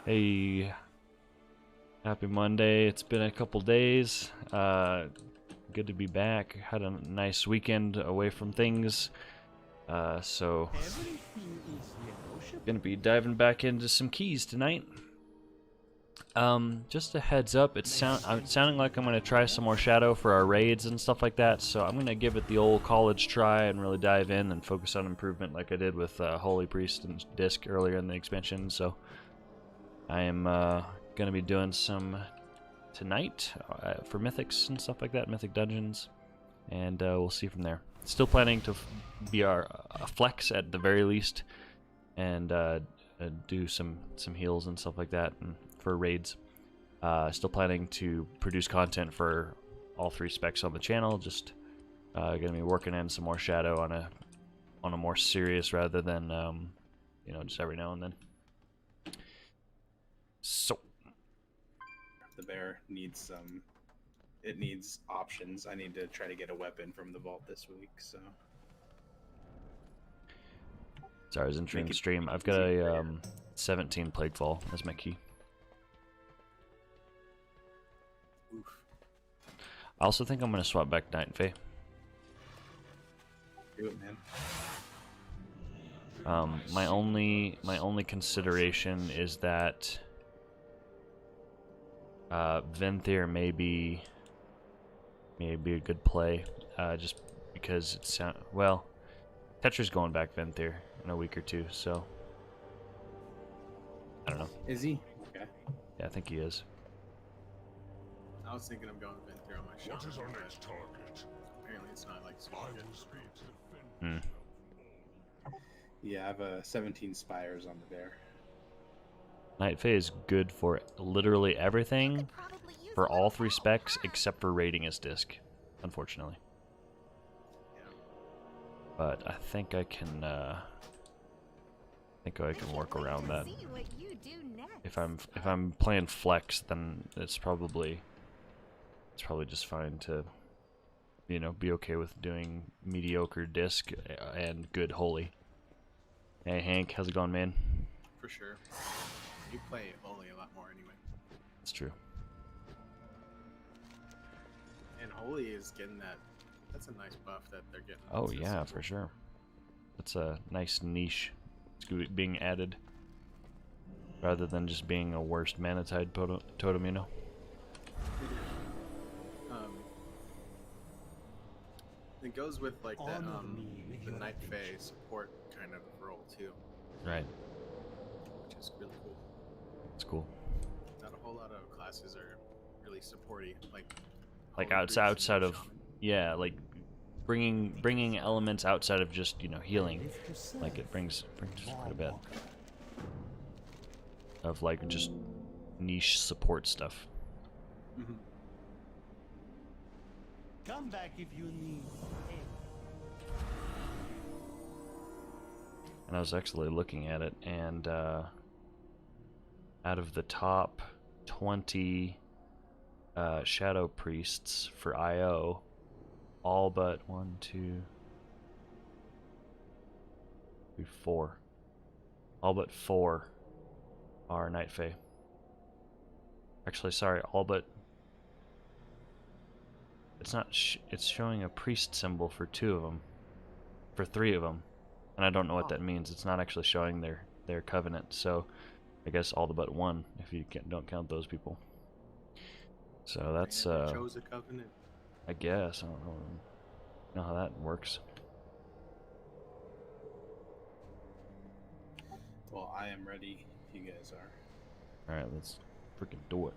Hey, happy Monday. It's been a couple days. Good to be back. Had a nice weekend away from things. So gonna be diving back into some keys tonight. Just a heads up, it's sounding like I'm gonna try some more Shadow for our raids and stuff like that. So I'm gonna give it the old college try and really dive in and focus on improvement, like I did with Holy Priest and Disc earlier in the expansion. So I am gonna be doing some tonight for mythics and stuff like that, mythic dungeons, and we'll see from there. Still planning to be our flex at the very least, and do some heals and stuff like that, and for raids. Still planning to produce content for all three specs on the channel. Just gonna be working in some more Shadow on a more serious rather than you know, just every now and then. So. The bear needs some. It needs options. I need to try to get a weapon from the vault this week. So. Sorry, I was entering the stream. I've got a 17 Plaguefall as my key. Oof. I also think I'm gonna swap back Night and Fae. Do it, man. My only consideration is that Venthyr may be a good play, just because it sound well. Tetra's going back Venthyr in a week or two, so I don't know. Is he? Okay. Yeah, I think he is. I was thinking of going Venthyr on my shot. What is our next target? Apparently it's not like super I good. will speak to Finn. Yeah, I have 17 spires on the bear. Night Fae is good for literally everything, for all three specs except for raiding as Disc, unfortunately. But I think I can work around that. If I'm playing flex, then it's probably just fine to, you know, be okay with doing mediocre Disc and good Holy. Hey Hank, how's it going, man? For sure. You play Holy a lot more anyway. That's true. And Holy is getting that. That's a nice buff that they're getting. Oh yeah, for sure. That's a nice niche being added, rather than just being a worst mana tide totem, you know. It goes with like that the Night Fae support kind of role too, Right. which is really cool. It's cool. Not a whole lot of classes are really supporty, like Like Holy Priest outside and of, Shaman. yeah, like bringing elements outside of just, you know, healing. Like it brings quite a bit of like just niche support stuff. Mhm. Come back if you need And I was actually looking at it, and out of the top 20 Shadow Priests for IO, all but 1, 2, 3, 4. All but 4 are Night Fae. Actually, sorry, all but... It's not... it's showing a priest symbol for 2 of them. For 3 of them. And I don't know what that means. It's not actually showing their covenant, so I guess all but 1 if you don't count those people. So that's They chose a covenant. I guess I don't know how that works. Well, I am ready if you guys are. All right, let's freaking do it.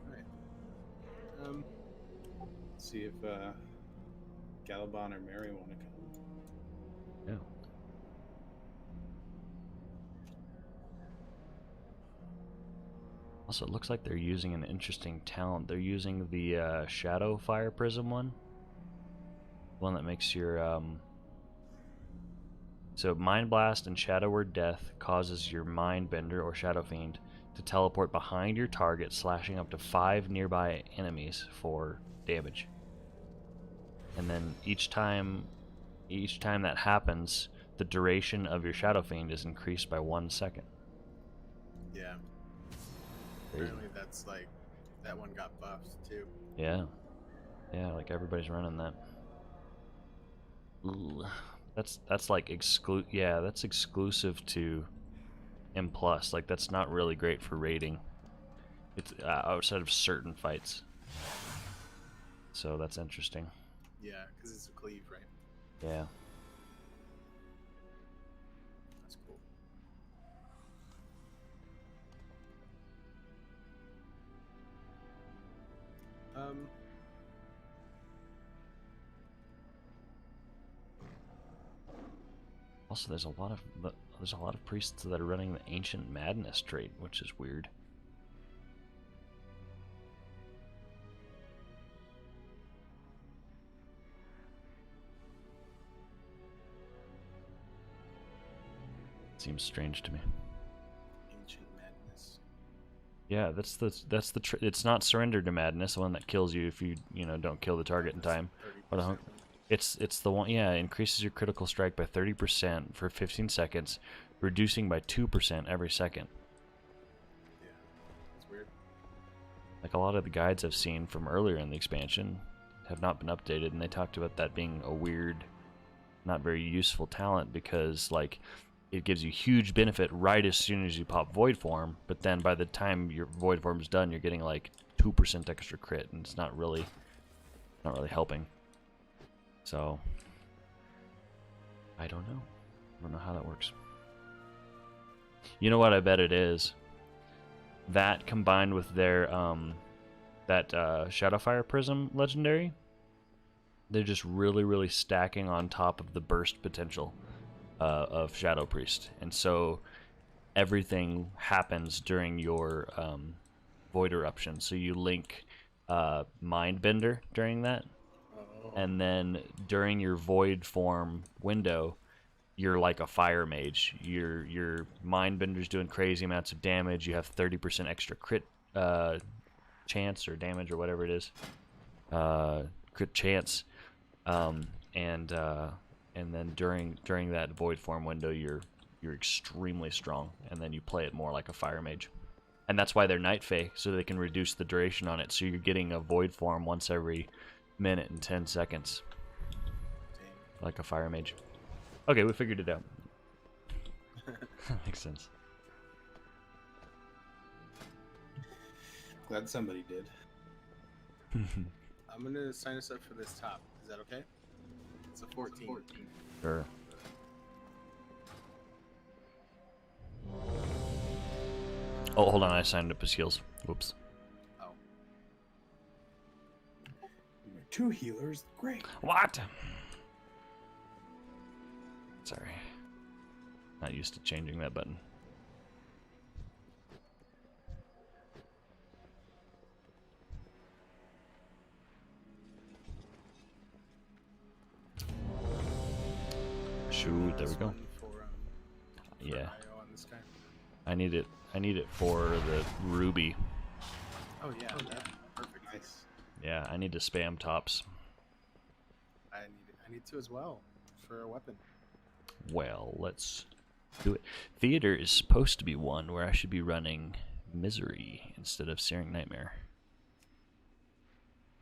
Alright. Let's see if Galabon or Mary want to come. Yeah. Also, it looks like they're using an interesting talent. They're using the Shadow Fire Prism one. One that makes your so Mind Blast and Shadow Word Death causes your Mind Bender or Shadow Fiend to teleport behind your target, slashing up to 5 nearby enemies for damage. And then each time that happens, the duration of your Shadow Fiend is increased by 1 second. Yeah. Crazy. Apparently that's like, that one got buffed too. Yeah. Yeah, like everybody's running that. Ooh. That's like that's exclusive to M+. Like that's not really great for raiding. It's outside of certain fights. So that's interesting. Yeah, because it's a cleave, right? Yeah. That's cool. Also, there's a lot of priests that are running the Ancient Madness trait, which is weird. Seems strange to me. Ancient Madness. Yeah, it's not Surrender to Madness, the one that kills you if you don't kill the target in time. Or the 30%. It's the one, yeah, it increases your critical strike by 30% for 15 seconds, reducing by 2% every second. Yeah, it's weird. Like a lot of the guides I've seen from earlier in the expansion have not been updated, and they talked about that being a weird, not very useful talent because like it gives you huge benefit right as soon as you pop Void Form, but then by the time your Void Form is done, you're getting like 2% extra crit, and it's not really helping. So I don't know. I don't know how that works. You know what I bet it is? That combined with their Shadowfire Prism legendary, they're just really stacking on top of the burst potential of Shadow Priest. And so everything happens during your Void Eruption. So you link Mindbender during that. And then during your Void form window, you're like a fire mage. Your Mindbender's doing crazy amounts of damage. You have 30% extra crit chance or damage or whatever it is. Crit chance. And then during that Void form window, you're extremely strong. And then you play it more like a fire mage. And that's why they're Night Fae, so they can reduce the duration on it. So you're getting a Void form once every minute and 10 seconds. Dang. Like a fire mage. Okay, we figured it out. Makes sense. Glad somebody did. I'm gonna sign us up for this top. Is that okay? It's a 14. Sure. Oh, hold on, I signed up as heals. Whoops. Oh. You're 2 healers, great. What? Sorry. Not used to changing that button. Shoot, there we go. Yeah. On this guy. I need it for the ruby. Oh yeah, perfect. Nice. Yeah, I need to spam tops. I need to as well for a weapon. Well, let's do it. Theater is supposed to be one where I should be running Misery instead of Searing Nightmare.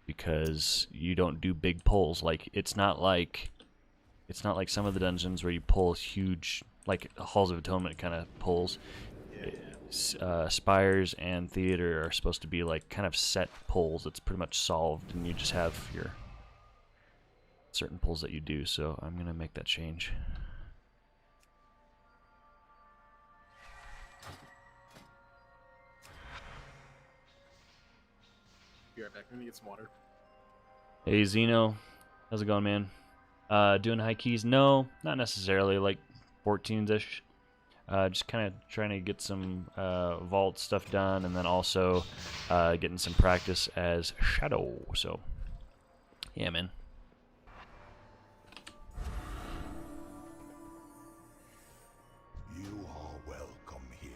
Because you don't do big pulls. Like it's not like some of the dungeons where you pull huge, like Halls of Atonement kind of pulls. Yeah. Spires and Theater are supposed to be like kind of set pulls. It's pretty much solved, and you just have your certain pulls that you do. So I'm gonna make that change. Be right back. I'm gonna get some water. Hey Zeno, how's it going, man? Doing high keys? No, not necessarily. Like 14s-ish. Just kind of trying to get some vault stuff done, and then also getting some practice as Shadow. So, yeah, man. You are welcome here.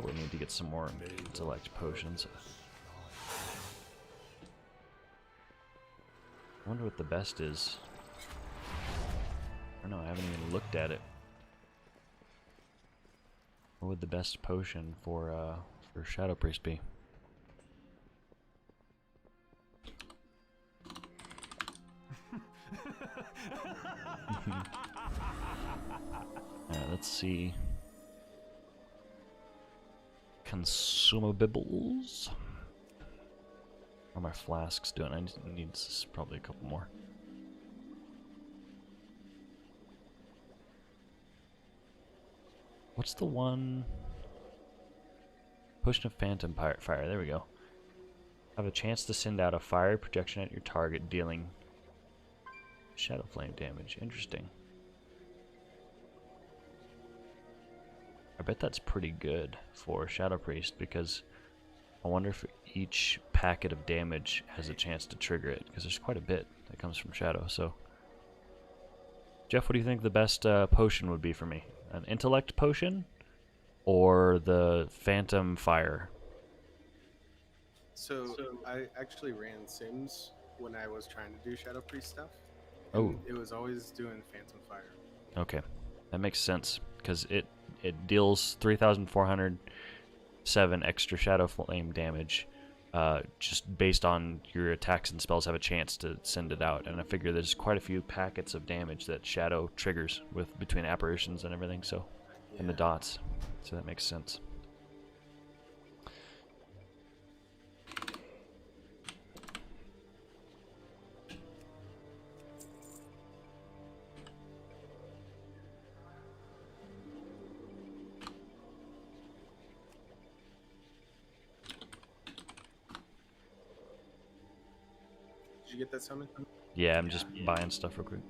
probably need to get some more intellect potions. I wonder what the best is. I don't know, I haven't even looked at it. What would the best potion for Shadow Priest be? Let's see. Consumables. How are my flasks doing? I need probably a couple more. What's the one? Potion of Phantom Fire. There we go. Have a chance to send out a fire projection at your target, dealing shadow flame damage. Interesting. I bet that's pretty good for Shadow Priest, because I wonder if each packet of damage has a chance to trigger it, because there's quite a bit that comes from Shadow. So, Jeff, what do you think the best potion would be for me? An intellect potion or the Phantom Fire? So I actually ran Sims when I was trying to do Shadow Priest stuff. Oh. And it was always doing Phantom Fire. Okay, that makes sense, because it deals 3,407 extra Shadow Flame damage, just based on your attacks and spells have a chance to send it out. And I figure there's quite a few packets of damage that Shadow triggers with between apparitions and everything, so and the dots, so that makes sense. Did you get that summon? Yeah, I'm just buying stuff real quick.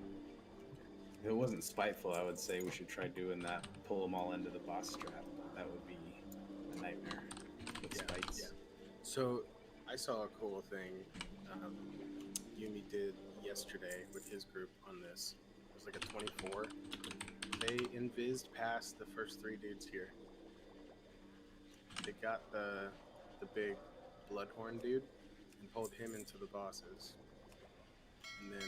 If it wasn't spiteful, I would say we should try doing that. Pull them all into the boss trap. That would be a nightmare with spites. Yeah. So I saw a cool thing Yumi did yesterday with his group on this. It was like a 24. They invised past the first 3 dudes here. They got the big Bloodhorn dude and pulled him into the bosses. And then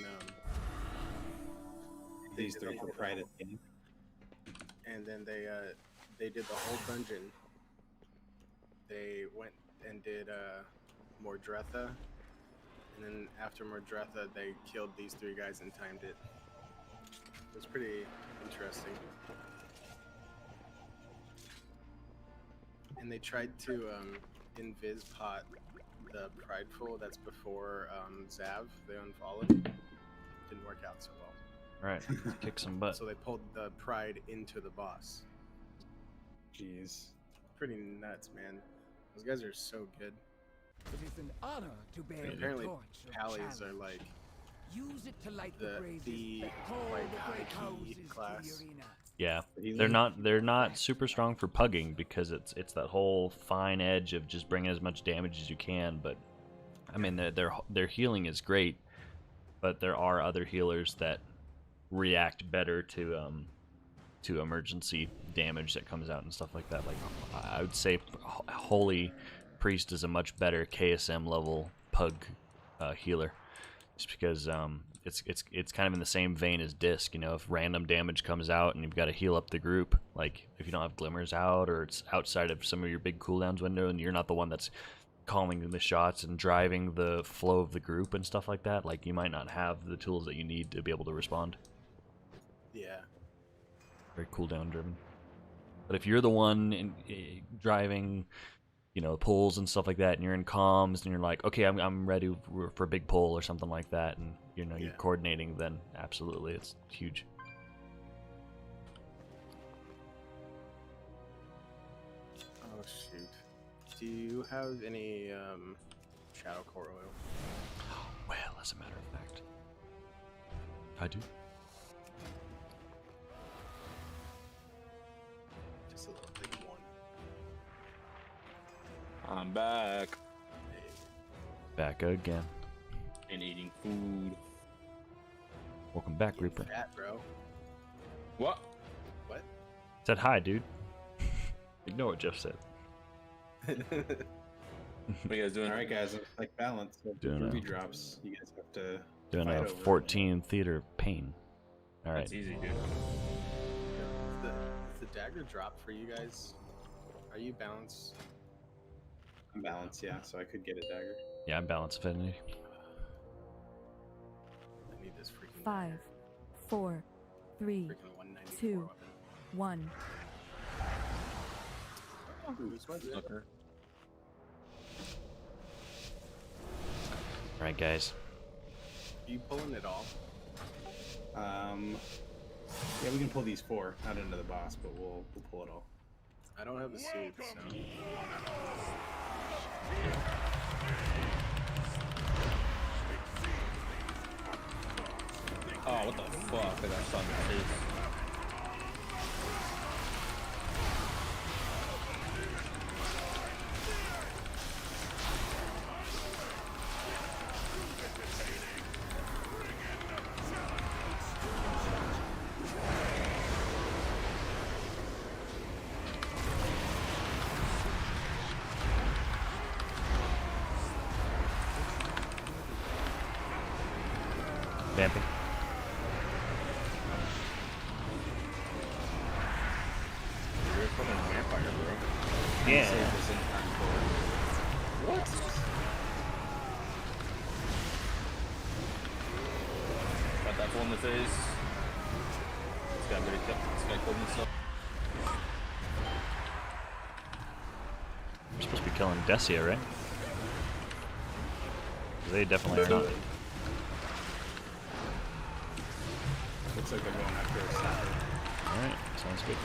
These three for pride at the end. And then they did the whole dungeon. They went and did Mordretha, and then after Mordretha, they killed these 3 guys and timed it. It was pretty interesting. And they tried to invis pot the Prideful that's before Zav. They unfollowed. Didn't work out so well. Right, kick some butt. So they pulled the Pride into the boss. Jeez. Pretty nuts, man. Those guys are so good. It is an honor to bear the Apparently, torch of Pallies challenge. are like Use it to light the the braziers that call like the high great key houses to class. the arena. Yeah, Healing? they're not super strong for pugging, because it's that whole fine edge of just bringing as much damage as you can. But I mean, their healing is great, but there are other healers that react better to emergency damage that comes out and stuff like that. Like I would say, Holy Priest is a much better KSM level pug healer, just because it's kind of in the same vein as Disc. You know, if random damage comes out and you've got to heal up the group, like if you don't have glimmers out or it's outside of some of your big cooldowns window and you're not the one that's calling the shots and driving the flow of the group and stuff like that, like you might not have the tools that you need to be able to respond. Yeah. Very cooldown driven. But if you're the one driving, you know, pulls and stuff like that, and you're in comms and you're like, okay, I'm ready for a big pull or something like that, and you know, you're coordinating, then absolutely it's huge. Oh shoot. Do you have any Shadow Core Oil? Well, as a matter of fact, I do. Just like 1. I'm back Back again. and eating food. Welcome back, Getting Reaper. fat, bro. What? What? Said hi, dude. Ignore what Jeff said. What are you guys doing? All right, guys. Like balance. So Doing ruby it. drops. You guys have to Doing fight a over 14 theater of pain. All right. That's easy, dude. If the dagger drop for you guys, are you balanced? I'm balanced, yeah. So I could get a dagger. Yeah, I'm balance affinity. I need this freaking 5, dagger. 4, 3, Freaking 194 2, weapon. 1. Ooh, this one's it. Okay. All right, guys. Are you pulling it all? Yeah, we can pull these 4, not into the boss, but we'll pull it all. I don't have a suit, so. Oh, what the fuck? I got shot in the face. Vamping. You're a fucking vampire, bro. Yeah. Save this in time for. What? Got that fool in the face. This guy really kept. This guy killed himself. We're supposed to be killing Decia, right? They definitely are not. Looks like they're going after a sniper. All right, sounds good.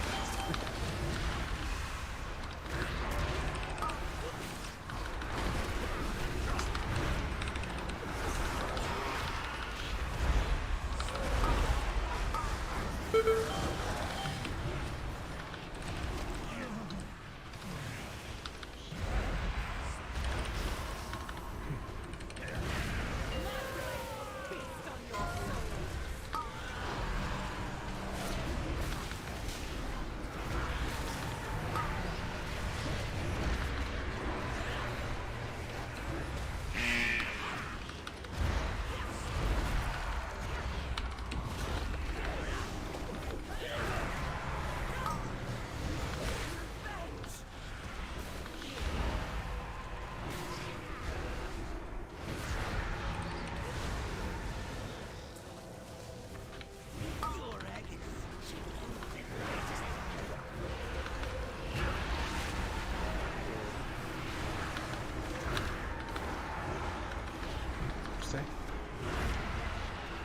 Say?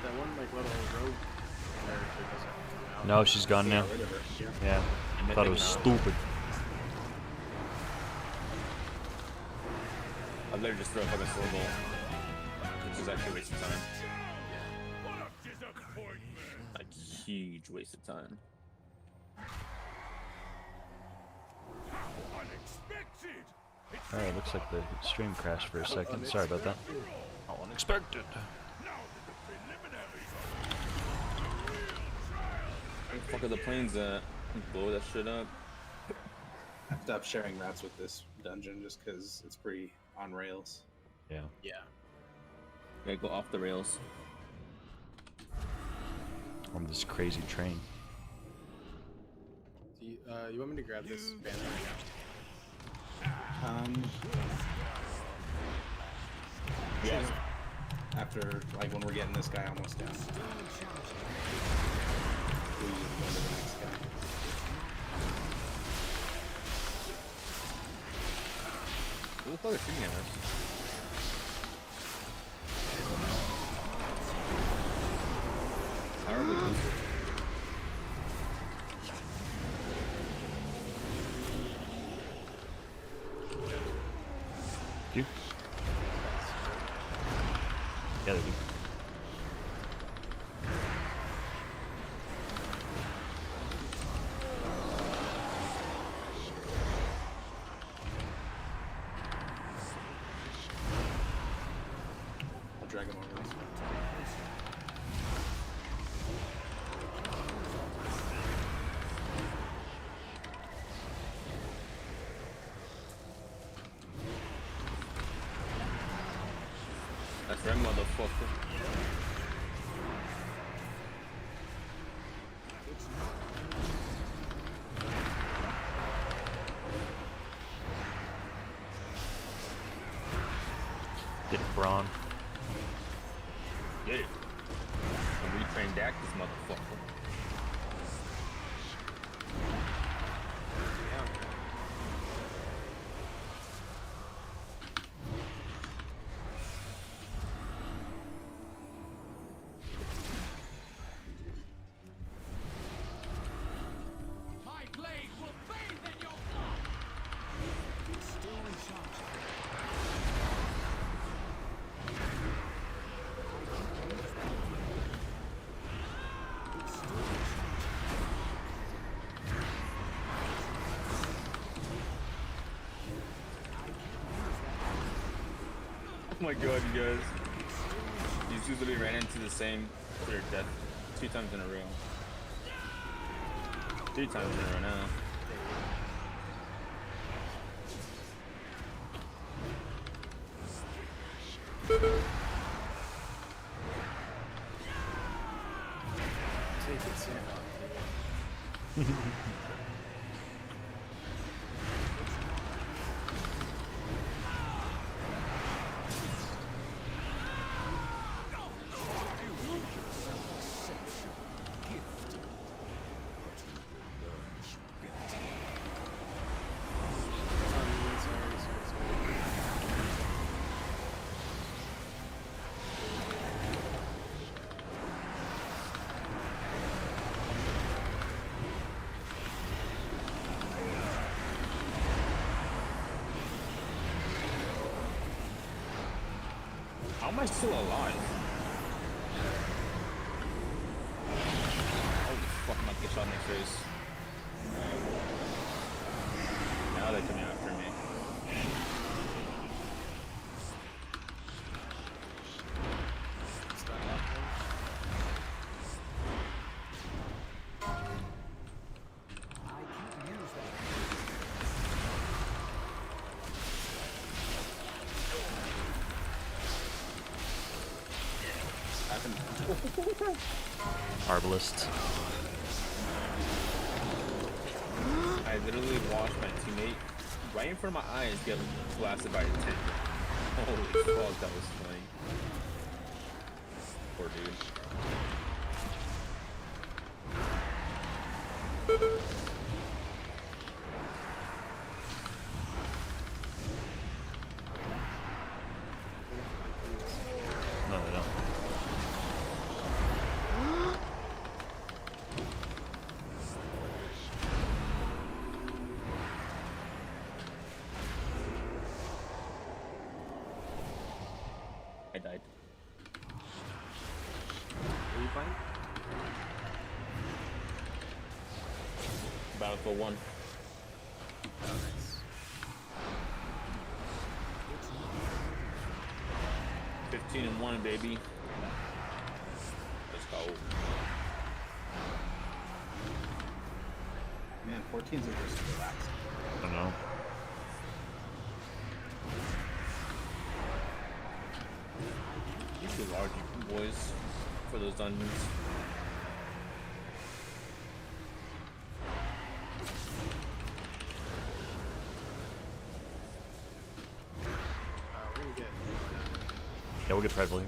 That one, like, little rogue character doesn't come out. No, she's gone now. Get rid of her. Yeah. I thought it was stupid. I'd better just throw a fucking sword ball. Which is actually a waste of time. What a disappointment! Like, huge waste of time. How unexpected! It's Alright, looks like the stream crashed for a second. Sorry about that. How unexpected. now that the preliminaries are the real trial. Where the fuck are the planes at? Blow that shit up. I stopped sharing routes with this dungeon just because it's pretty on rails. Yeah. Yeah. Gotta go off the rails. On this crazy train. Do you want me to grab this banner right Yeah. After, like, when we're getting this guy almost down. We'll use it to go to the next guy. Who the fuck is shooting at us? How are we doing? You? Yeah, they do. Get it, Braun. Get it. Retrain Dak, this motherfucker. My blade will bathe in your blood. Still in charge. Oh my god, you guys. These dudes literally ran into the same their death 2 times in a row. 3 times in a row now. Take it, Sam. How am I still alive? Holy fuck, I'm about to get shot in the face. Now they're coming after me. I can't use that. Arbalist. I literally watched my teammate right in front of my eyes get blasted by a tank. Holy fuck, that was funny. Poor dude. No, they don't. I died. Are you fine? Battlefield 1. Oh, nice. 15-1, baby. Let's go. Man, 14s are just relaxed. I don't know. These two large boys for those dungeons. We're gonna get Yeah, we'll get Predville.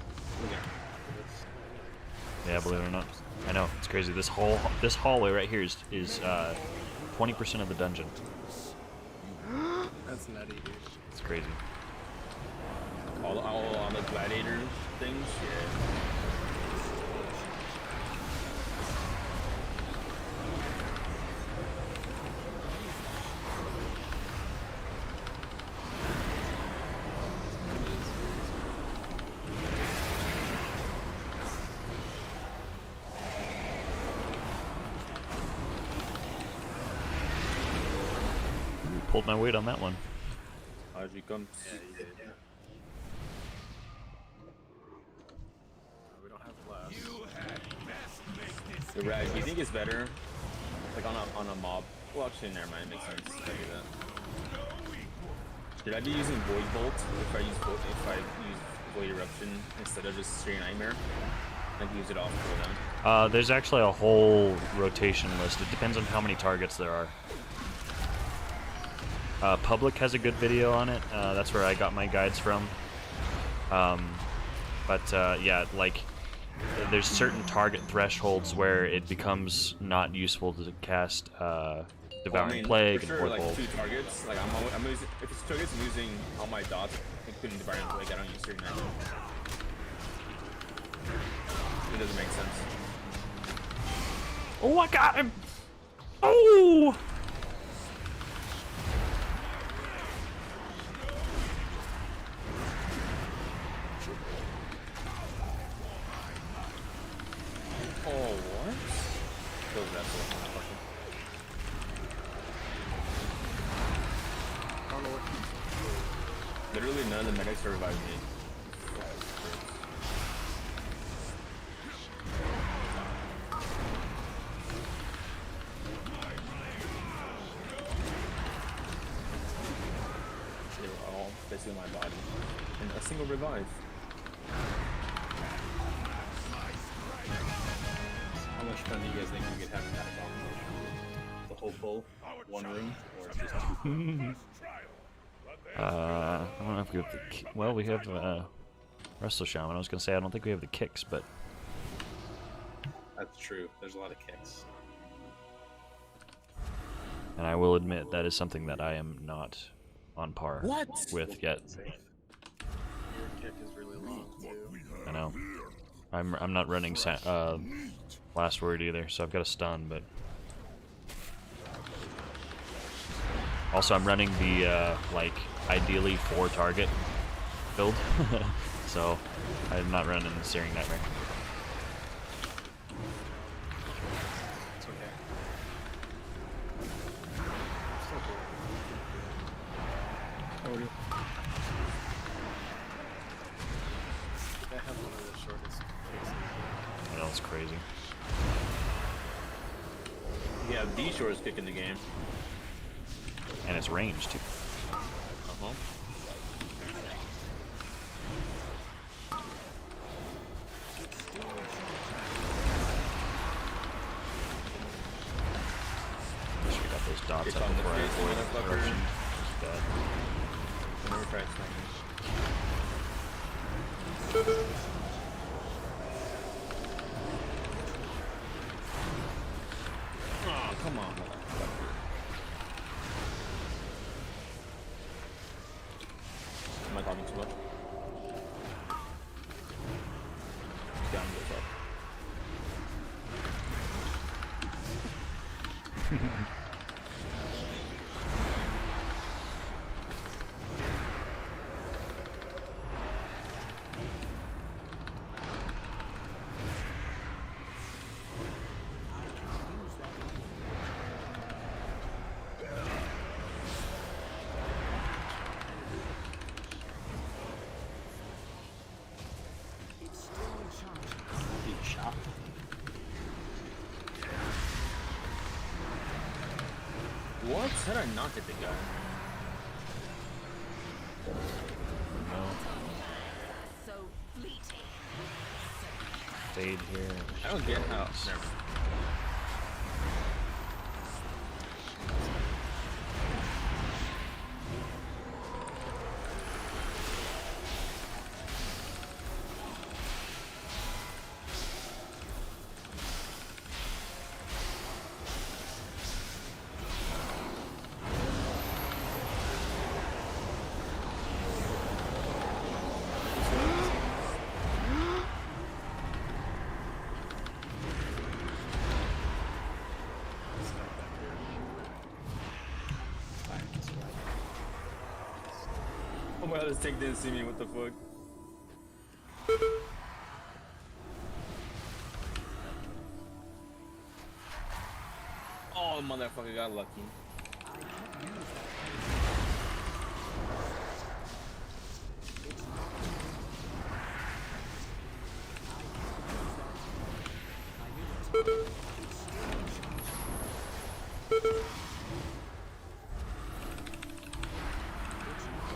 Yeah, believe it or not. I know, it's crazy. This hallway right here is 20% of the dungeon. That's nutty, dude. It's crazy. All on the gladiator things? Yeah. Pulled my weight on that one. As you come. Yeah, you did. Yeah. We don't have blast. You had best make this The rag, do you think it's better? Like on a mob? Well, actually, never mind. It makes sense. I do that. no equal. Should I be using Void Bolt if I use Void Eruption instead of just straight Nightmare? Like use it off for them. There's actually a whole rotation list. It depends on how many targets there are. Public has a good video on it. That's where I got my guides from. Yeah, like there's certain target thresholds where it becomes not useful to cast Devouring Plague for and sure, Void like Bolt. 2 targets. Like I'm using, if it's targets, I'm using all my dots, including Devouring Plague. I don't use certain items. It doesn't make sense. Oh, I got him! Oh! Oh, what? Those assholes, motherfucker. I don't know what he's doing. Literally none of the medics are reviving me. They were all basically my body. And a single revive. How much fun do you guys think you could have in that abomination? The whole full one room, or just two? I don't know if we have the... Well, we have Wrestle Shaman. I was going to say, I don't think we have the kicks, but... That's true. There's a lot of kicks. And I will admit, that is something that I am not on par with yet. Your kick is really long too. I know. I'm not running Last Word either, so I've got a stun, but... Also, I'm running the, like, ideally 4 target build, so I'm not running the Searing Nightmare. It's okay. I have one of the shortest kicks in I know, it's crazy. We have the shortest kick in the game. And it's ranged, too. Uh-huh. Wish we got those dots It's up on the before I face, avoid motherfucker. corruption. It's bad. I never tried sniping. Oh, come on, motherfucker. Am I talking too much? Down goes up. Being shot. What? How did I not hit the guy? No. So fleeting. Fade here. I don't get how. Never. Oh my god, this tank didn't see me, what the fuck? Oh, motherfucker got lucky.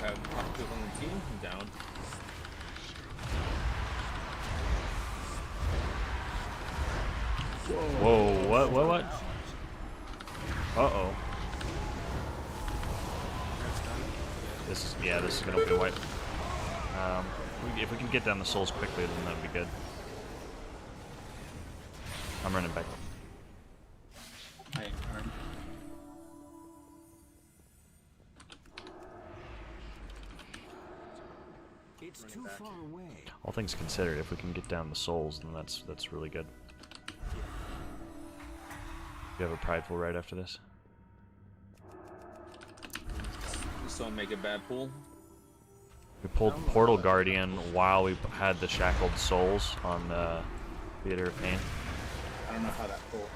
I have Octave on the team, I'm down. Whoa, what? Uh-oh. This is gonna be a wipe. If we can get down the souls quickly, then that'd be good. I'm running back. I aren't. It's Running too back. far away. All things considered, if we can get down the souls, then that's really good. You have a prideful right after this? Just don't make a bad pull. We pulled Portal Guardian while we had the Shackled Souls on Theater of Pain. I don't know how that pulled.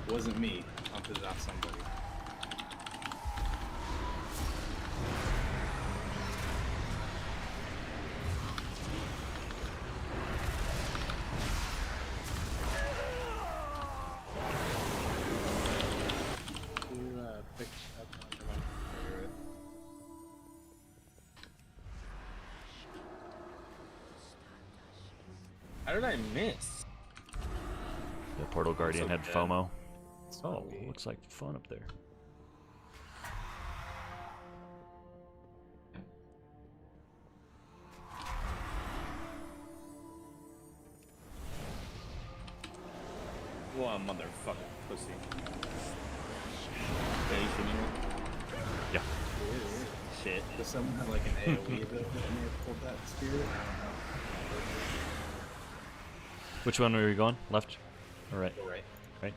It wasn't me. I'll put it off somebody. You pick up on one. How did I miss? The Portal Guardian so had dead. FOMO. It's Oh, not me. looks like fun up there. Well, motherfucking pussy. Yeah, you shooting me? Yeah. Shit. Does someone have like an AoE that may have pulled that spirit? I don't know. Which one were we going? Left or right? Go right. Right.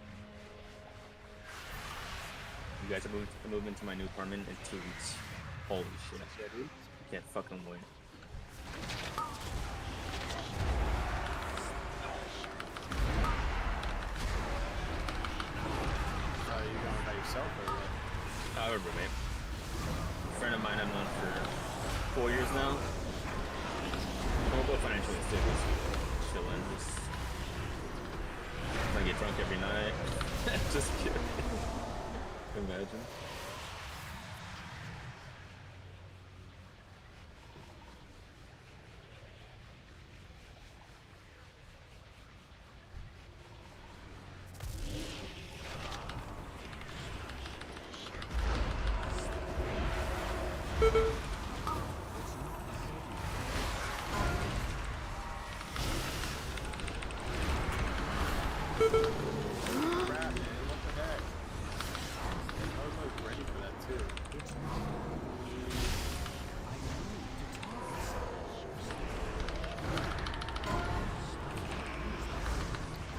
You guys are moving to my new apartment in 2 weeks. Holy shit. Yeah, dude. Can't fucking wait. You going by yourself or what? I have a roommate. A friend of mine I've known for 4 years now. We're both financially stable, so chilling. Just I get drunk every night. Just kidding. Imagine. Crap, man. What the heck? I was like ready for that too.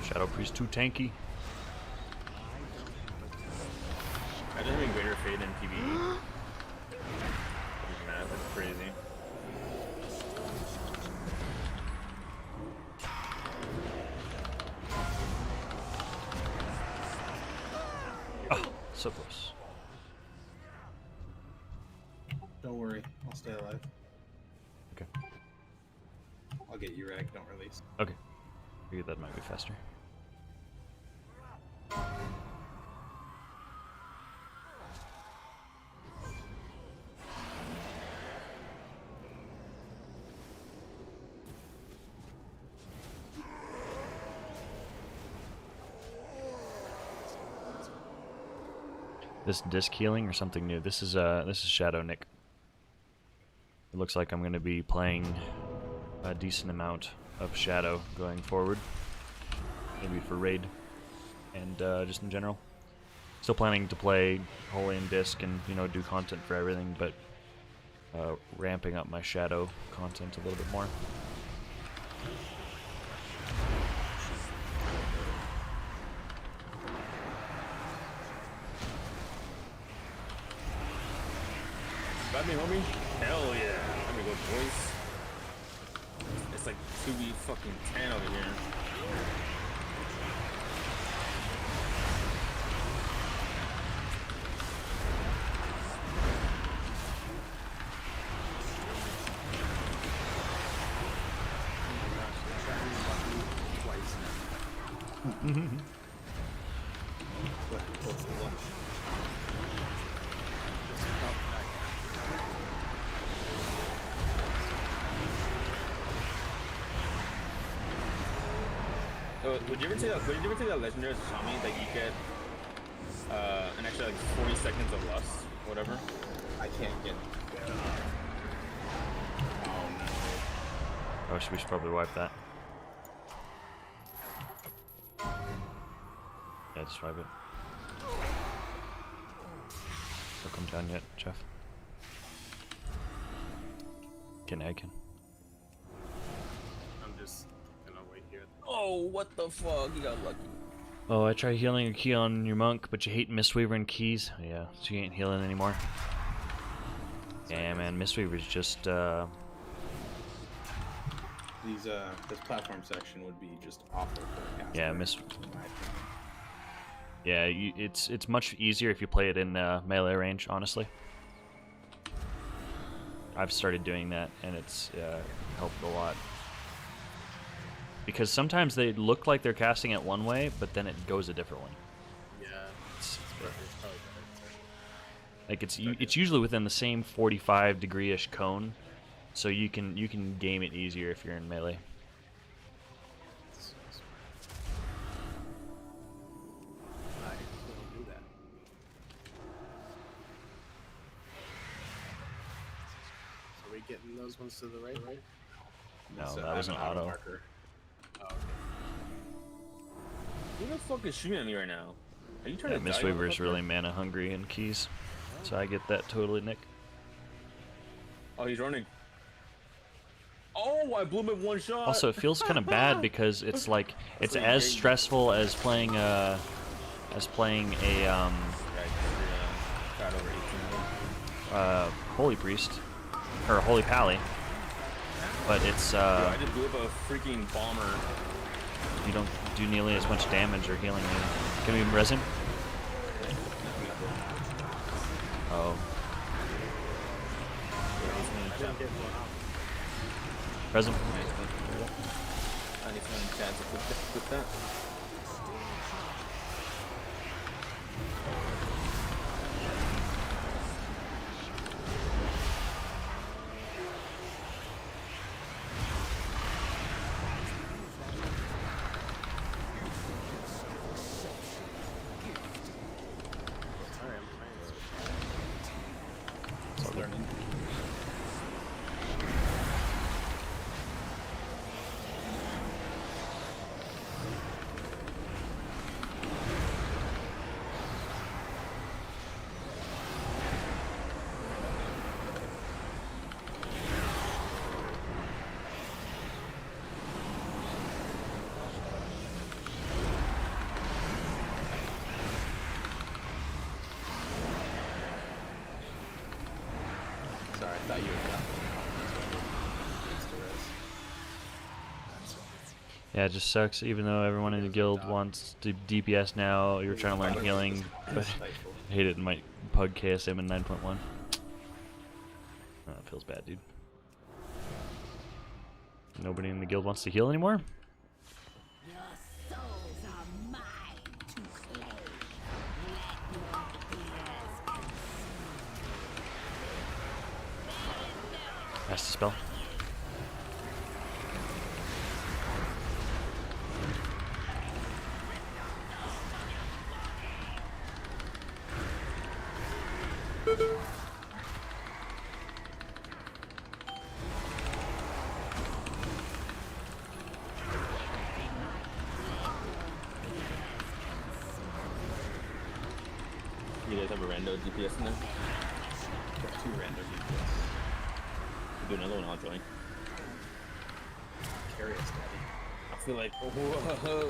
Shadow Priest too tanky. I just having greater fade in PvE. Mad, that's crazy. Oh, so close. Don't worry, I'll stay alive. Okay. I'll get you ragged, don't release. Okay. Figured that might be faster. This disc healing or something new? This is Shadow Nick. It looks like I'm going to be playing a decent amount of Shadow going forward. Maybe for raid and just in general. Still planning to play Holy and Disc and do content for everything, but ramping up my Shadow content a little bit more. Got me, homie? Hell yeah. There we go, boys. It's like 2v fucking 10 over here. Twice What's the one? Would you ever take that legendary Shami that you get an extra like 40 seconds of lust, whatever? I can't get. Oh, we should probably wipe that. Yeah, just wipe it. Don't come down yet, Jeff. Can I can. I'm just gonna wait here. Oh, what the fuck? You got lucky. Oh, I tried healing a key on your monk, but you hate Mistweaver and keys. Yeah, so you ain't healing anymore. Yeah, man, Mistweaver's just This platform section would be just awful for a caster. yeah, in my opinion. yeah, it's much easier if you play it in melee range, honestly. I've started doing that, and it's helped a lot. Because sometimes they look like they're casting it one way, but then it goes a different one. Yeah, It's, probably better. like it's usually within the same 45-degree-ish cone, so you can game it easier if you're in melee. I will do that. So we getting those ones to the right? No, So that I was an have auto. marker. Oh, okay. Who the fuck is shooting at me right now? Are you trying Yeah, to die, Mistweaver is motherfucker? really mana hungry in keys, so I get that totally, Nick. Oh, he's running. Oh, I blew him in one shot. Also, it feels kind of bad because it's like it's like as getting- stressful as playing a Got over 18. Holy Priest or a Holy Pally, but it's I just blew up a freaking bomber. you don't do nearly as much damage or healing. Can we res him? Oh, res him. I need someone in chat to put that. Sorry, I'm trying to switch. It's all good. Sorry, I thought you had gotten Yeah, it just sucks. Even though everyone in the guild wants to DPS now, you're trying to learn healing, but Spiteful. I hate it and might pug KSM in 9.1. Oh, that feels bad, dude. Nobody in the guild wants to heal anymore? Your souls are mine to claim. Cast a spell. You guys have a rando DPS in there? Got 2 random DPS. Do another one, I'll join. Carry us, daddy. I feel like, whoa.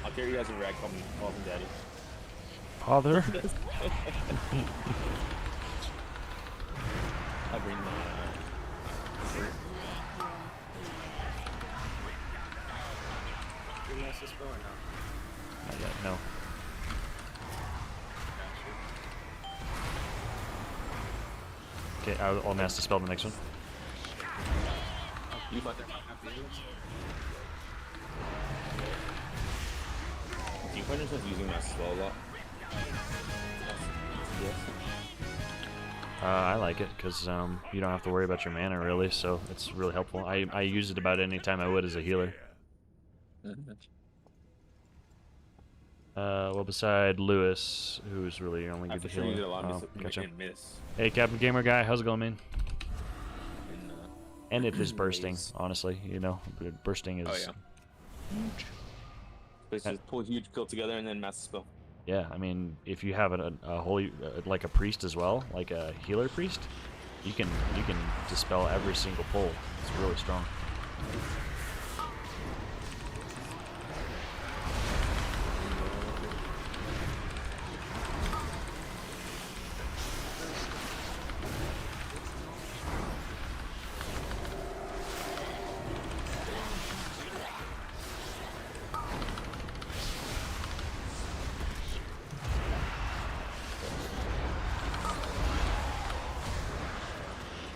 I'll carry you guys in rag, call me daddy. Father? I'll bring my Who wants to spell or not? Not yet, no. Okay, I'll master spell the next one. You fuck that. Do you find yourself using my slow a lot? Yes. I like it because you don't have to worry about your mana really, so it's really helpful. I use it about any time I would as a healer. Well, beside Lewis, who's really only I good for to sure use it a heal. lot Oh, to gotcha. miss. Hey, Captain Gamer guy, how's it going, man? And, And it is bursting, Maze. honestly. You know, bursting is Oh yeah. huge. Basically, just pull a huge quilt together and then mass spell. Yeah, I mean, if you have a holy, like a priest as well, like a healer priest, you can dispel every single pull. It's really strong.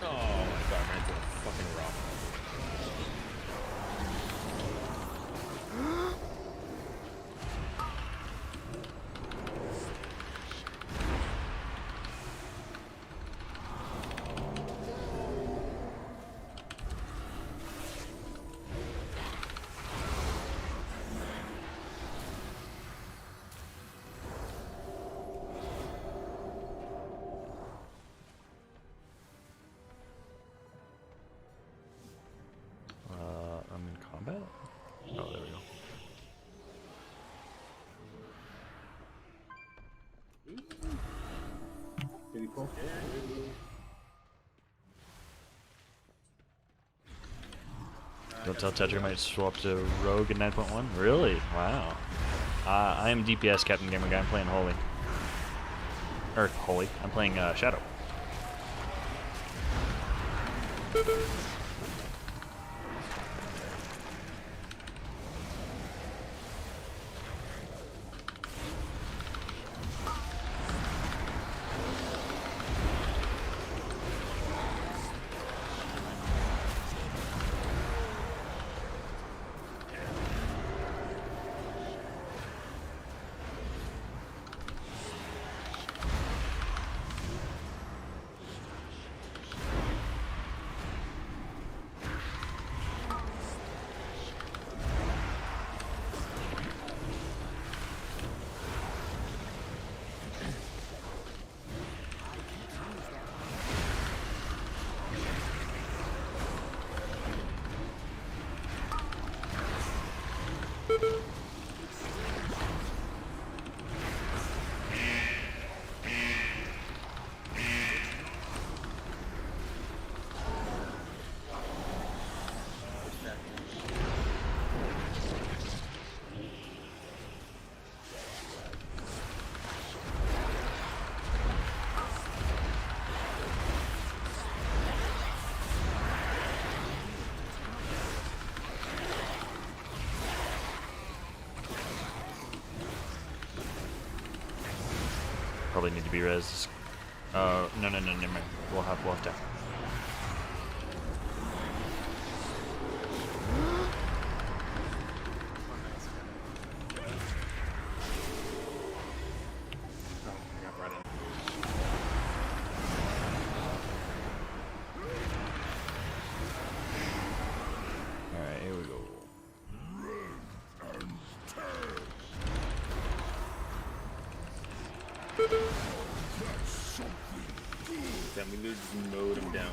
Oh my god, ran into a fucking rock. I'm in combat? Oh, there we go. Did he pull? Don't tell Tetra might swap to Rogue in 9.1? Really? Wow. I am DPS Captain Gamer Guy. I'm playing Holy. Or Holy. I'm playing Shadow. Probably need to be res. No, never mind. We'll have to. Oh, I got brought in. Alright, here we go. Damn, we literally just mowed him down.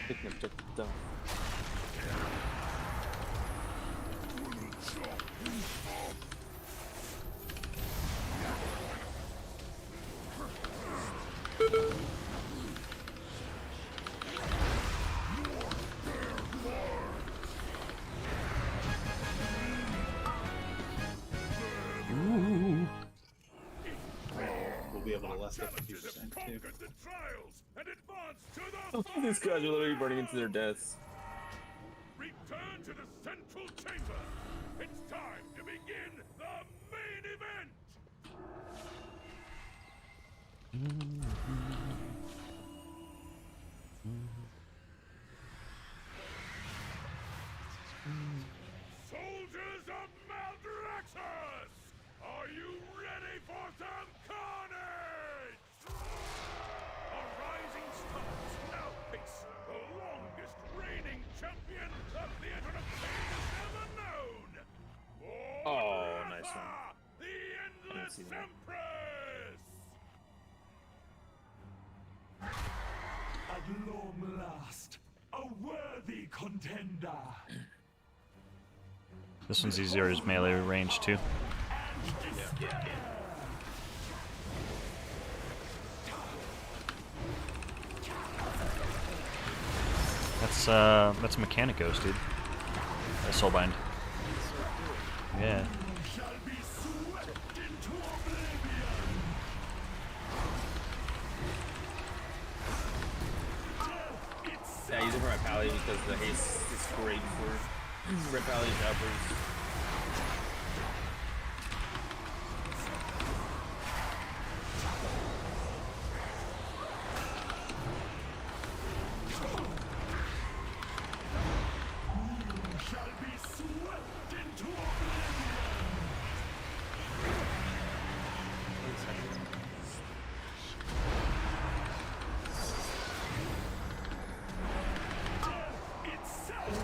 Picking up just stuff. We'll be able to less up Challenges 50% have too. conquered the trials and advanced to the These guys are literally running into their deaths. Return to the central chamber. It's time to begin the main event. Soldiers of Maldraxxus, are you ready for some carnage? A rising stars now face the longest reigning champion of the Internet has ever known. Oh, nice one. The I didn't see Endless that. Empress! At long last, a worthy contender. This one's easier as melee range too. That's Mechanicos, dude. That's Soulbind. Yeah. Shall be swept into oblivion. Yeah, using for my pally because the haste is great for Rip Pally jobbers. Shall be swept into oblivion. Itself,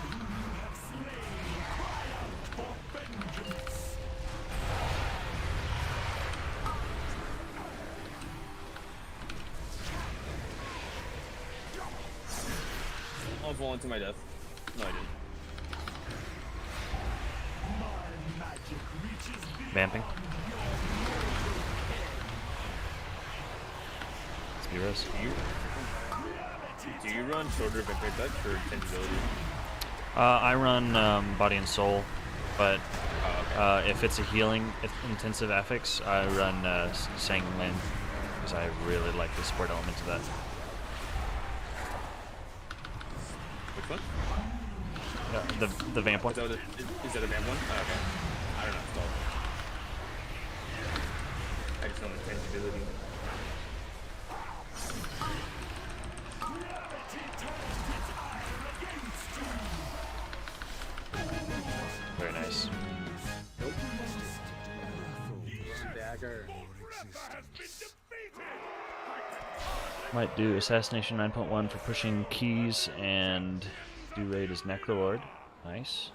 whom you have slain, cry out for vengeance. I'll fall into my death. No, I didn't. My magic reaches Vamping. Spearos. Do you run shorter Vampire Touch for tangibility? I run Body and Soul, but Oh, okay. if it's a healing intensive affix, I run Sanguine because I really like the support element of that. Which one? The vamp one. Is that a vamp one? Oh, okay. I don't know. It's called. I just know the tangibility. Very nice. Dagger. Might do Assassination 9.1 for pushing keys and do raid as Necrolord. Nice.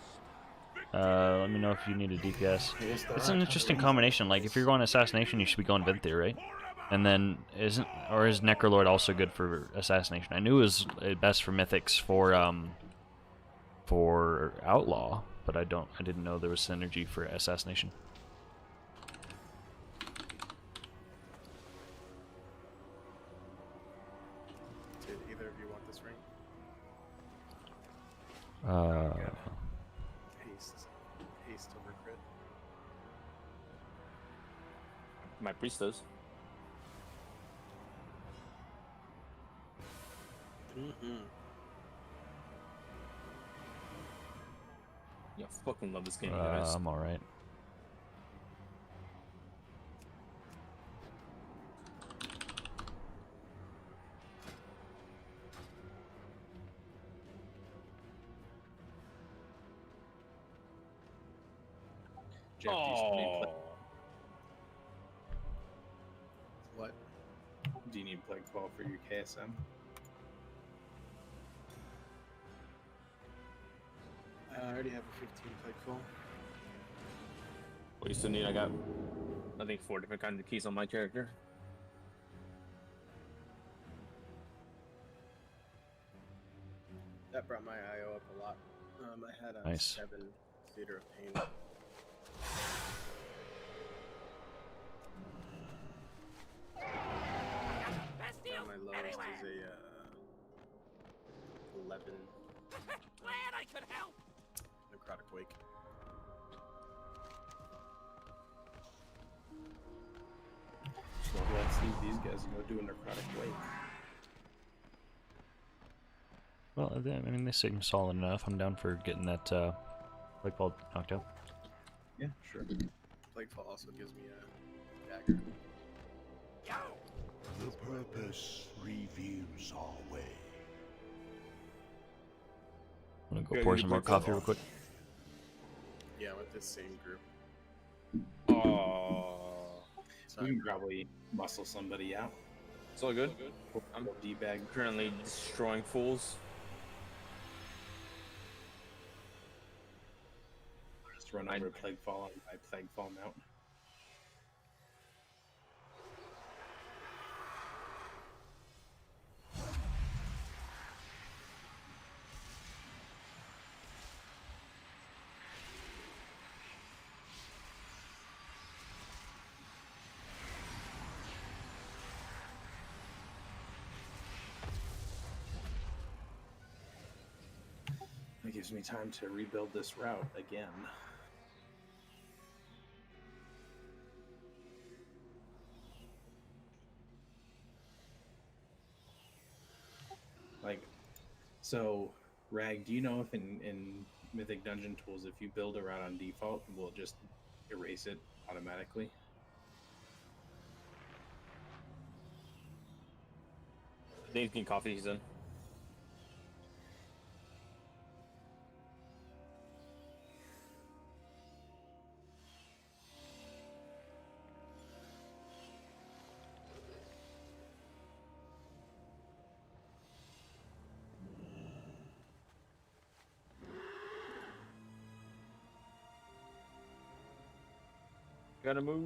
Let me know if you need a DPS. It's an interesting combination. Like if you're going Assassination, you should be going Venthyr, right? And then is Necrolord also good for Assassination? I knew it was best for Mythics for Outlaw, but I didn't know there was synergy for Assassination. Did either of you want this ring? Haste over crit. My priest does. Yeah, fucking love this game, guys. I'm alright. Jeff, Oh. What? Do you need Plague Ball for your KSM? I already have a 15 plague full. What do you still need? I got, I think, 4 different kinds of keys on my character. That brought my IO up a lot. I had a Nice. 7 Theater of Pain. Now my lowest is a 11 Glad I could help. Necrotic Wake. Well, let's leave these guys and go do a Necrotic Wake. Well, I mean, they seem solid enough. I'm down for getting that plague ball knocked out. Yeah, sure. Plaguefall also gives me a dagger. The purpose reveals our way. I'm gonna go Yeah, pour you some more plague ball. coffee real quick. Yeah, with this same group. Oh, We can probably muscle somebody out. it's all good. I'm D-bag. currently destroying fools. Just run over Plaguefall on my Plaguefall mount. That gives me time to rebuild this route again. Like, so, Rag, do you know if in Mythic Dungeon Tools, if you build a route on default, it will just erase it automatically? Drinking coffee, he's in. Gotta move.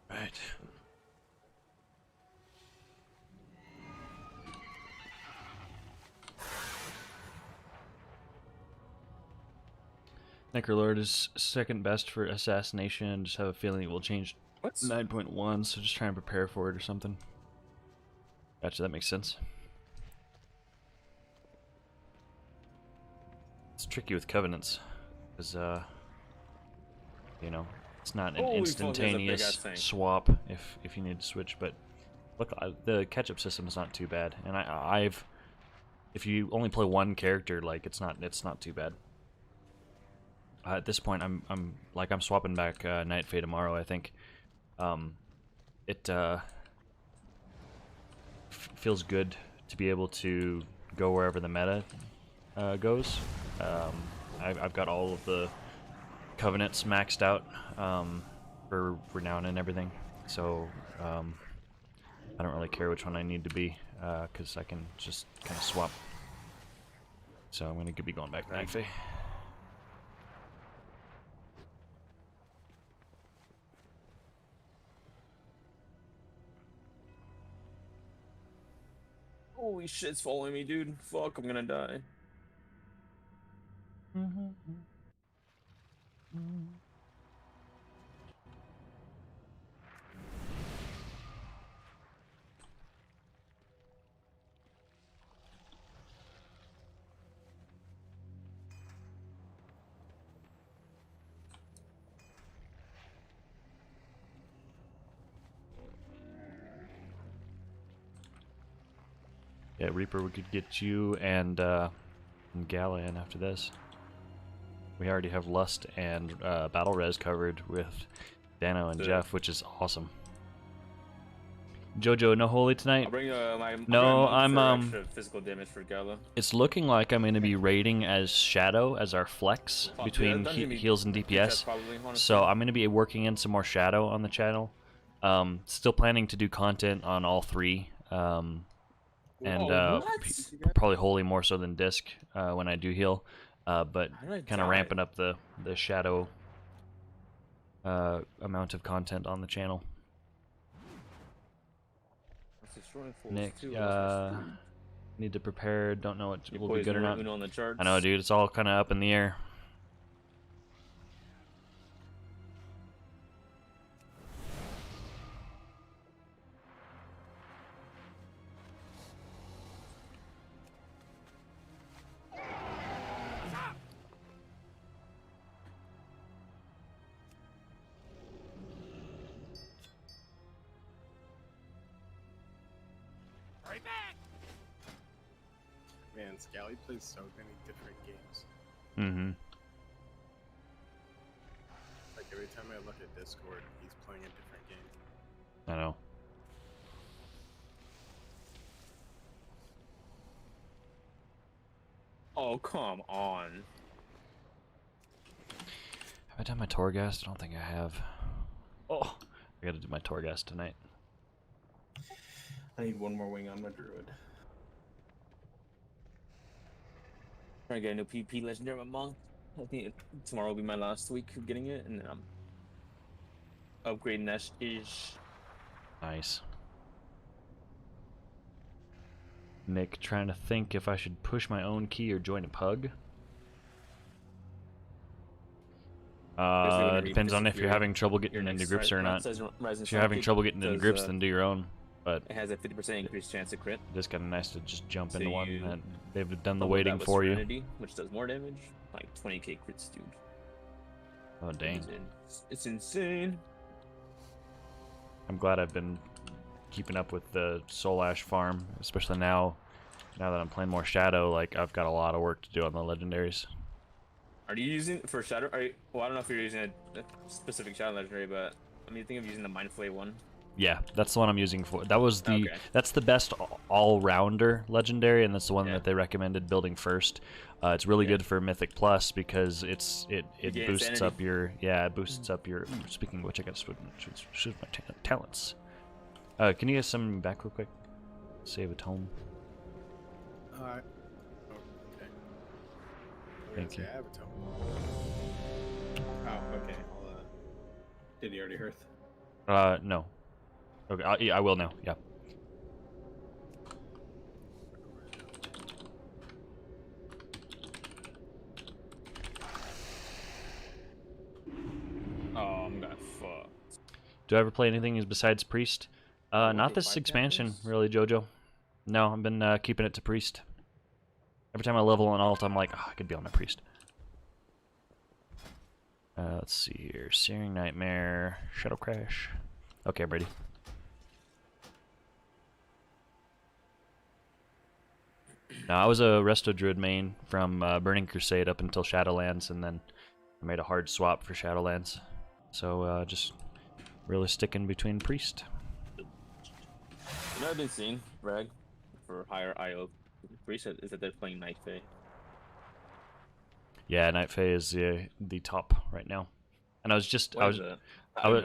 Right. Necrolord is second best for assassination. Just have a feeling it will change What? 9.1, so just try and prepare for it or something. Gotcha, that makes sense. It's tricky with covenants, because you know, it's not an Holy fuck, there's a instantaneous big-ass thing. swap if you need to switch. But look, the catch-up system is not too bad, and I've if you only play one character, like it's not too bad. At this point, I'm swapping back Night Fae tomorrow. I think it feels good to be able to go wherever the meta goes. I've got all of the covenants maxed out for renown and everything, so I don't really care which one I need to be because I can just kind of swap. So I'm gonna be going back to Night Fae. Holy shit, it's following me, dude. Fuck, I'm gonna die. Yeah, Reaper, we could get you and Gala in after this. We already have Lust and Battle Res covered with Dano and Sick. Jeff, which is awesome. Jojo, no holy tonight? I'll bring my No, I'll bring I'm, for extra physical damage for Gala. It's looking like I'm going to be raiding as Shadow as our flex Yeah, between that's gonna be heals and DPS. probably, honestly. So I'm going to be working in some more Shadow on the channel. Still planning to do content on all three. And Oh, probably holy more so than disc when I do heal. But How did I kind of die? ramping up the Shadow amount of content on the channel. That's destroying fools Nick, too, that's my speed. need to prepare. Don't know what Your will be boys good or were not. Uno on the charts. I know, dude. It's all kind of up in the air. right back. Man, Scally plays so many different games. Mm-hmm. Like every time I look at Discord, he's playing a different game. I know. Oh, come on. Have I done my Torghast? I don't think I have. Oh, I gotta do my Torghast tonight. I need one more wing on my druid. Trying to get a new PP legendary monk. I think tomorrow will be my last week of getting it, and then I'm upgrading that ish. Nice. Nick trying to think if I should push my own key or join a pug. Depends on if you're having trouble getting into groups or not. If you're having trouble getting into groups, then do your own. But it has a 50% increased chance to crit. It is kind of nice to just jump So into one. you- And they've done the Although waiting that was for you. Serenity, which does more damage, like 20k crits, dude. Oh dang! It's insane. I'm glad I've been keeping up with the Soul Ash farm, especially now that I'm playing more Shadow. Like I've got a lot of work to do on the legendaries. Are you using for Shadow? Well, I don't know if you're using a specific Shadow legendary, but I mean, think of using the Mind Flay one. Yeah, that's the one I'm using for. That was the Okay. That's the best all-rounder legendary, and that's the one Yeah. that they recommended building first. It's really Yeah. good for Mythic Plus because it gain boosts insanity. up your it boosts up your. Speaking of which, I gotta switch my talents. Can you guys summon me back real quick? Save a tome. Oh, okay. Thank you. I have a tome. Oh, okay. Did he already hearth? No. Okay, I will now. Yeah. Oh, I'm gonna fuck. Do I ever play anything besides Priest? Not this 1k5 expansion, chapters? really, JoJo. No, I've been keeping it to Priest. Every time I level an alt, I'm like, oh, I could be on my Priest. Let's see here. Searing Nightmare, Shadow Crash. Okay, I'm ready. Now, I was a Resto Druid main from Burning Crusade up until Shadowlands, and then I made a hard swap for Shadowlands. So, just really sticking between Priest. You know what I've been seeing, Rag, for higher IO reset is that they're playing Night Fae. Yeah, Night Fae is the top right now. And I was just What is it? I don't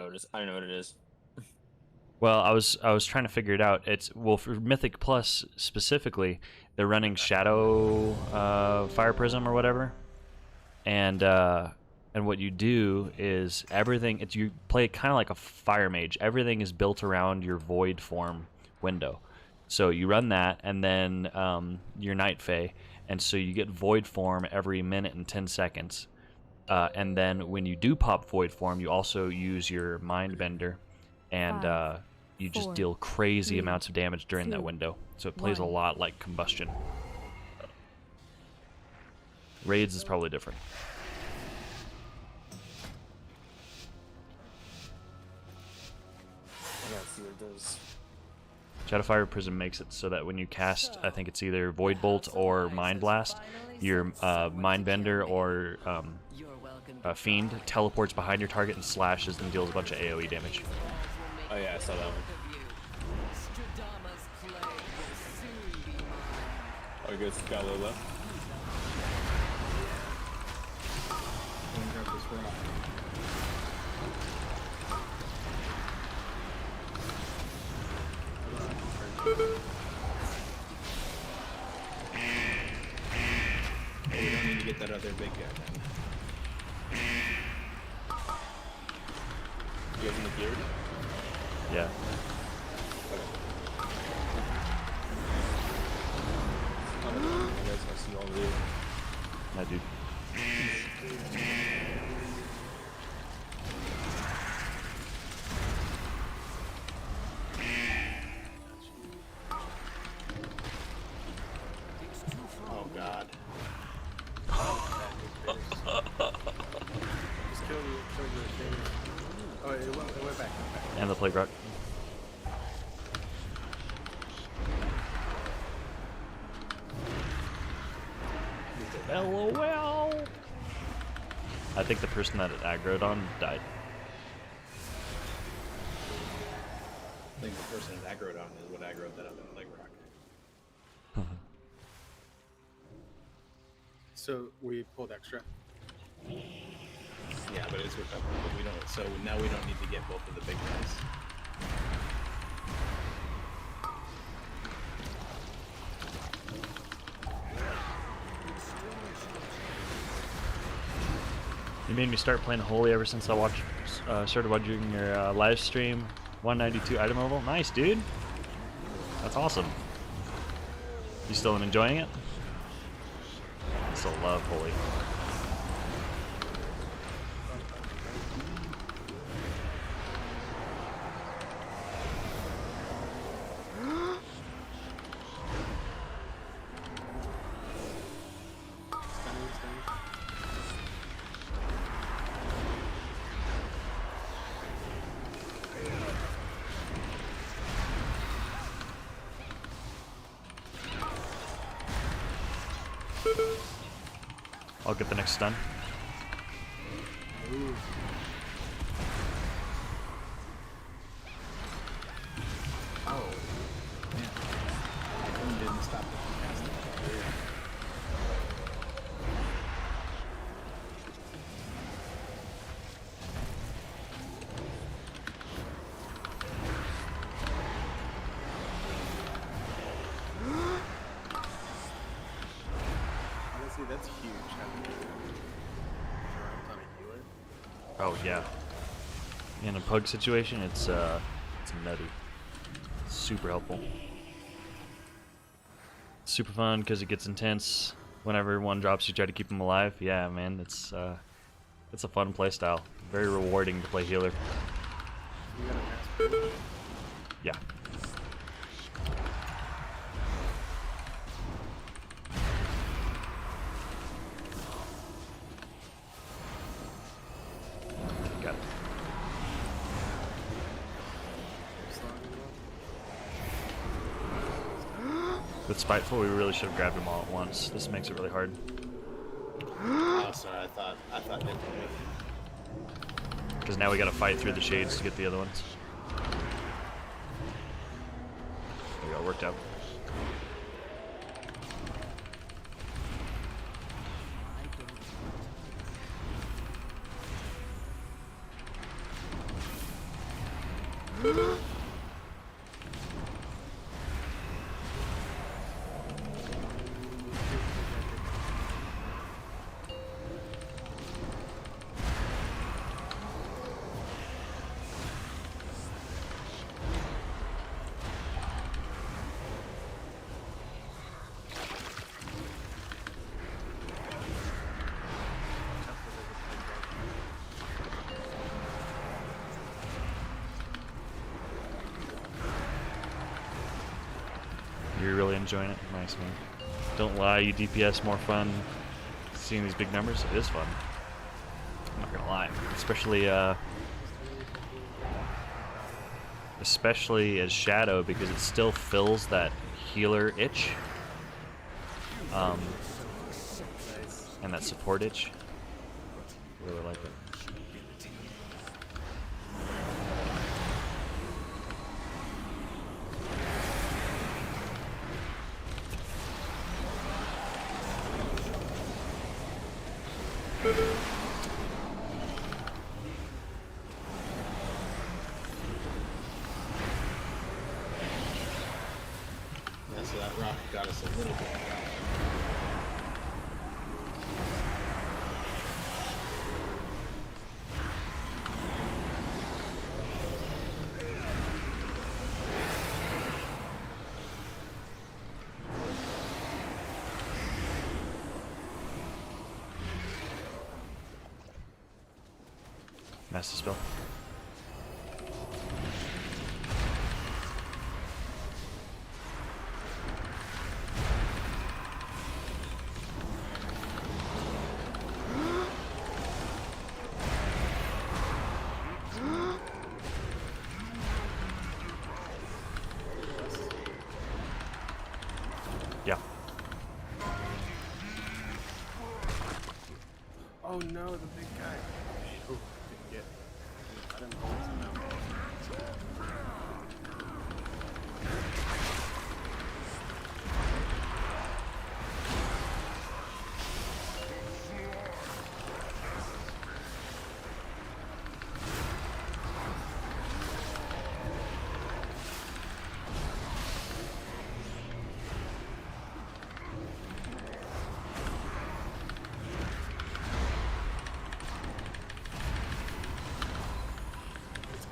know what it is. Well, I was trying to figure it out. It's for Mythic Plus specifically, they're running Shadow Fire Prism or whatever. And what you do is everything you play kind of like a fire mage. Everything is built around your void form window. So you run that and then your Night Fae, and so you get void form every minute and 10 seconds. And then when you do pop void form, you also use your Mind Bender, and you just 4, deal crazy 3, amounts of damage during that 2, window. So it plays a 1. lot like Combustion. Raids is probably different. I gotta see what it does. Shadowfire Prism makes it so that when you cast, I think it's either Void Bolt or Mind Blast, your Mind Bender or Fiend teleports behind your target and slashes and deals a bunch of AoE damage. Oh yeah, I saw that one. Oh, he goes Gallo left. Grab this rock. Oh, we don't need to get that other big guy then. You guys in the gear? Yeah. I guess I see all of you. That dude. Oh god. Just kill the thing. Oh, it went back. And the Plague Rock. LOL. I think the person that it aggroed on died. I think the person that aggroed on is what aggroed that other leg rock. So we pulled extra. Yeah, but it's recovered. But we don't. So now we don't need to get both of the big guys. You made me start playing Holy ever since I started watching your live stream. 192 item level. Nice, dude. That's awesome. You still enjoying it? I still love Holy. I'll get the next stun. Ooh. Oh, man. My phone didn't stop the casting. Honestly, that's huge. Having drones on a healer. Oh yeah. In a pug situation, it's nutty. Super helpful. Super fun because it gets intense. Whenever one drops, you try to keep them alive. Yeah, man, it's a fun play style. Very rewarding to play healer. You got a mass bridge. Yeah. Got it. With Spiteful, we really should have grabbed them all at once. This makes it really hard. Oh, sorry. I thought it. Because now we gotta fight through the shades to get the other ones. There we go, worked out. You're really enjoying it? Nice, man. Don't lie, you DPS more fun. Seeing these big numbers, it is fun. I'm not gonna lie. Especially as Shadow, because it still fills that healer itch. And that support itch. Really like it. Yeah, so that rock got us a little bit. Master spell. Yeah. Oh no, the big guy. Oh, didn't get. I didn't hold him out.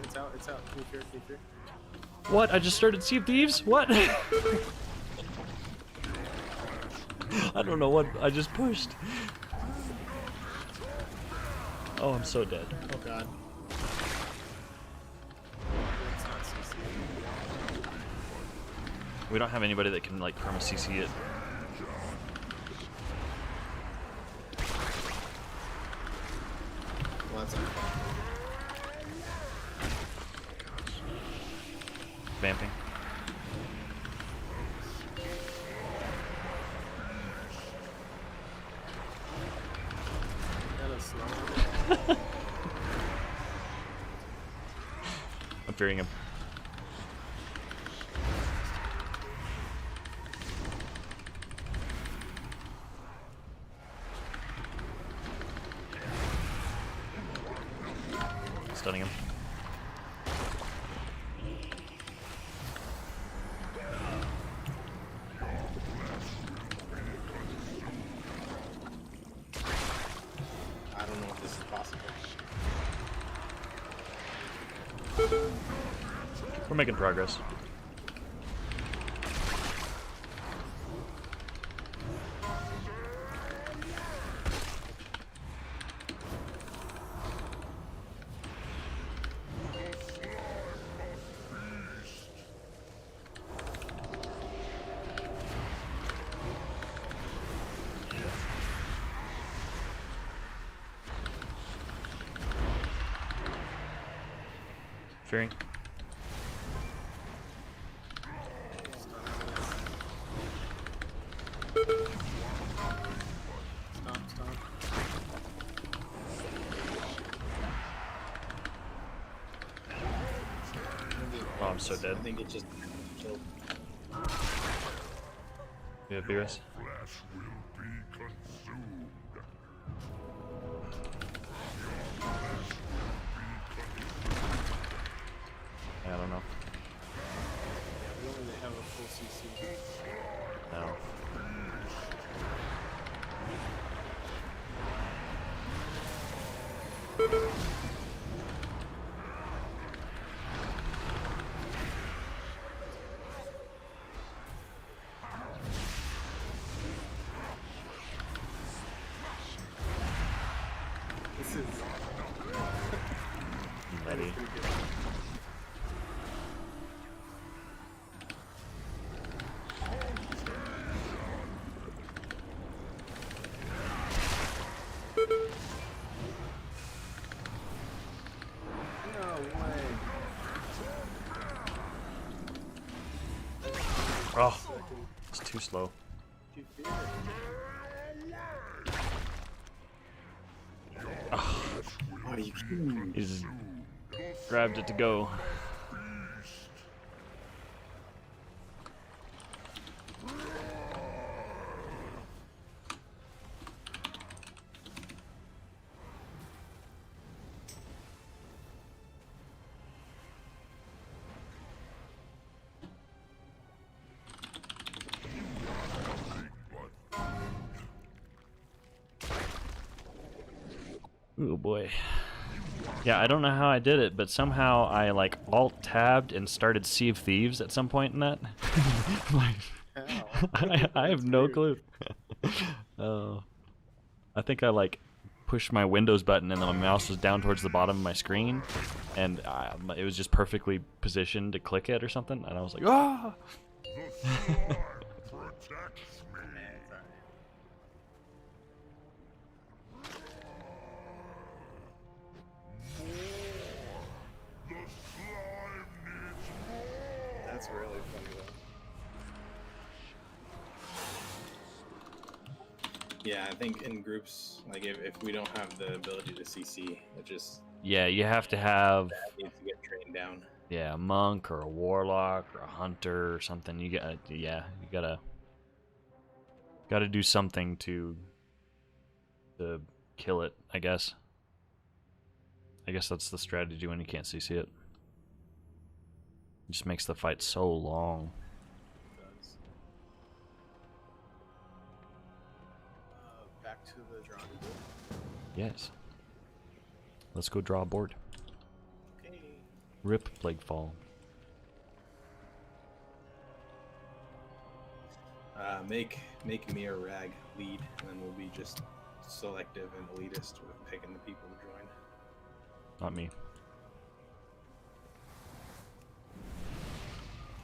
It's out, it's out. Can you fear, can you fear? What? I just started Sea of Thieves? What? I don't know what I just pushed. Oh, I'm so dead. Oh god. It's not CC. We don't have anybody that can like chroma CC it. Well, that's unfair. Vamping. Got a slow. I'm fearing him. Stunning him. I don't know if this is possible. We're making progress. Fearing. Stop, stop. Oh, I'm so dead. I think it just killed. You have Beerus? Flesh will be consumed. I don't know. We don't really have a full CC. No. This is Ready. pretty good. No way. Oh, it's too slow. You fear it. Oh, you kidding? He just grabbed it to go. Oh boy. Yeah, I don't know how I did it, but somehow I like alt-tabbed and started Sea of Thieves at some point in that. Like, How? I have That's no weird. clue. Oh, I think I like pushed my Windows button and then my mouse was down towards the bottom of my screen, and it was just perfectly positioned to click it or something, and I was like, ah! The slime protects me. It's alright. The slime needs more. That's really funny though. Yeah, I think in groups, like if we don't have the ability to CC, it just Yeah, you have to have needs to get trained down. a monk or a warlock or a hunter or something. You gotta do something to kill it, I guess. I guess that's the strategy when you can't CC it. It just makes the fight so long. It does. Back to the drawing board. Yes. Let's go draw a board. Okay. Rip Plague Fall. Make me a rag lead, and then we'll be just selective and elitist with picking the people to join. Not me.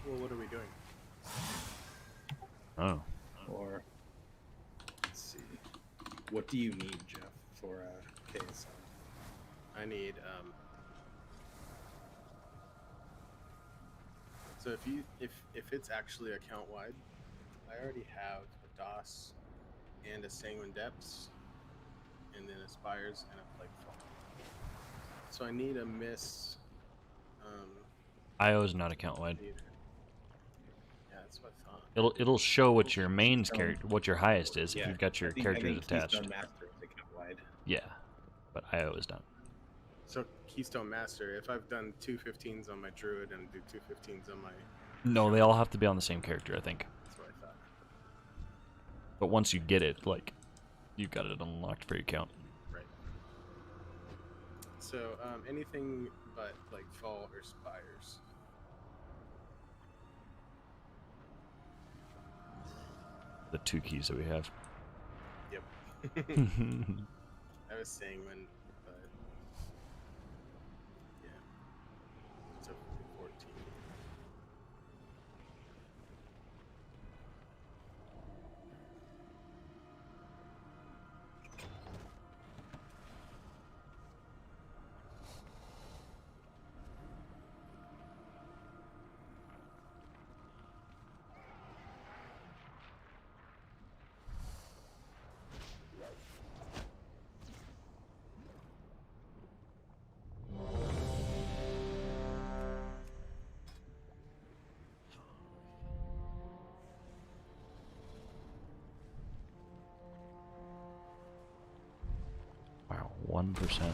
Well, what are we doing? Oh. Or let's see, what do you need, Jeff, for KSL? I need so if it's actually account wide, I already have a DOS and a Sanguine Depths, and then a Spires and a Plague Fall. So I need a miss. IO is not account wide. Leader. Yeah, that's what I thought. It'll show what your main's character, what your highest is if you've got your I characters think attached. Keystone Master is account wide. Yeah, but IO is not. So Keystone Master, if I've done 2 15s on my Druid and do 2 15s on my, No, they all have to be on the same character, I think. that's what I thought. But once you get it, like, you've got it unlocked for your account. Right. So anything but like Fall or Spires. The 2 keys that we have. Yep. I was saying when, but yeah, it's a 14. Wow, 1%.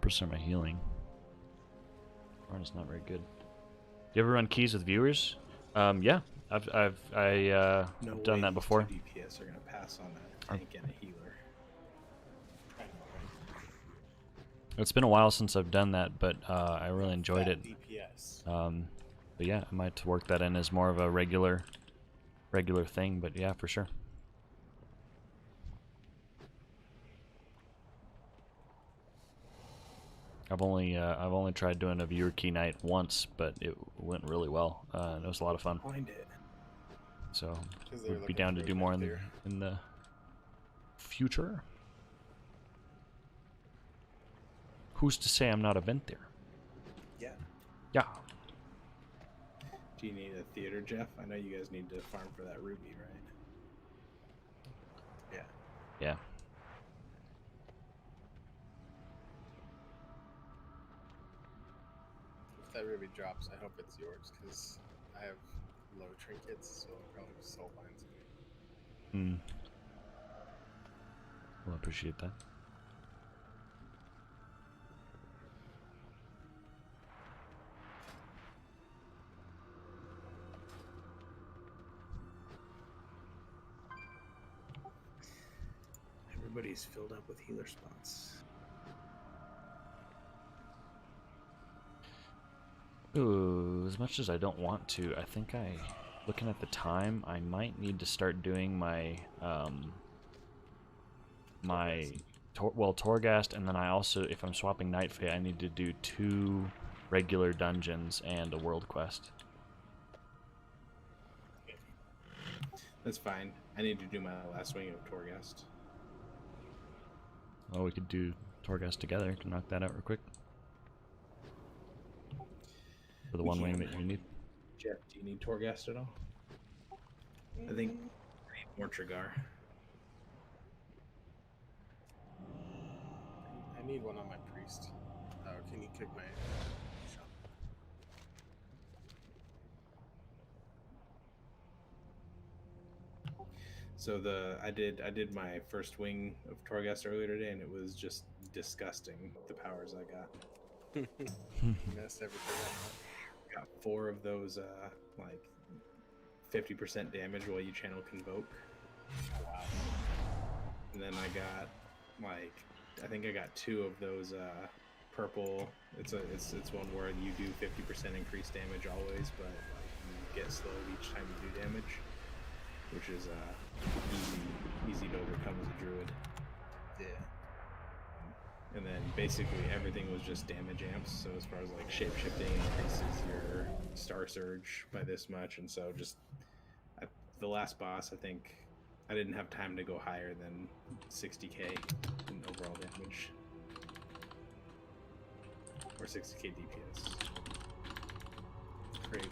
% my healing. Run is not very good. Do you ever run keys with viewers? Yeah, I've No done way that before. 2 DPS are gonna pass on a tank and a healer. I know, right? It's been a while since I've done that, but I really enjoyed it. DPS. But yeah, I might work that in as more of a regular thing. But yeah, for sure. I've only tried doing a viewer key night once, but it went really well. And it was a lot of fun. Find it. So 'Cause they're we'd be looking down to for do a more there. in the future. Who's to say I'm not a vent there? Yeah. Yeah. Do you need a theater, Jeff? I know you guys need to farm for that ruby, right? Yeah. Yeah. If that ruby drops, I hope it's yours because I have low trinkets, so I'll probably just soul binds me. Hmm. Well, I appreciate that. Everybody's filled up with healer spots. Ooh, as much as I don't want to, I think looking at the time, I might need to start doing my Torghast, and then I also, if I'm swapping Night Fae, I need to do 2 regular dungeons and a world quest. That's fine. I need to do my last wing of Torghast. Well, we could do Torghast together to knock that out real quick. For the We one wing can. that you need. Jeff, do you need Torghast at all? I think I need more Trigar. I need one on my priest. Oh, can you kick my shot? So I did my first wing of Torghast earlier today, and it was just disgusting the powers I got. Messed everything up. Got 4 of those like 50% damage while you channel Convoke. Wow. And then I got like I think I got 2 of those purple. It's one where you do 50% increased damage always, but like you get slowed each time you do damage, which is easy to overcome as a druid. Yeah. And then basically everything was just damage amps. So as far as like shapeshifting increases your Star Surge by this much, and so just the last boss, I think I didn't have time to go higher than 60k in overall damage, or 60k DPS. Crazy.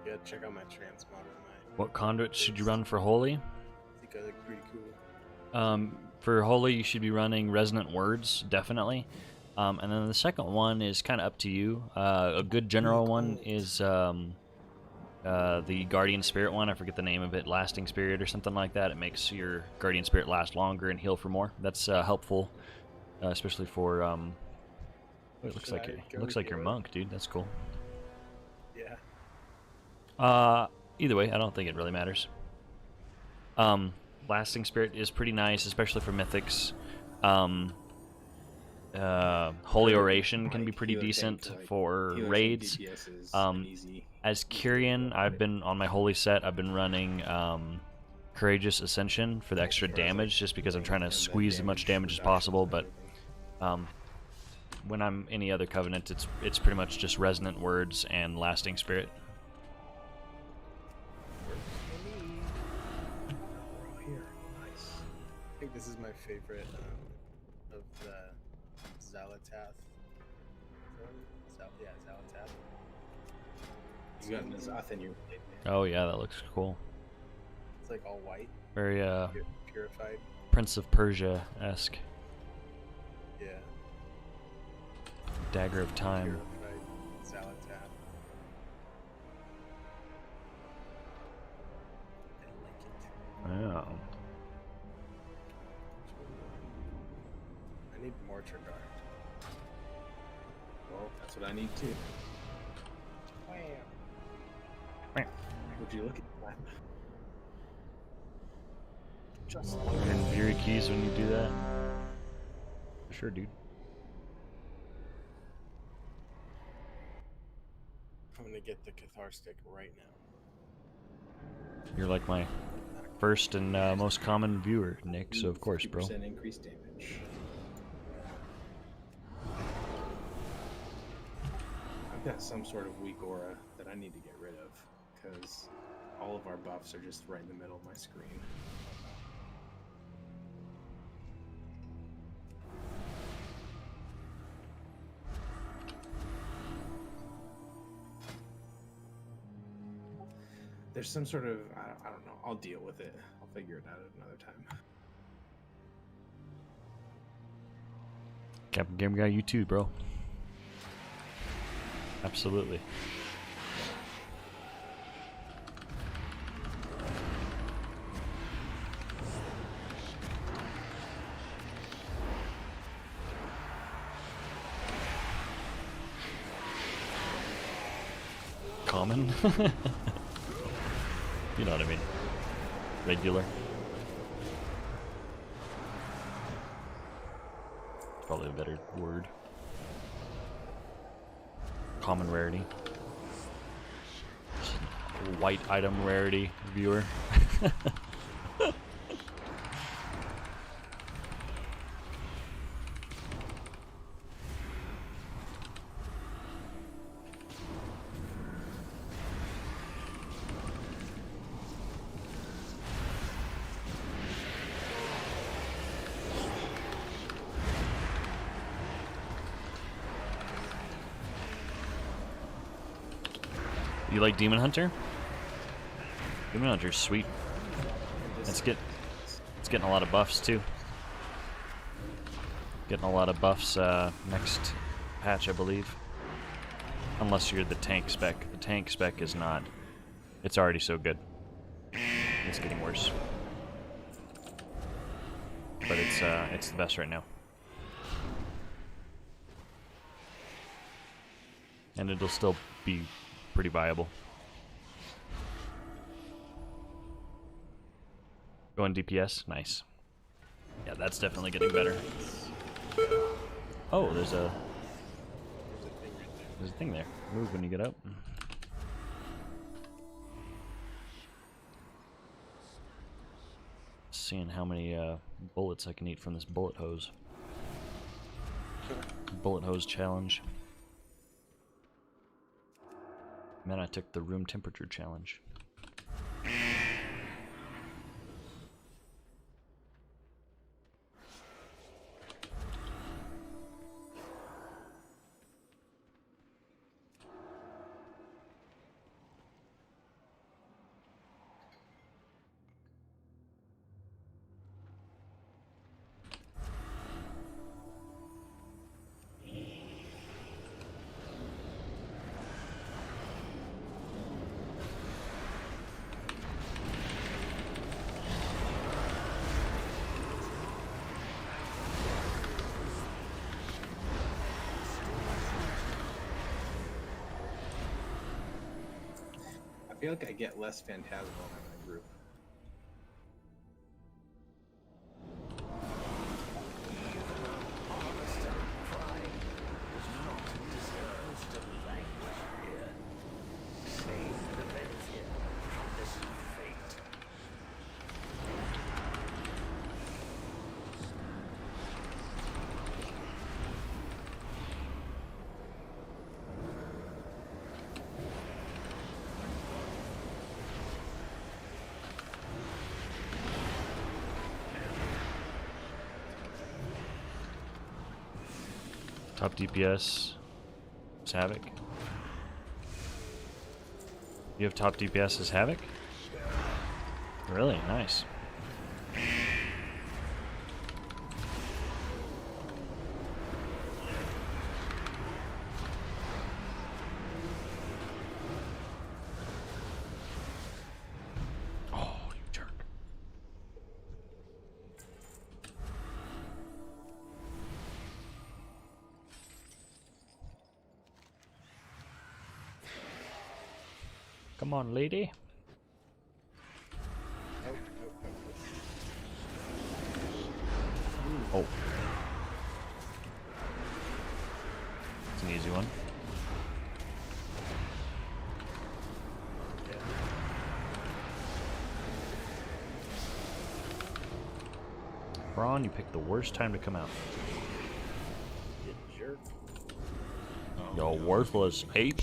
Yeah, check out my transmog on my. What conduit should you run for Holy? I think I look pretty cool. For Holy, you should be running Resonant Words, definitely. And then the second one is kind of up to you. A good general one is the Guardian Spirit one. I forget the name of it, Lasting Spirit or something like that. It makes your Guardian Spirit last longer and heal for more. That's helpful, especially for. It looks like you're monk, dude. That's cool. Yeah. Either way, I don't think it really matters. Lasting Spirit is pretty nice, especially for mythics. Holy Oration can be pretty Healer decent tank, like, for healer tank raids. DPS is easy. As Kyrian, I've been on my Holy set. I've been running Courageous Ascension for the extra damage, just because I'm trying to squeeze as much damage as possible. But when I'm any other covenant, it's pretty much just Resonant Words and Lasting Spirit. I think this is my favorite of the Zalatath. Yeah, Zalatath. You got Nazath in your blade, man. Oh yeah, that looks cool. It's like all white, Very purified. Prince of Persia-esque. Yeah. Dagger of Time. Purified Zalatath. I like it. Oh. I need more Trigar. Well, that's what I need too. Would you look at that? Just And Fury keys when you do that? Sure, dude. I'm gonna get the Cathar stick right now. You're like my first and most common viewer, Nick, so of course, bro. 50% increased damage. I've got some sort of weak aura that I need to get rid of, because all of our buffs are just right in the middle of my screen. There's some sort of, I don't know, I'll deal with it. I'll figure it out at another time. Captain Game Guy, you too, bro. Absolutely. Common? You know what I mean. Regular. Probably a better word. Common rarity. White item rarity, viewer. You like Demon Hunter? Demon Hunter's sweet. It's getting a lot of buffs too. Getting a lot of buffs next patch, I believe. Unless you're the tank spec. The tank spec is not. It's already so good. It's getting worse. But it's the best right now. And it'll still be pretty viable. Going DPS? Nice. Yeah, that's definitely getting better. Oh, there's a thing there. Move when you get up. Seeing how many bullets I can eat from this bullet hose. Bullet hose challenge. And then I took the room temperature challenge. I feel like I get less phantasmal in my group. Top DPS is Havoc. You have top DPS as Havoc? Really? Nice. Oh, you jerk. Come on, lady. Oh. It's an easy one. Braun, you picked the worst time to come out. You jerk. Yo, worthless ape.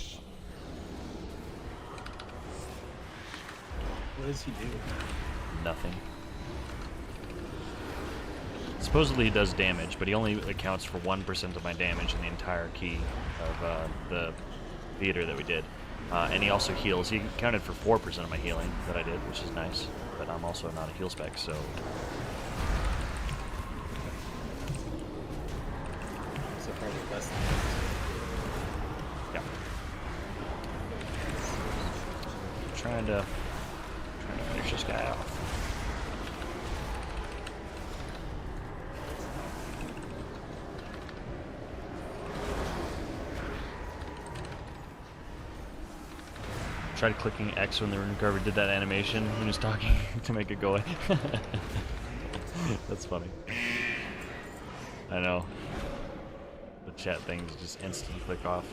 What does he do? Nothing. Supposedly he does damage, but he only accounts for 1% of my damage in the entire key of the theater that we did. And he also heals. He accounted for 4% of my healing that I did, which is nice. But I'm also not a heal spec, so... So probably less than yeah. Trying to finish this guy off. Tried clicking X when the rune carver did that animation when he was talking to make it go away. That's funny. I know. The chat things just instant click off.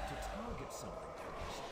To target something first.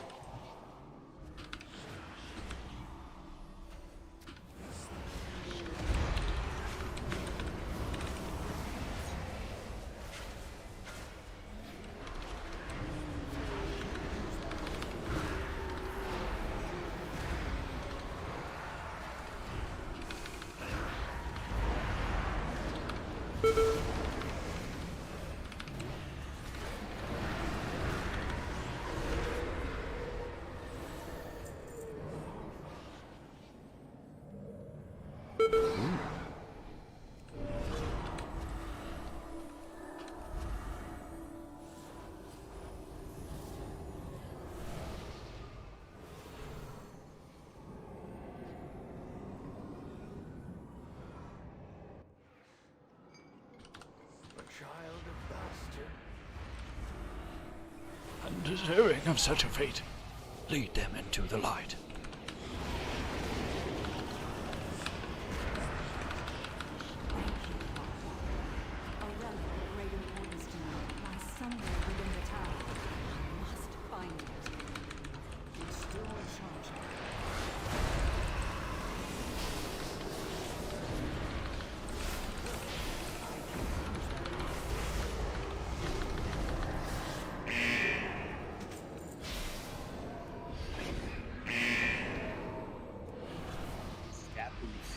A child of Bastion. Undeserving of such a fate, lead them into the light. A relic of great importance to me lies somewhere within the tower. I must find it. It's still in charge. Scappies.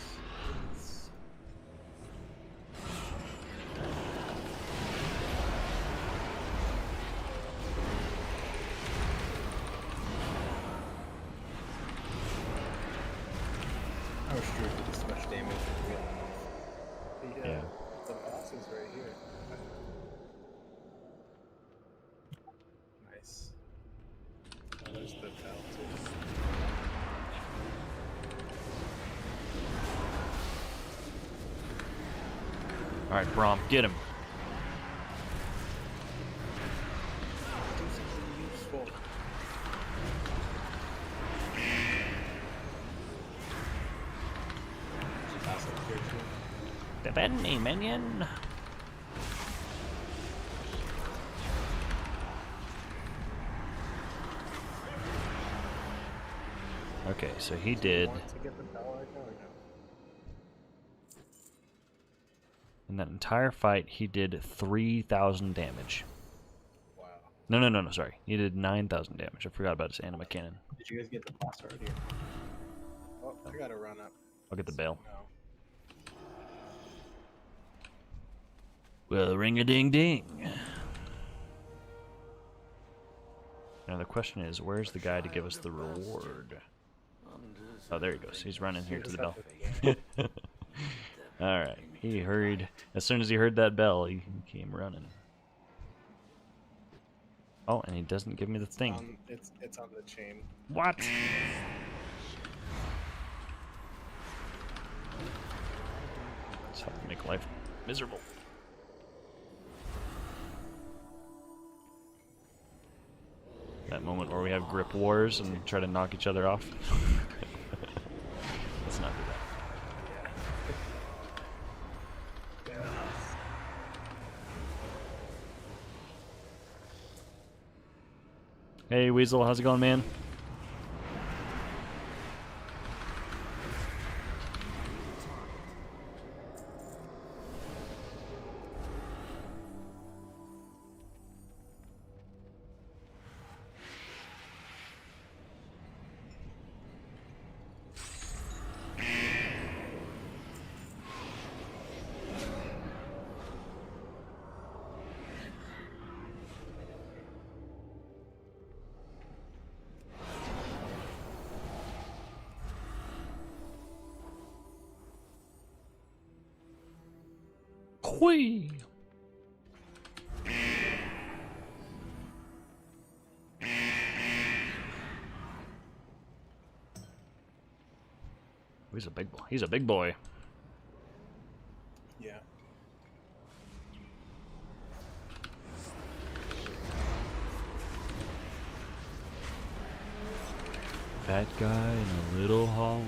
I was sure it did this much damage with real enough. Yeah. The boss is right here. Nice. Oh, there's the bell too. Alright, Brom, get him. Do something useful. Pass up here too. Defend me, minion. Okay, so he did, Want to get the bell right now or no? in that entire fight, he did 3,000 damage. Wow. No, sorry. He did 9,000 damage. I forgot about his anima cannon. Did you guys get the boss already? Oh, I gotta run up. I'll get the bell. No. Well, ring-a-ding-ding. Now the question is, where's the guy to give us the reward? Oh, there he goes. He's running here to the bell. Alright, he hurried. As soon as he heard that bell, he came running. Oh, and he doesn't give me the thing. It's on the chain. What? It's how to make life miserable. That moment where we have grip wars and try to knock each other off. Let's not do that. Hey Weasel, how's it going, man? Whee! He's a big boy. He's a big boy. Yeah. Fat guy in a little hallway.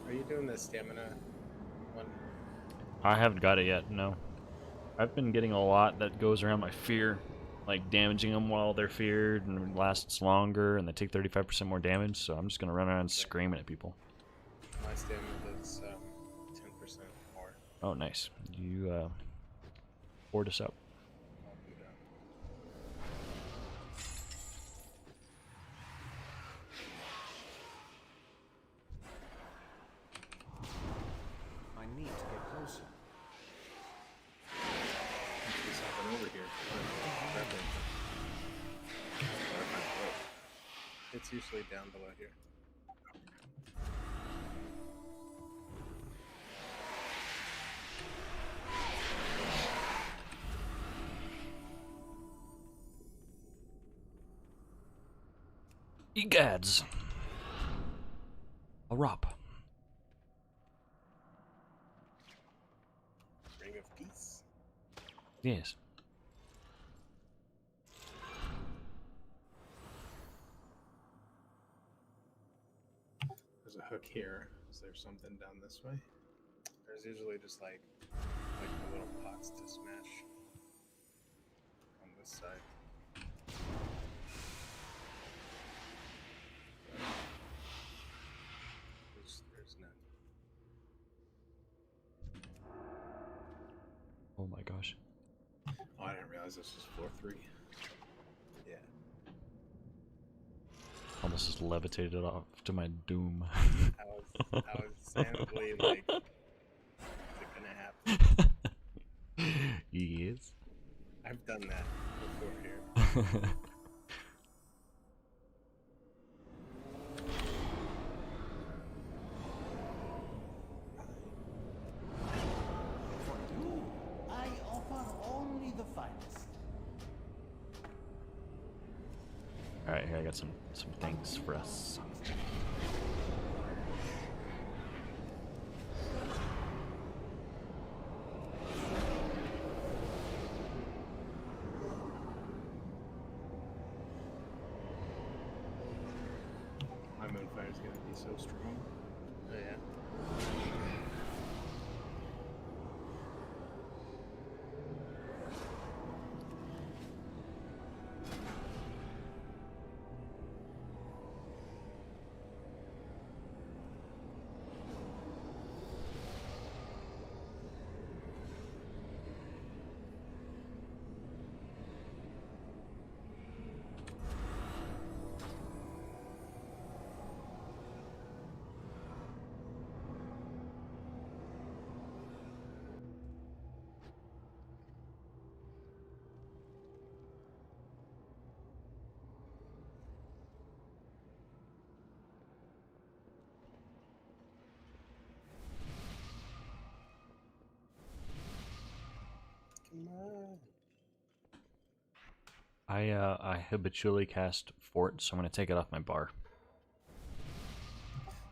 Are you doing the stamina one? I haven't got it yet, no. I've been getting a lot that goes around my fear, like damaging them while they're feared and lasts longer, and they take 35% more damage, so I'm just gonna run around screaming at people. My stamina does 10% more. Oh, nice. You, board us up. I'll do that. I need to get closer. There's something over here. It's usually down below here. Egads. A rop. Ring of Peace. Yes. There's a hook here. Is there something down this way? There's usually just like the little pots to smash on this side. There's none. Oh my gosh. Oh, I didn't realize this was floor 3. Yeah. Almost just levitated off to my doom. I was sadly like, is it gonna happen? Yes. I've done that before here. For you, I offer only the finest. Alright, here I got some things for us. My Moonfire's gonna be so strong. Oh yeah. Come on. I habitually cast Fort, so I'm gonna take it off my bar.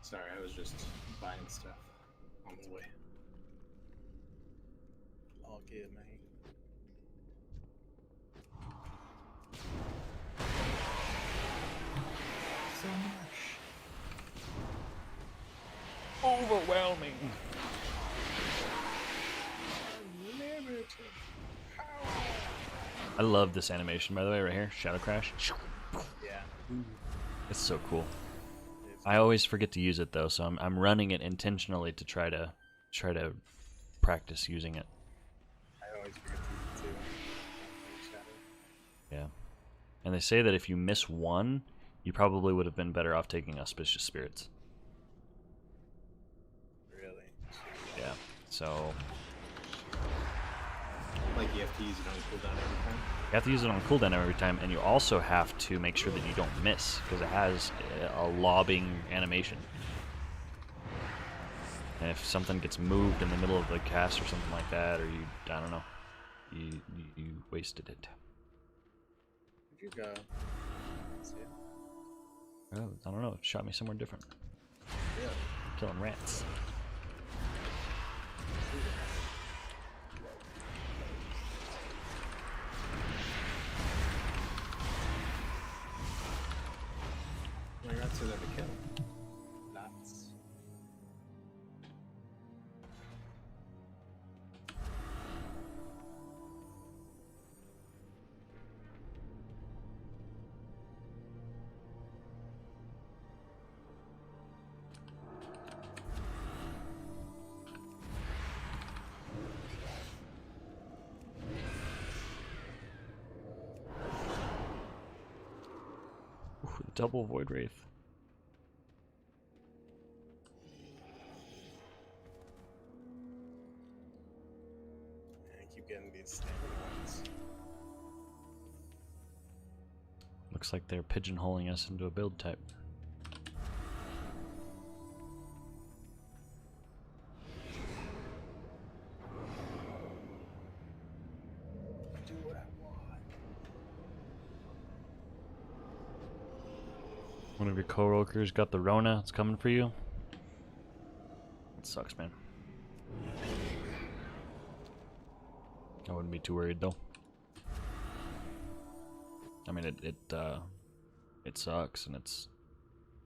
Sorry, I was just buying stuff on the way. All good, man. So much. Overwhelming. Unlimited power. I love this animation, by the way, right here. Shadow Crash. Yeah. It's so cool. It's I always forget to use it though, so I'm running it intentionally to try to practice using it. I always forget to use it too. Shadow. Yeah. And they say that if you miss one, you probably would have been better off taking Auspicious Spirits. Really? Yeah. So Like you have to use it on cooldown every time. you have to use it on cooldown every time, and you also have to make sure that you don't miss, because it has a lobbing animation. And if something gets moved in the middle of the cast or something like that, or you, I don't know, you wasted it. Where'd you go? See it? Oh, I don't know, it shot me somewhere different. Yeah. Killing rats. My rats are there to kill. Lots. Ooh, double Void Wraith. I keep getting these stamina ones. Looks like they're pigeonholing us into a build type. Do what I want. One of your coworkers got the Rona. It's coming for you. It sucks, man. I wouldn't be too worried though. I mean, it sucks and it's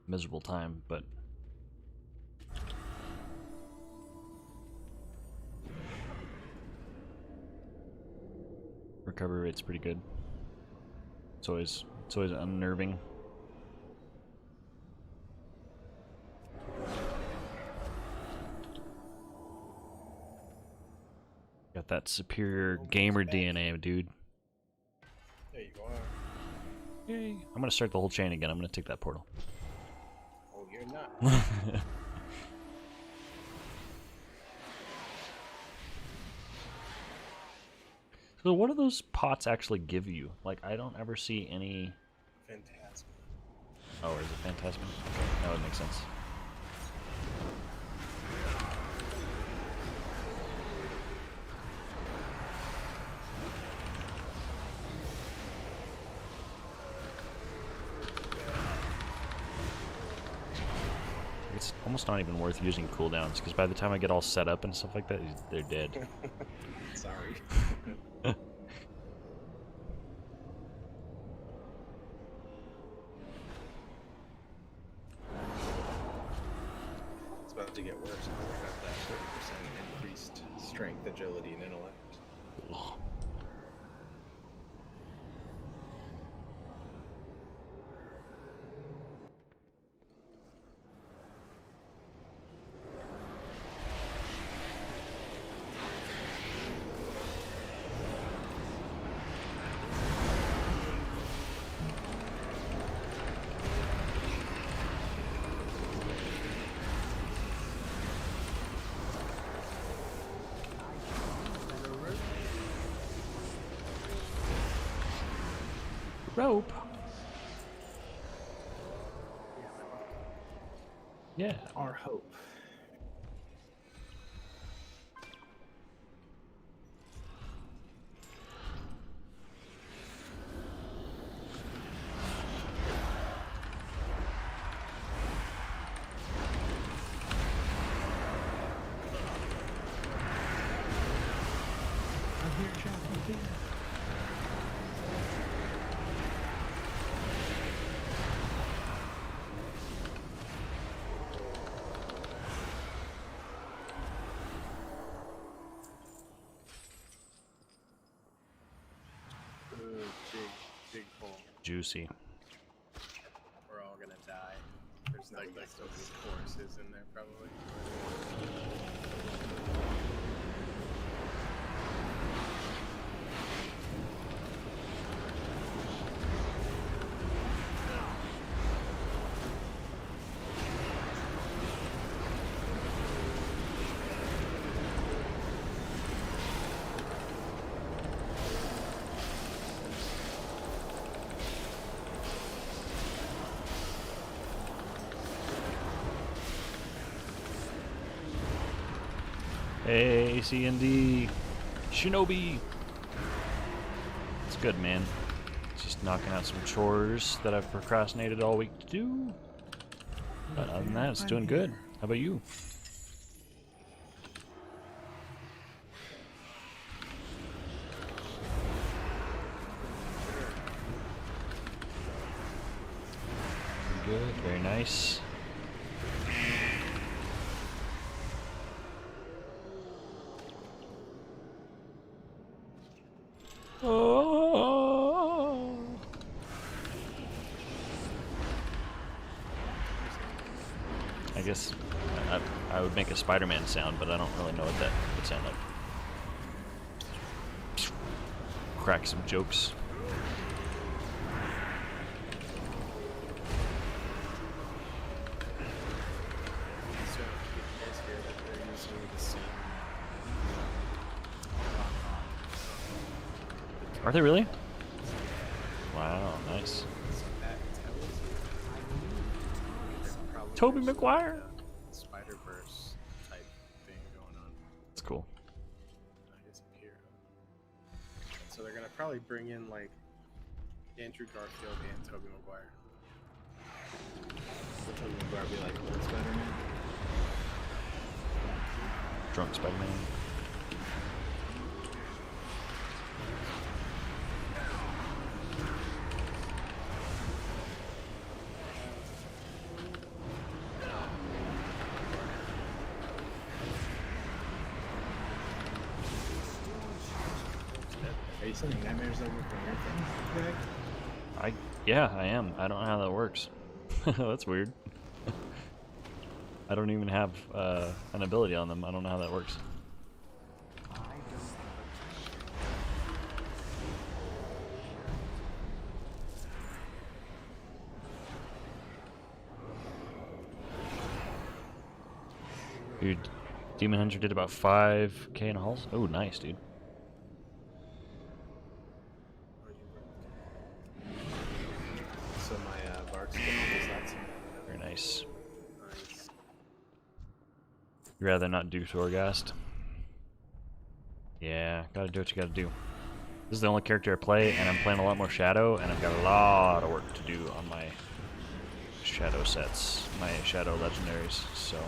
a miserable time, but recovery rate's pretty good. It's always unnerving. Got that superior gamer DNA, dude. There you are. Yay. I'm gonna start the whole chain again. I'm gonna take that portal. Oh, you're not. So what do those pots actually give you? Like, I don't ever see any... Fantastic. Oh, or is it Phantasm? Okay, that would make sense. It's almost not even worth using cooldowns, because by the time I get all set up and stuff like that, they're dead. Sorry. It's about to get worse because I got that 30% increased strength, agility, and intellect. Ugh. Rope. Yeah. Our hope. I'm here, Chaplain King. Ooh, big pull. Juicy. We're all gonna die. There's like so many choruses in there, probably. Hey, C&D. Shinobi. It's good, man. Just knocking out some chores that I've procrastinated all week to do. But other than that, it's doing good. How about you? Good, very nice. Oh. I guess I would make a Spider-Man sound, but I don't really know what that would sound like. Crack some jokes. So you guys hear that they're using the same Are they really? Wow, nice. so that tells you they're probably Tobey using Maguire. a Spider-Verse type thing going on. That's cool. I guess here. So they're gonna probably bring in like Andrew Garfield and Tobey Maguire. So Tobey Maguire be like old Spider-Man. Drunk Spider-Man. Are you sending nightmares over from your thing, Greg? Yeah, I am. I don't know how that works. That's weird. I don't even have an ability on them. I don't know how that works. Dude, Demon Hunter did about 5k in hauls. Oh, nice, dude. So my Vark's is that some Very nice. Nice. You'd rather not do Torghast? Yeah, gotta do what you gotta do. This is the only character I play, and I'm playing a lot more Shadow, and I've got a lot of work to do on my Shadow sets, my Shadow legendaries, so...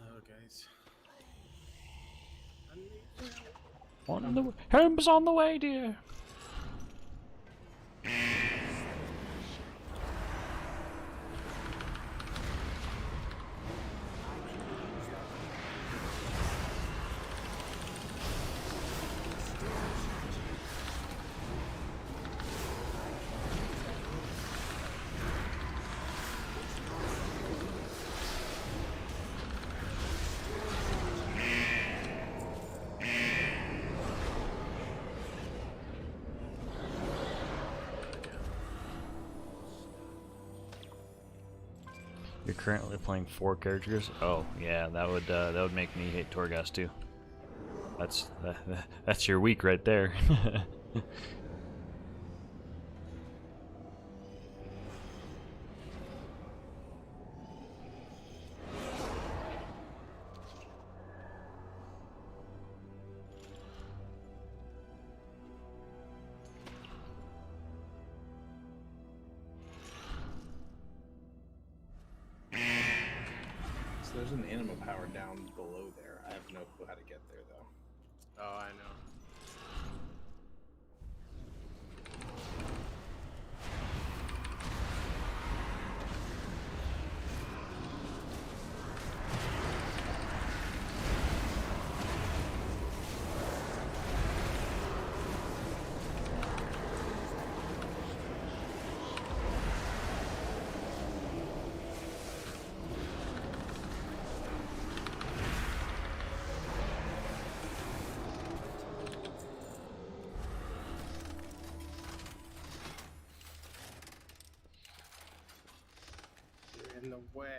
Oh, guys. On the Helm's on the way, dear! You're currently playing 4 characters? Oh, yeah, that would make me hate Torghast too. That's your week right there. So there's an animal power down below there. I have no clue how to get there though. Oh, I know. You're in the way.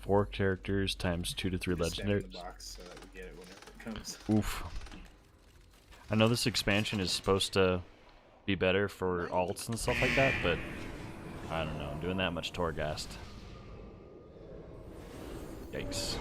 4 characters times 2 to 3 Just stand in legendaries. the box so that we get it whenever it comes. Oof. I know this expansion is supposed to be better for alts and stuff like that, but I don't know. Doing that much Torghast. Yikes.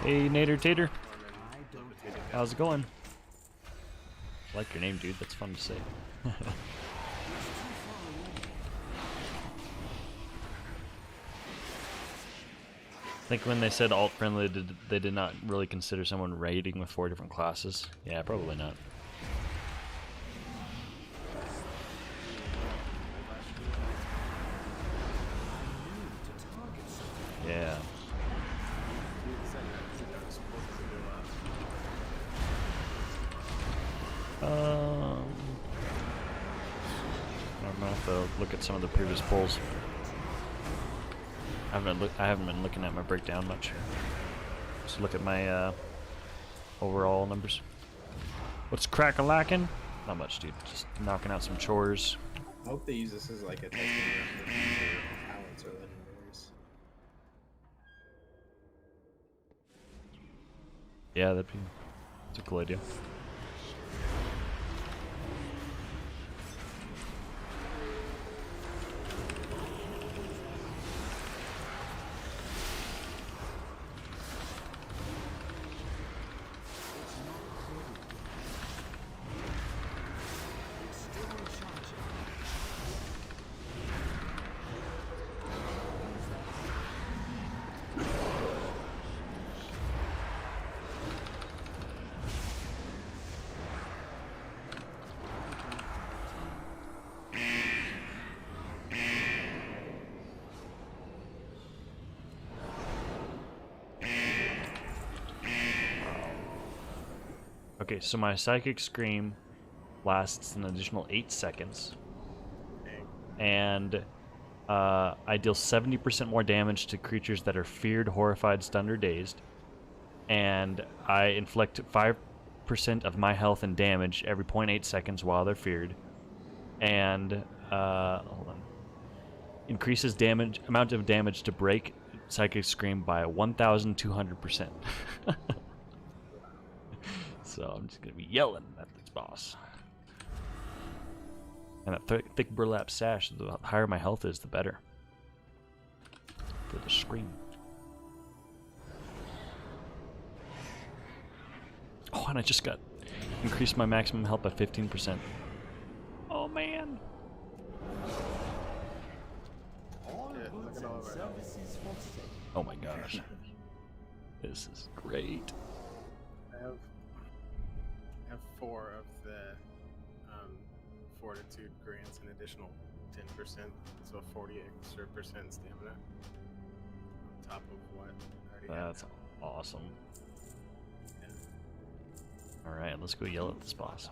Hey, Nader Tater. How's it going? I like your name, dude. That's fun to say. I think when they said alt friendly, they did not really consider someone raiding with 4 different classes. Yeah, probably not. Yeah. I'm gonna have to look at some of the previous polls. I haven't been looking at my breakdown much. Just look at my overall numbers. What's crack-a-lackin'? Not much, dude. Just knocking out some chores. I hope they use this as like a testing ground for future talents or legendaries. Yeah, that's a cool idea. Okay, so my Psychic Scream lasts an additional 8 seconds. And I deal 70% more damage to creatures that are feared, horrified, stunned, or dazed. And I inflict 5% of my health and damage every 0.8 seconds while they're feared. And, hold on. Increases amount of damage to break Psychic Scream by 1,200%. So I'm just gonna be yelling at this boss. And that thick burlap sash, the higher my health is, the better. For the scream. Oh, and I just got increased my maximum health by 15%. Oh man. Oh my gosh. This is great. I have 4 of the fortitude grants an additional 10%, so 40 extra percent stamina on top of what I already That's have. awesome. Yeah. Alright, let's go yell at this boss.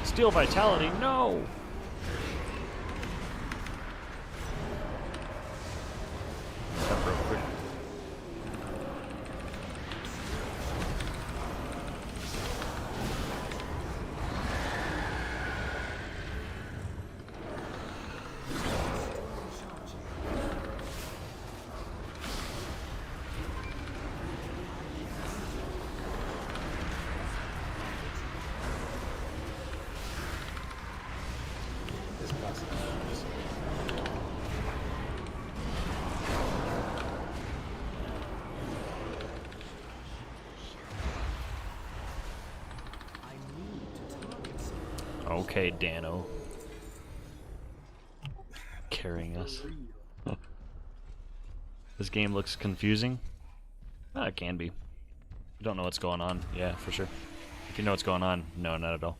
Steal vitality, no! That broke quick. Okay, Dano. Carrying us. This game looks confusing. Oh, it can be. You don't know what's going on. Yeah, for sure. If you know what's going on, no, not at all.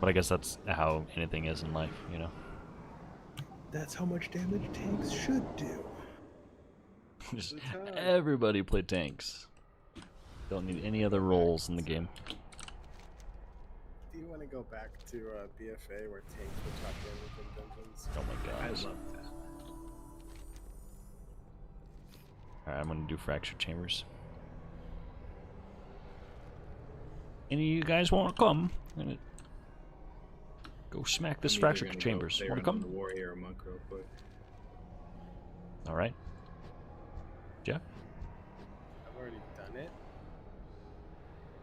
But I guess that's how anything is in life, you know? That's how much damage tanks should do. Just everybody play tanks. Don't need any other roles in the game. Do you want to go back to BFA where tanks would top damage in dungeons? Oh my I gosh. love that. Alright, I'm gonna do fractured chambers. Any of you guys wanna come? I'm gonna go smack this fractured chambers. Wanna come? Warrior or monk real quick. Alright. Yeah? I've already done it.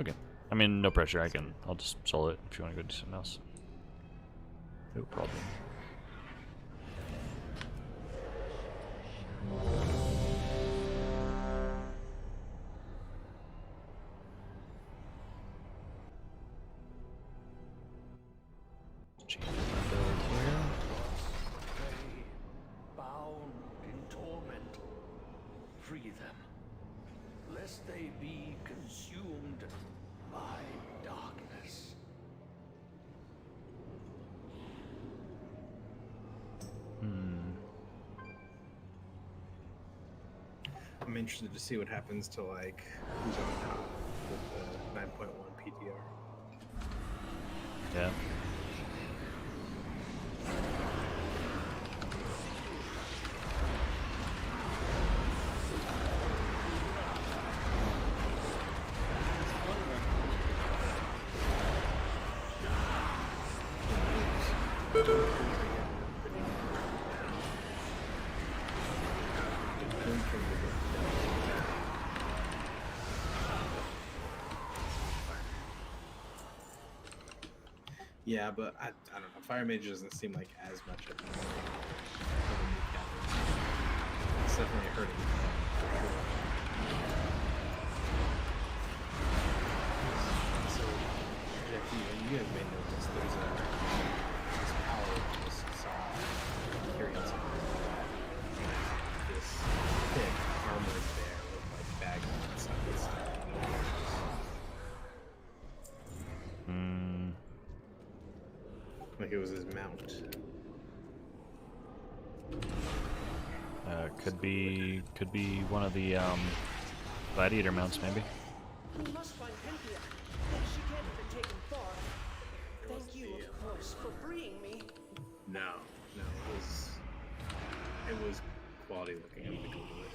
Okay. I mean, no pressure. I'll just solo it if you want to go do something else. No problem. Change my build here. They, bound in torment, free them, lest they be consumed by darkness. I'm interested to see what happens to like who's on top with the 9.1 PTR. Yeah. Yeah, but I don't know. Fire Mage doesn't seem like as much of a new category. It's definitely hurting. So, Jeff, you guys may know this. There's this power of this saw carrying something. This thick armored bear with like bags inside this stuff. Like it was his mount. Could be one of the gladiator mounts, maybe. We must find Cynthia. She can't have been taken far. Thank you, of course, for freeing me. No, it was quality looking. I'm gonna Google it.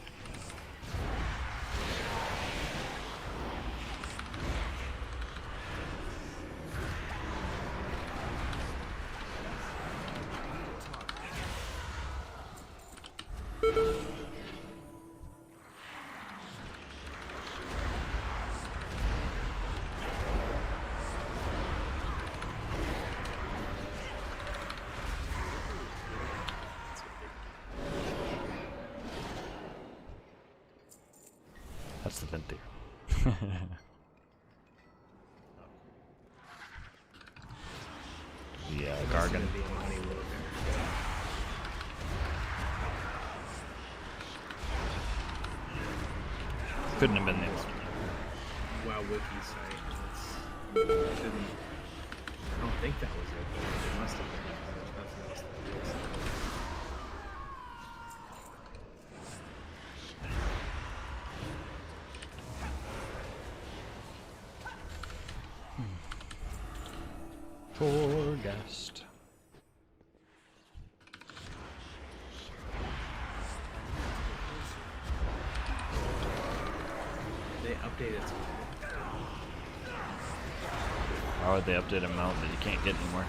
That's the vent there. The Gargan. Couldn't have been the WoW wiki site. I don't think that was it, but it must have been. Nothing else that was. Torghast. They updated some. How would they update a mount that you can't get anymore?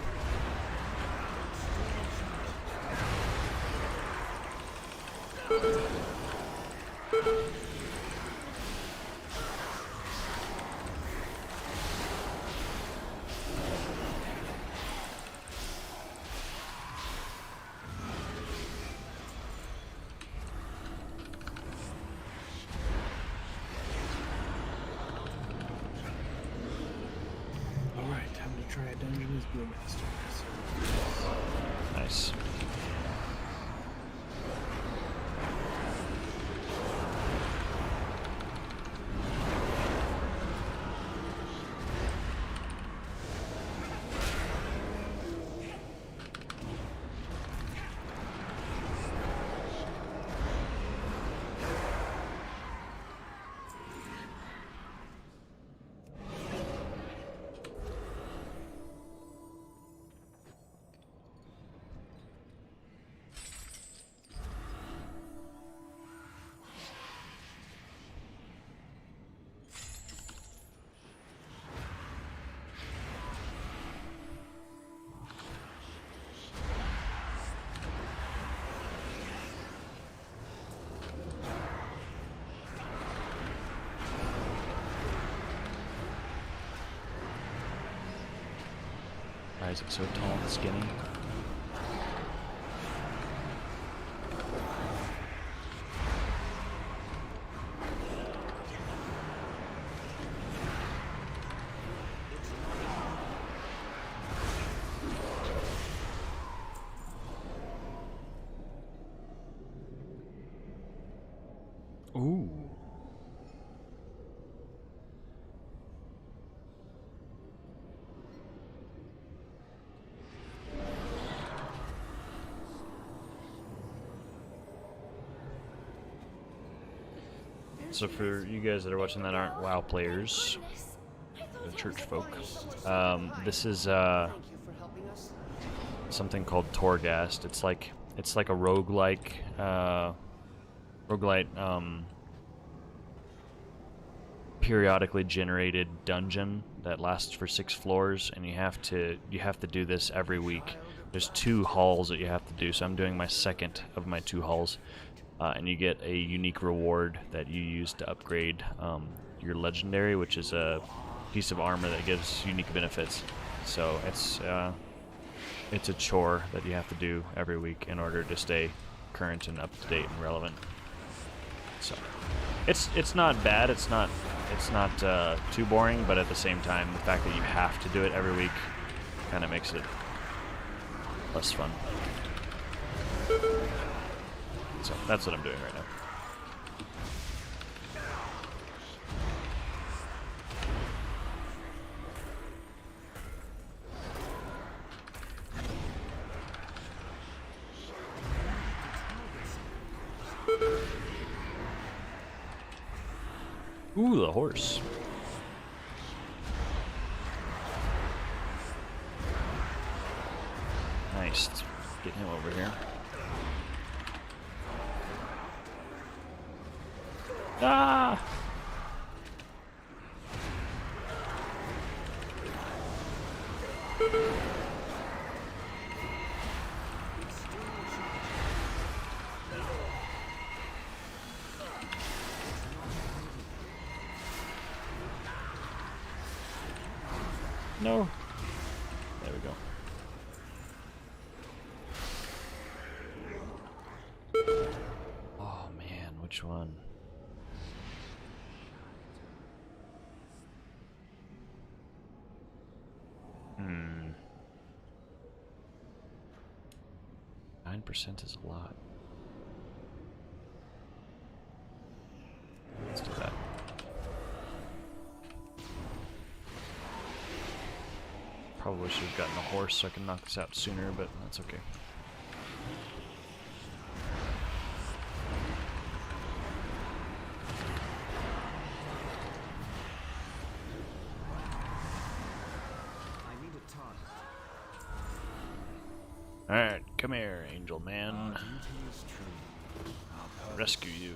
Please be a master. Nice. Why is it so tall and skinny? Ooh. So for you guys that are watching that aren't WoW players, the church folk, this is something called Torghast. It's like a roguelike, periodically generated dungeon that lasts for 6 floors, and you have to do this every week. There's 2 halls that you have to do, so I'm doing my second of my 2 halls. And you get a unique reward that you use to upgrade your legendary, which is a piece of armor that gives unique benefits. So it's a chore that you have to do every week in order to stay current and up to date and relevant. So it's not bad. It's not too boring, but at the same time, the fact that you have to do it every week kind of makes it less fun. So that's what I'm doing right now. Ooh, the horse. Nice. Let's get him over here. Ah! No. There we go. Oh man, which one? Hmm. 9% is a lot. Let's do that. Probably should have gotten a horse so I can knock this out sooner, but that's okay. Alright, come here, angel man. Rescue you.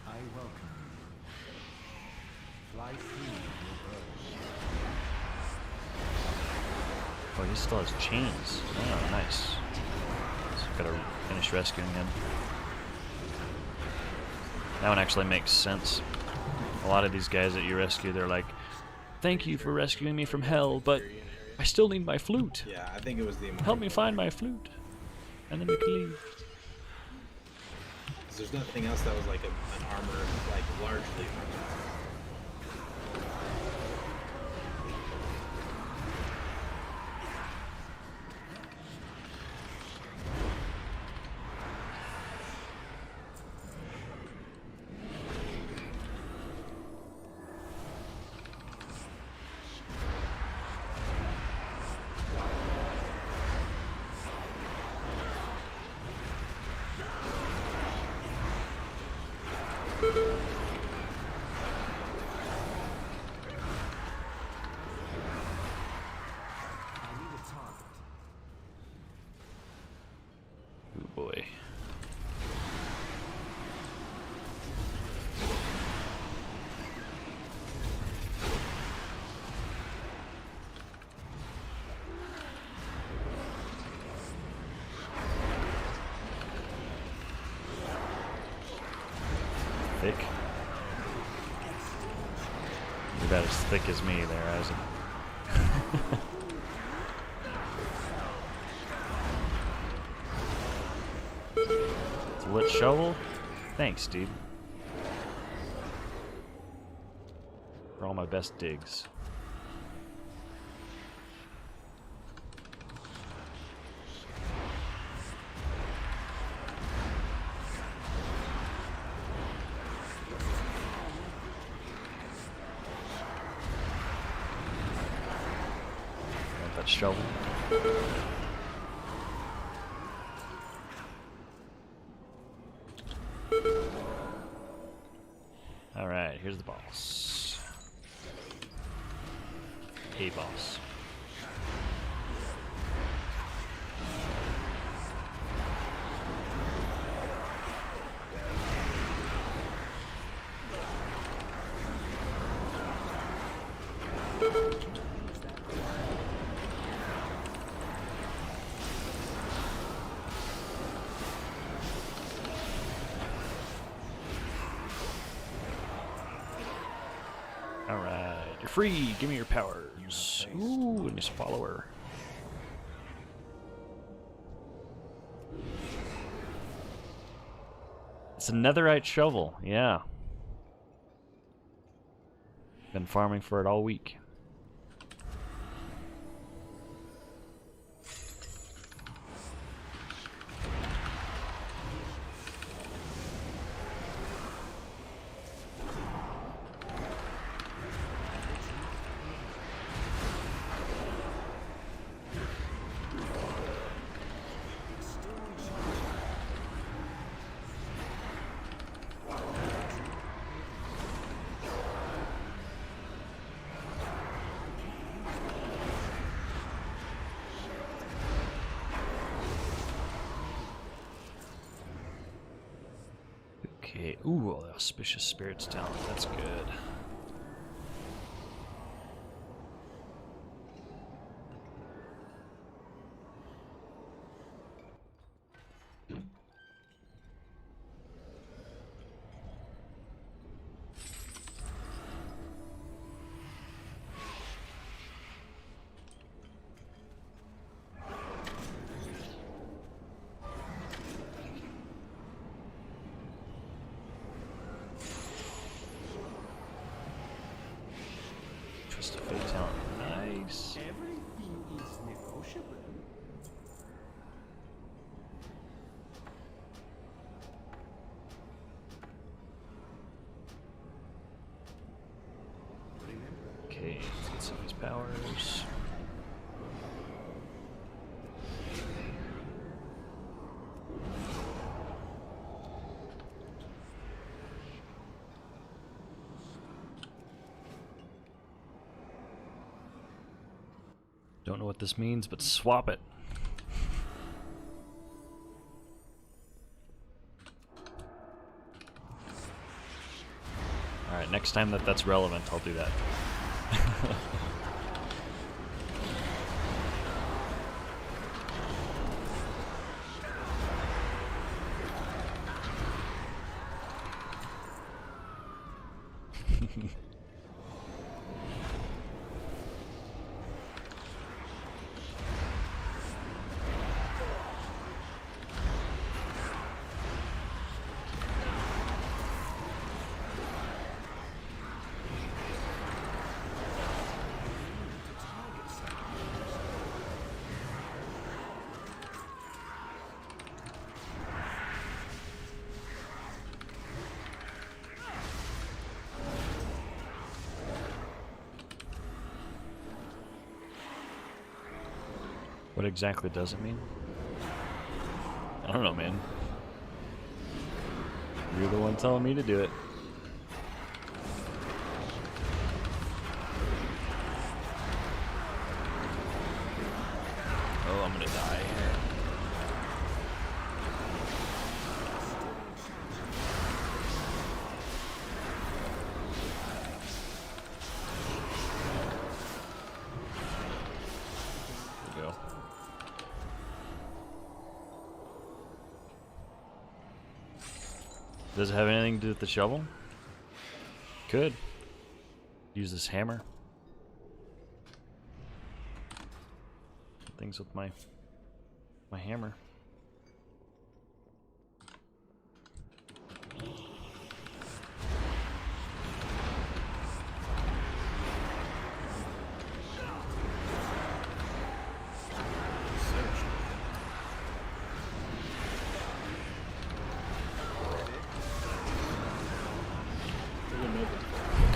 I welcome you. Fly free of your burden. Oh, he still has chains. Oh, nice. So gotta finish rescuing him. That one actually makes sense. A lot of these guys that you rescue, they're like, thank you for rescuing me from hell, but I still need my flute. Yeah, I think it was the Help me find my flute. And then we can leave. because there's nothing else that was like an armor, like largely armor. Oh boy. Thick. You're about as thick as me there, Isaac. It's a lit shovel? Thanks, dude. For all my best digs. Want that shovel? Alright, here's the boss. A boss. Alright, you're free. Give me your powers. Ooh, and his follower. It's a netherite shovel, yeah. Been farming for it all week. Okay, ooh, the auspicious spirits talent, that's good. Trust a fate talent, nice. Everything is negotiable. Okay, let's get some of these powers. Don't know what this means, but swap it. Alright, next time that's relevant, I'll do that. What exactly does it mean? I don't know, man. You're the one telling me to do it. Oh, I'm gonna die. There we go. Does it have anything to do with the shovel? Could. Use this hammer. Things with my hammer.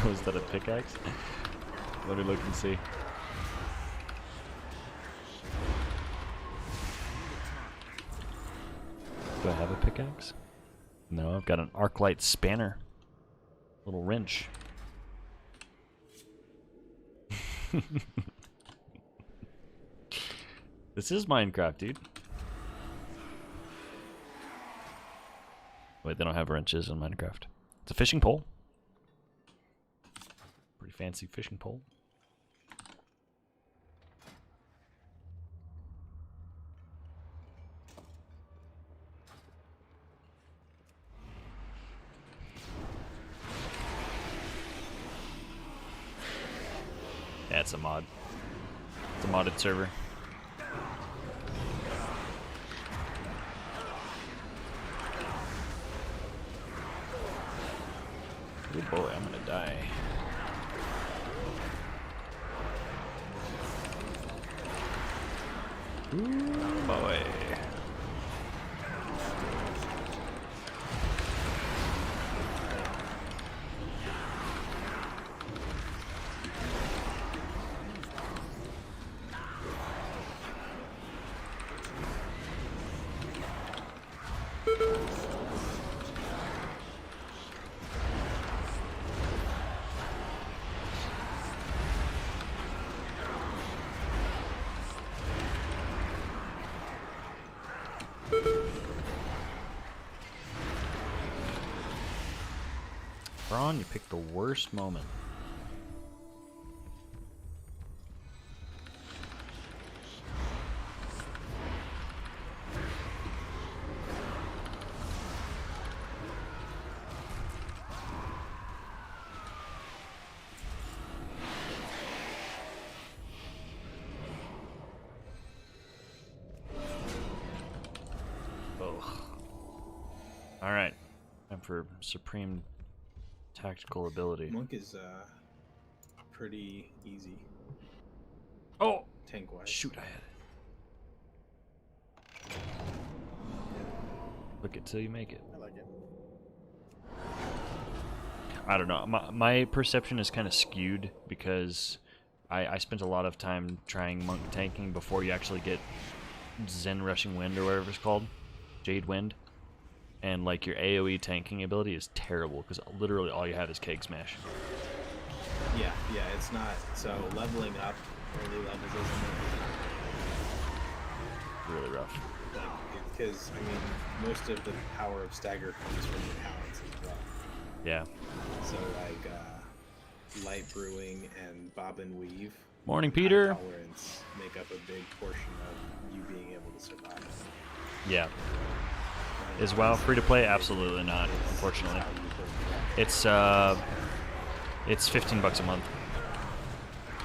Was that a pickaxe? Let me look and see. Do I have a pickaxe? No, I've got an arc-light spanner. Little wrench. This is Minecraft, dude. Wait, they don't have wrenches in Minecraft. It's a fishing pole. Pretty fancy fishing pole. Yeah, it's a mod. It's a modded server. Good boy, I'm gonna die. Ooh, boy. Braun, you picked the worst moment. Ugh. Alright. Time for Supreme Tactical ability. Monk is pretty easy. Oh! Tank wise. Shoot, I had it. Look it till you make it. I like it. I don't know. My perception is kind of skewed because I spent a lot of time trying monk tanking before you actually get Zen Rushing Wind or whatever it's called. Jade Wind. And like your AoE tanking ability is terrible because literally all you have is Keg Smash. Yeah, it's not. So leveling up early levels isn't Really rough. because I mean most of the power of stagger comes from your talents as well. Yeah. So like light brewing and bob and weave. Morning, high Peter. Tolerance make up a big portion of you being able to survive. Yeah. Is WoW free to play? Absolutely not, unfortunately. It's $15 a month.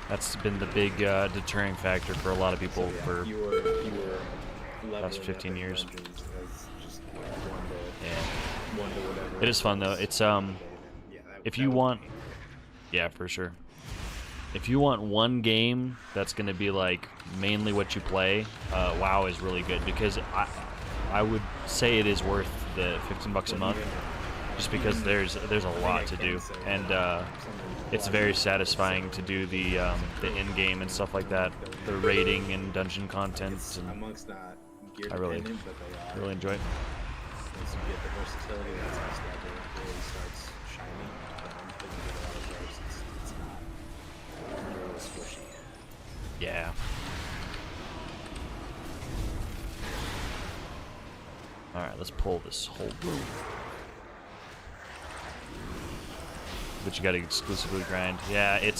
That's been the big deterring factor for a lot of people for you were past 15 years. Just Yeah. one to whatever. It is fun though. It's if you want, yeah, for sure. If you want one game that's going to be like mainly what you play, WoW is really good because I would say it is worth the $15 a month. just because there's a lot to do, and it's very satisfying to do the in-game and stuff like that, the raiding and dungeon content. It's And amongst not gear I really- dependent, but they are. really enjoy it. Once you get the versatility, that's how Stabber really starts shining. But you get a lot of those, it's not really squishy. Yeah. All right, let's pull this whole room. But you got to exclusively grind. Yeah, it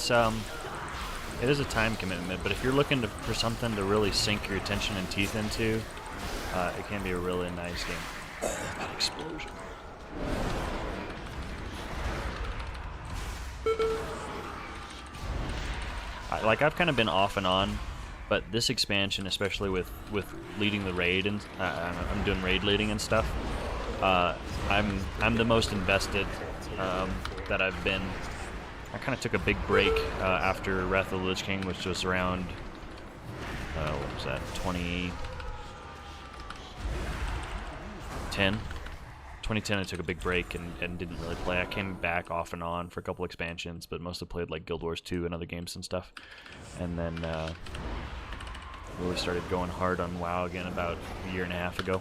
is a time commitment. But if you're looking for something to really sink your attention and teeth into, it can be a really nice game. That explosion. I've kind of been off and on, but this expansion, especially with leading the raid and I'm doing raid leading and stuff, I'm the most invested that I've been. I kind of took a big break after Wrath of the Lich King, which was around what was that, 2010. 2010, I took a big break and didn't really play. I came back off and on for a couple expansions, but mostly played like Guild Wars 2 and other games and stuff. And then really started going hard on WoW again about a year and a half ago.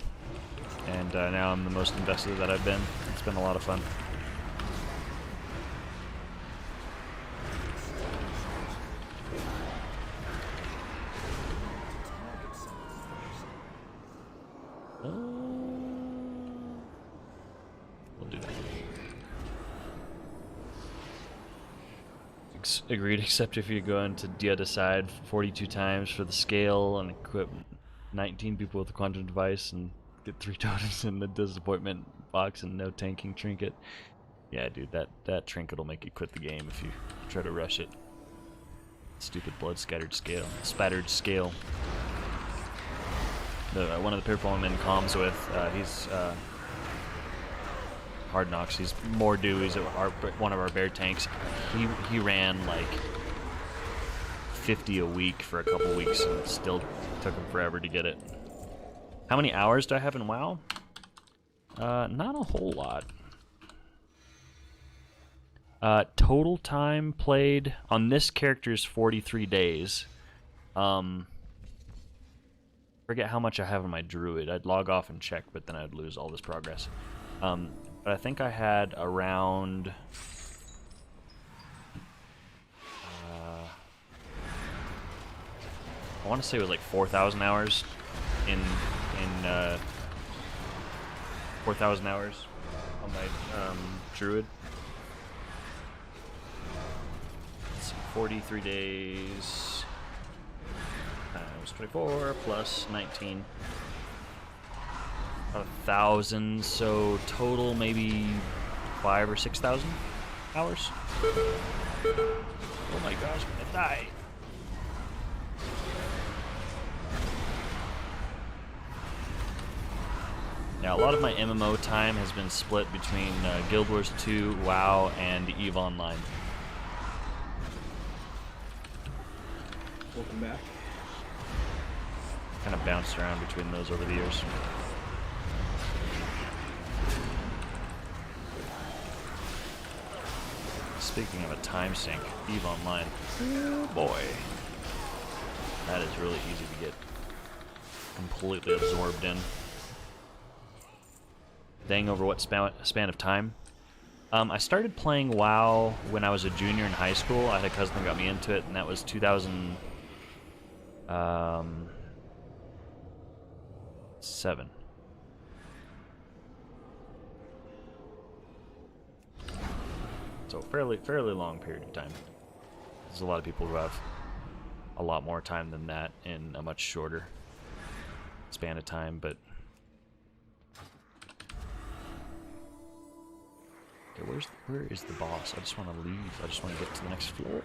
And now I'm the most invested that I've been. It's been a lot of fun. We'll do that. Agreed, except if you're going to the other side 42 times for the scale and equip 19 people with a quantum device and get 3 totems in the disappointment box and no tanking trinket. Yeah, dude, that trinket will make you quit the game if you try to rush it. Stupid blood spattered scale. One of the people I'm in comms with, he's Hard Knocks. He's Mordu. He's one of our bear tanks. He ran like 50 a week for a couple weeks, and it still took him forever to get it. How many hours do I have in WoW? Not a whole lot. Total time played on this character is 43 days. Forget how much I have in my druid. I'd log off and check, but then I'd lose all this progress. But I think I had around I want to say it was like 4,000 hours in 4,000 hours on my druid. Let's see, 43 days. It was 24 plus 19. About 1,000, so total maybe 5,000 or 6,000 hours. Oh my gosh, I'm gonna die. Now, a lot of my MMO time has been split between Guild Wars 2, WoW, and EVE Online. Welcome back. Kind of bounced around between those over the years. Speaking of a time sink, EVE Online. Oh boy. That is really easy to get completely absorbed in. Dang, over what span of time? I started playing WoW when I was a junior in high school. I had a cousin that got me into it, and that was 2007. So fairly long period of time. There's a lot of people who have a lot more time than that in a much shorter span of time, but okay, where is the boss? I just want to leave. I just want to get to the next floor.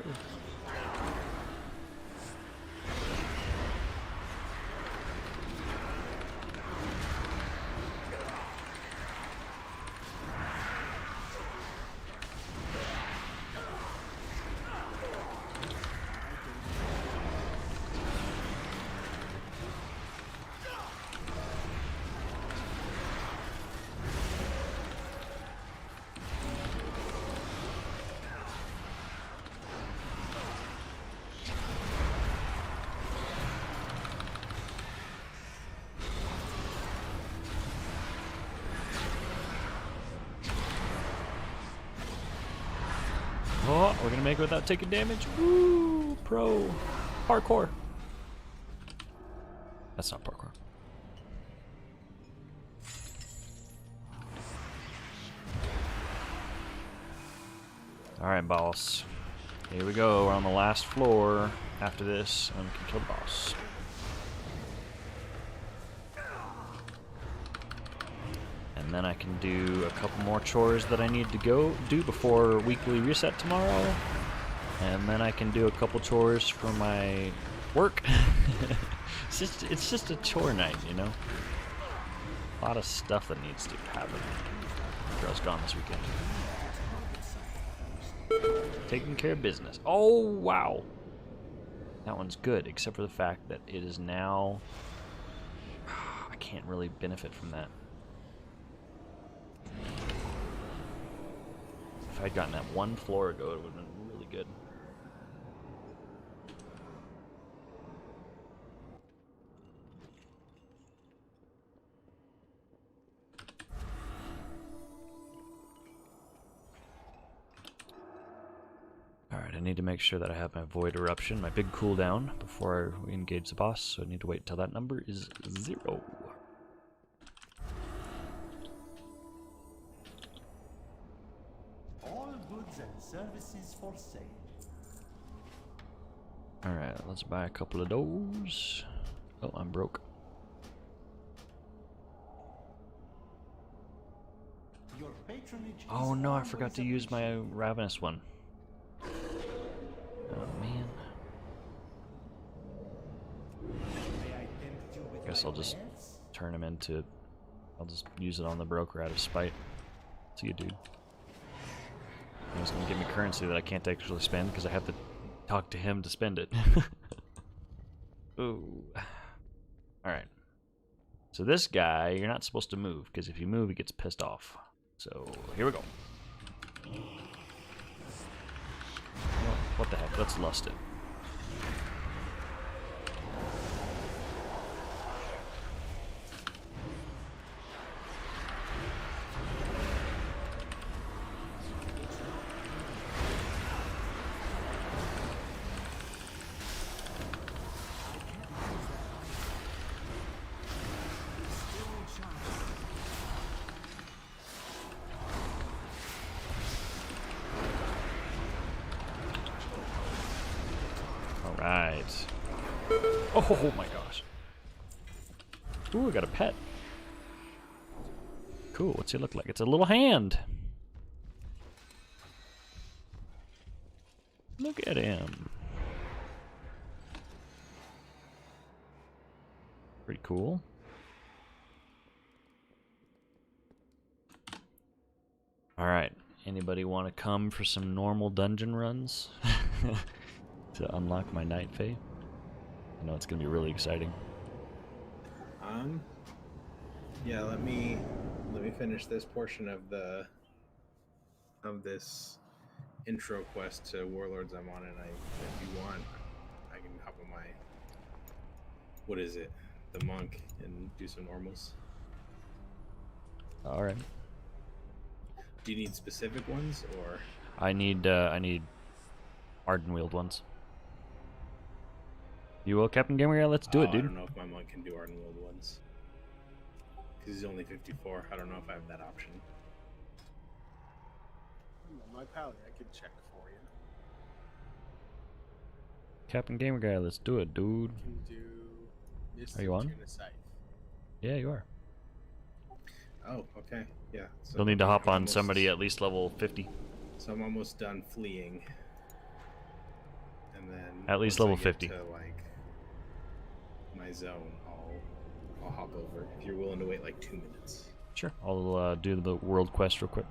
we're gonna make it without taking damage. Woo! Pro. Parkour. That's not parkour. Alright, boss. Here we go. We're on the last floor. After this, and we can kill the boss. And then I can do a couple more chores that I need to go do before weekly reset tomorrow. And then I can do a couple chores for my work. It's just a chore night, you know? A lot of stuff that needs to happen. Girl's gone this weekend. Taking care of business. Oh, wow. That one's good, except for the fact that it is now... I can't really benefit from that. If I'd gotten that one floor ago, it would have been really good. Alright, I need to make sure that I have my Void Eruption, my big cooldown, before we engage the boss, so I need to wait until that number is 0. All goods and services for sale. Alright, let's buy a couple of those. Oh, I'm broke. Your patronage Oh is no, I always forgot to use my Ravenous one. Oh man. May I tempt you with Guess my I'll just wares? turn him into... I'll just use it on the broker out of spite. See you, dude. He's gonna give me currency that I can't actually spend because I have to talk to him to spend it. Ooh. Alright. So this guy, you're not supposed to move, because if you move, he gets pissed off. So, here we go. Well, what the heck, let's lust it. Alright. Oh my gosh. Ooh, I got a pet. Cool, what's he look like? It's a little hand. Look at him. Pretty cool. Alright, anybody want to come for some normal dungeon runs? To unlock my Night Fae? I know it's going to be really exciting. Yeah, let me finish this portion of this intro quest to Warlords I'm on, and if you want, I can hop on my, what is it, the monk, and do some normals. Alright. Do you need specific ones, or? I need Ardenweald ones. You will, Captain Gamer? Let's do it, I dude. don't know if my monk can do Ardenweald ones. Because he's only 54. I don't know if I have that option. My pally, I could check for you. Captain Gamer Guy, let's do it, dude. Can do Are you on? Tuna Scythe. Yeah, you are. Oh, okay. Yeah. So You'll need to hop I'm on almost- somebody at least level 50. So I'm almost done fleeing. And then At least once I level get 50. to, like, my zone, I'll hop over. If you're willing to wait like 2 minutes. Sure. I'll do the world quest real quick.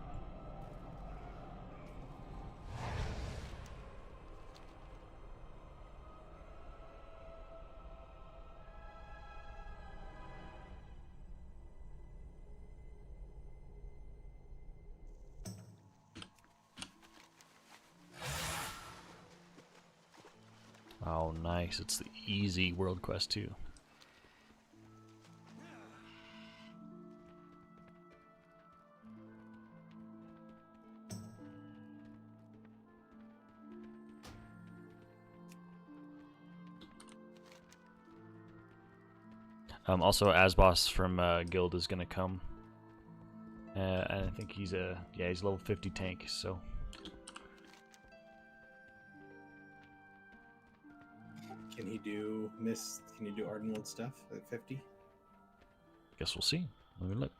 Oh, nice. It's the easy world quest, too. Also, Asbos from Guild is gonna come. And I think he's he's level 50 tank. So Can he do mist? Can he do Ardenwold stuff at 50? guess we'll see. Let me look.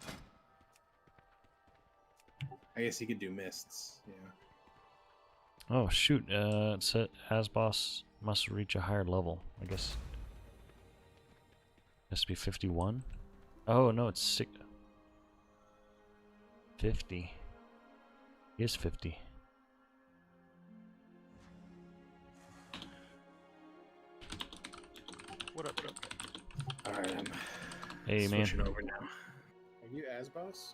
I guess he could do mists. Yeah. Oh shoot! It said Asbos must reach a higher level. I guess it has to be 51. Oh no, it's 50. He is 50. What up? All right, I'm Hey man. switching over now. Are you Asbos?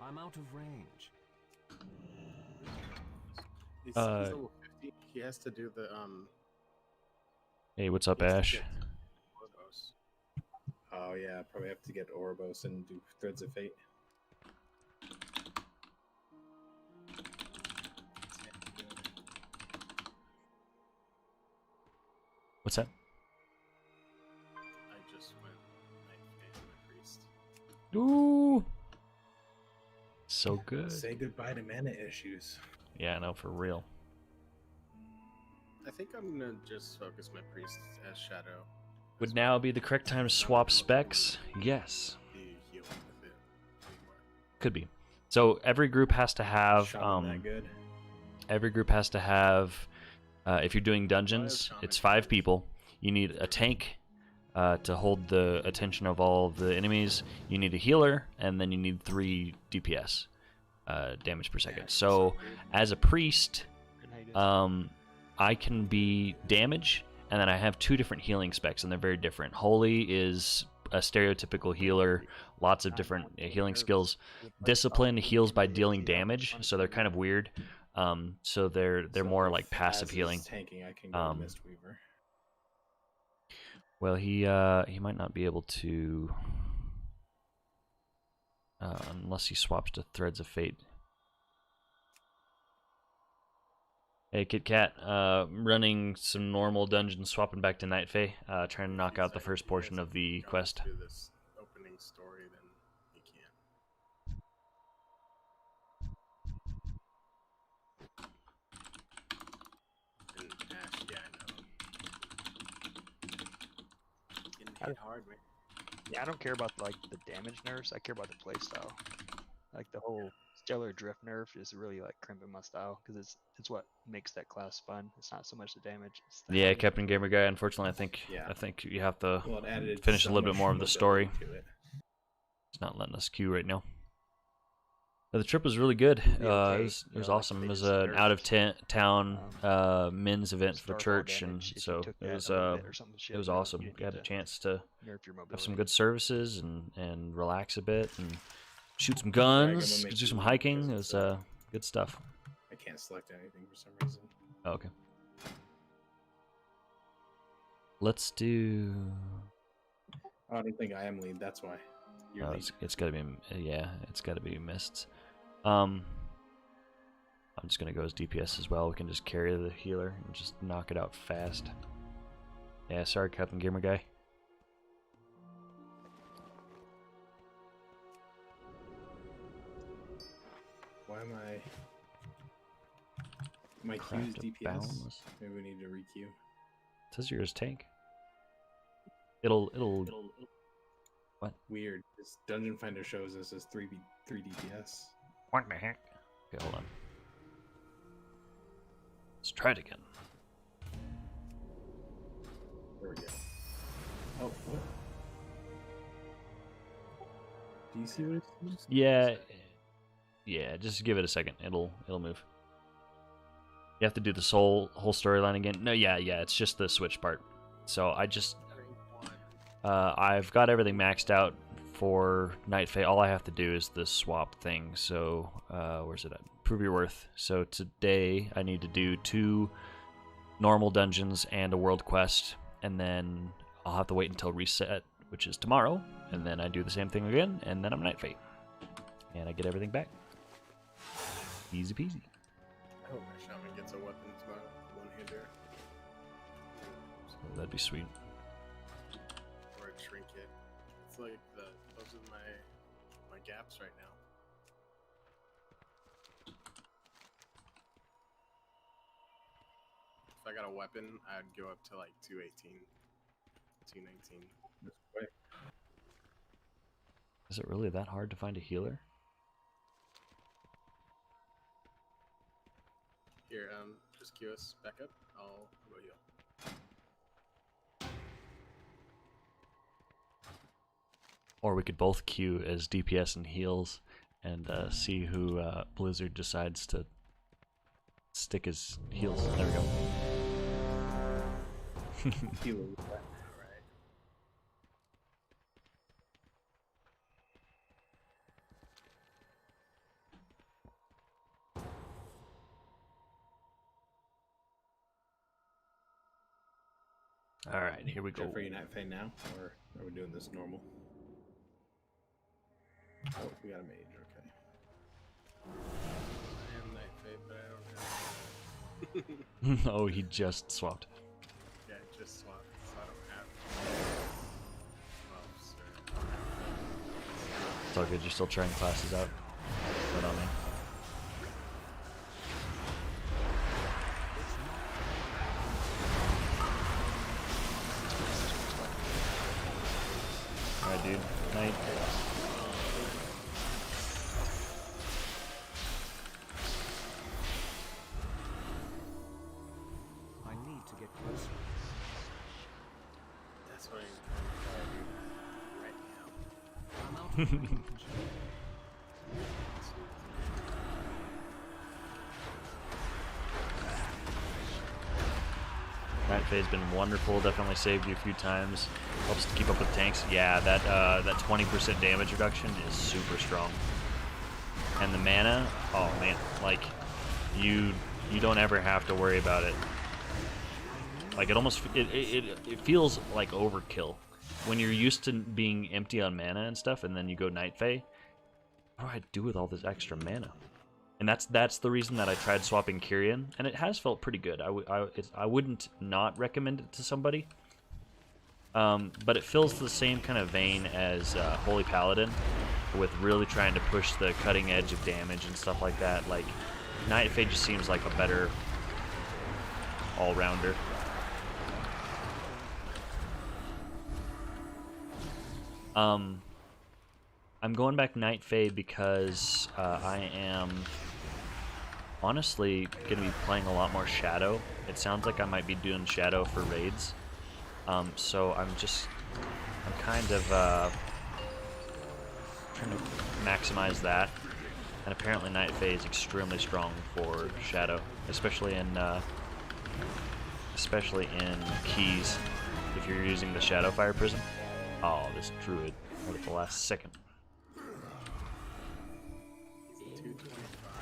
I'm out of range. He's Uh, level 50. He has to do the Hey, what's up, he has to Ash? get Orgos. Oh yeah, probably have to get Ouroboros and do Threads of Fate. What's that? I just went Night Fae on the priest. Ooh, so good. Say goodbye to mana issues. Yeah, no, for real. I think I'm gonna just focus my priest as Shadow. Would now be the correct time to swap specs? Yes, Be healing with it anymore. could be. So every group has to have Shaman that good. every group has to have if you're doing dungeons, it's 5 people. You need a tank to hold the attention of all of the enemies. You need a healer, and then you need 3 DPS damage per second. So as a priest, I can be damage, and then I have 2 different healing specs, and they're very different. Holy is a stereotypical healer, lots of different healing skills. Discipline heals by dealing damage, so they're kind of weird. So they're more like passive As healing. is tanking, I can go to Mistweaver. Well, he might not be able to unless he swaps to Threads of Fate. Hey, Kit Kat, running some normal dungeons, swapping back to Night Fae, trying to knock out the first portion of the quest. Do this opening story, then you can't. And Ash, yeah, I know. Getting hit hard, man. Yeah, I don't care about like the damage nerfs. I care about the playstyle. Like the whole Stellar Drift nerf is really like crimping my style because it's what makes that class fun. It's not so much the damage. It's the Yeah, how you Captain play. Gamer Guy. Unfortunately, Yeah. I think you have to Well, it added finish so a little bit much more of the story. mobility to it. It's not letting us queue right now. But the trip was really good. Be okay, It you was know, like awesome. they It was just an nerfed, out of town men's event for Starfall church, and damage if you so took it that was a little bit or something shit, it was you know, awesome. you didn't We had get a to chance to nerf your have some mobility. good services and relax a bit and shoot some Drag 'em and guns, make do some you hiking. It because was it's, good stuff. I can't select anything for some reason. Oh, okay. Let's do. Oh, I don't think I am lead. That's why. You're lead. It's got to be it's got to be mists. I'm just gonna go as DPS as well. We can just carry the healer and just knock it out fast. Yeah, sorry, Captain Gamer Guy. Why am I? My Q's Craft a DPS. boundless. Maybe we need to requeue. It says yours tank. It'll. What? Weird. This Dungeon Finder shows us as 3 DPS. What the heck? Okay, hold on. Let's try it again. There we go. Oh, what? Do you see what it's? Yeah, yeah. Just give it a second. It'll move. You have to do this whole storyline again. No, yeah. It's just the switch part. So I've got everything maxed out for Night Fae. All I have to do is the swap thing. So where's it at? Prove your worth. So today I need to do 2 normal dungeons and a world quest, and then I'll have to wait until reset, which is tomorrow, and then I do the same thing again, and then I'm Night Fae, and I get everything back. Easy peasy. I hope my shaman gets a weapon tomorrow. One-hander. So that'd be sweet. That's like those are my gaps right now. If I got a weapon, I'd go up to like 218, 219. That's quick. Is it really that hard to find a healer? Here, just queue us back up. I'll go heal. Or we could both queue as DPS and heals and see who Blizzard decides to stick his heals. There we go. Healer. All right, here we go. Jeff, are you Night Fae now, or are we doing this normal? Oh, we got a mage. Okay. I am Night Fae, but I don't have. Oh, he just swapped. Yeah, just swapped, so I don't have. Well, sir. It's all good. You're still trying classes out. Right on me. Alright, dude. Night. I need to get closer. That's what I'm right now. I'm out of Night Fae's been wonderful. Definitely saved you a few times. Helps to keep up with tanks. Yeah, that 20% damage reduction is super strong. And the mana, oh man, like you don't ever have to worry about it. Like it feels like overkill when you're used to being empty on mana and stuff, and then you go Night Fae. What do I do with all this extra mana? And that's the reason that I tried swapping Kyrian, and it has felt pretty good. I wouldn't not recommend it to somebody, but it fills the same kind of vein as Holy Paladin, with really trying to push the cutting edge of damage and stuff like that. Like Night Fae just seems like a better all-rounder. I'm going back Night Fae because I am honestly going to be playing a lot more Shadow. It sounds like I might be doing Shadow for raids. So I'm kind of trying to maximize that. And apparently Night Fae is extremely strong for Shadow, especially in keys if you're using the Shadowfire Prism. Oh, this Druid right at the last second. 225.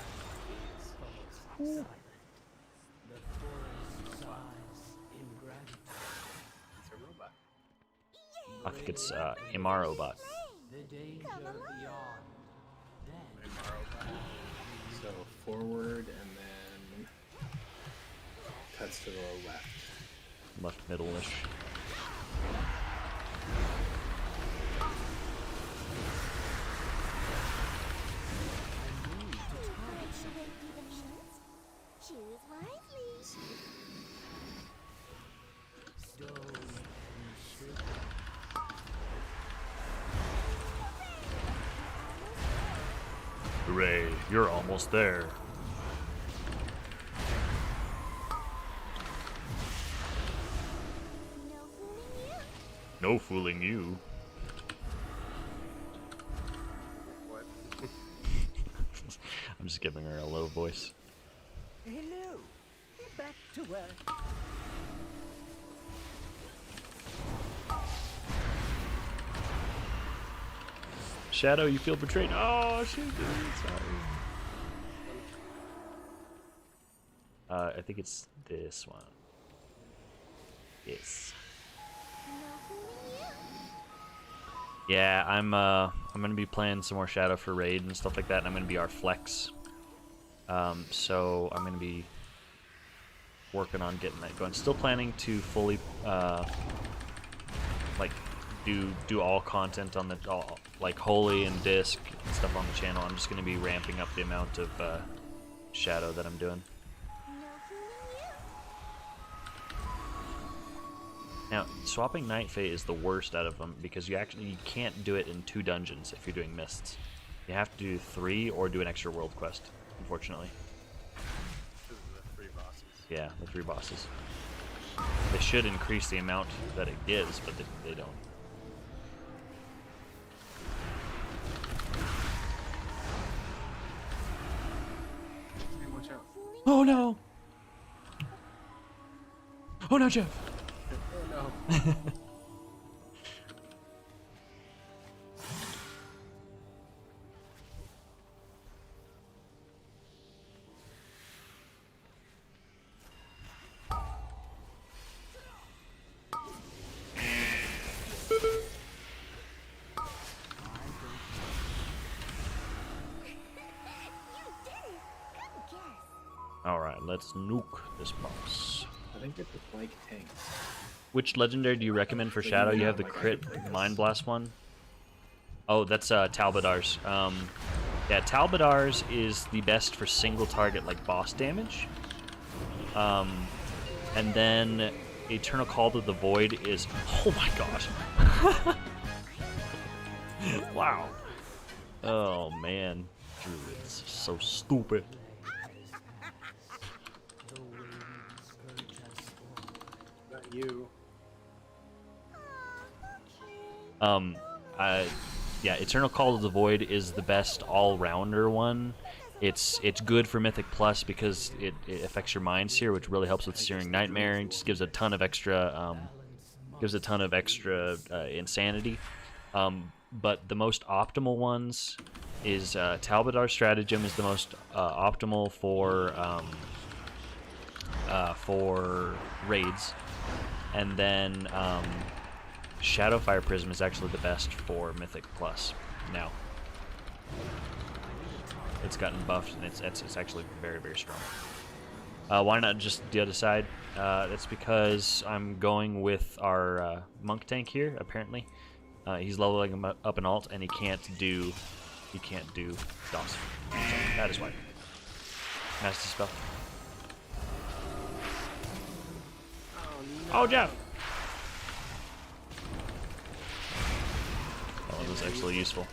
It's a robot. I think it's Imaro bot. So forward and then cuts to the left. Left middle-ish. Choose wisely. Hooray, you're almost there. No fooling you. No fooling you. What? I'm just giving her a low voice. Hello. Back to work. Shadow, you feel betrayed. Oh, shoot, dude, sorry. I think it's this one. Yes. No fooling you. Yeah, I'm gonna be playing some more Shadow for raid and stuff like that, and I'm gonna be our flex. So I'm gonna be working on getting that going. Still planning to fully like do all content on the like holy and disc and stuff on the channel. I'm just gonna be ramping up the amount of shadow that I'm doing. Now, swapping Night Fae is the worst out of them because you can't do it in 2 dungeons if you're doing mists. You have to do 3 or do an extra world quest, unfortunately. Because of the 3 bosses. Yeah, the 3 bosses. They should increase the amount that it gives, but they don't. Hey, watch out. Oh no! Oh no, Jeff! Oh no. Alright, let's nuke this boss. I think it's like tanks. Which legendary do you recommend for Shadow? You have the crit Mind Blast one. Oh, that's Talbadar's. Yeah, Talbadar's is the best for single target, like boss damage. And then Eternal Call to the Void is... Oh my gosh. Wow. Oh man. Druid's so stupid. Not you. Yeah, Eternal Call to the Void is the best all-rounder one. It's good for Mythic Plus because it affects your Mind Seer, which really helps with Searing Nightmare, and just gives a ton of extra insanity. But the most optimal ones is Talbadar Stratagem is the most optimal for raids, and then Shadowfire Prism is actually the best for Mythic Plus now. It's gotten buffed and it's actually very, very strong. Why not just the other side? That's because I'm going with our monk tank here. Apparently, he's leveling him up in alt, and he can't do DOS. So that is why. Master spell. Oh, Jeff. Oh, that was actually useful.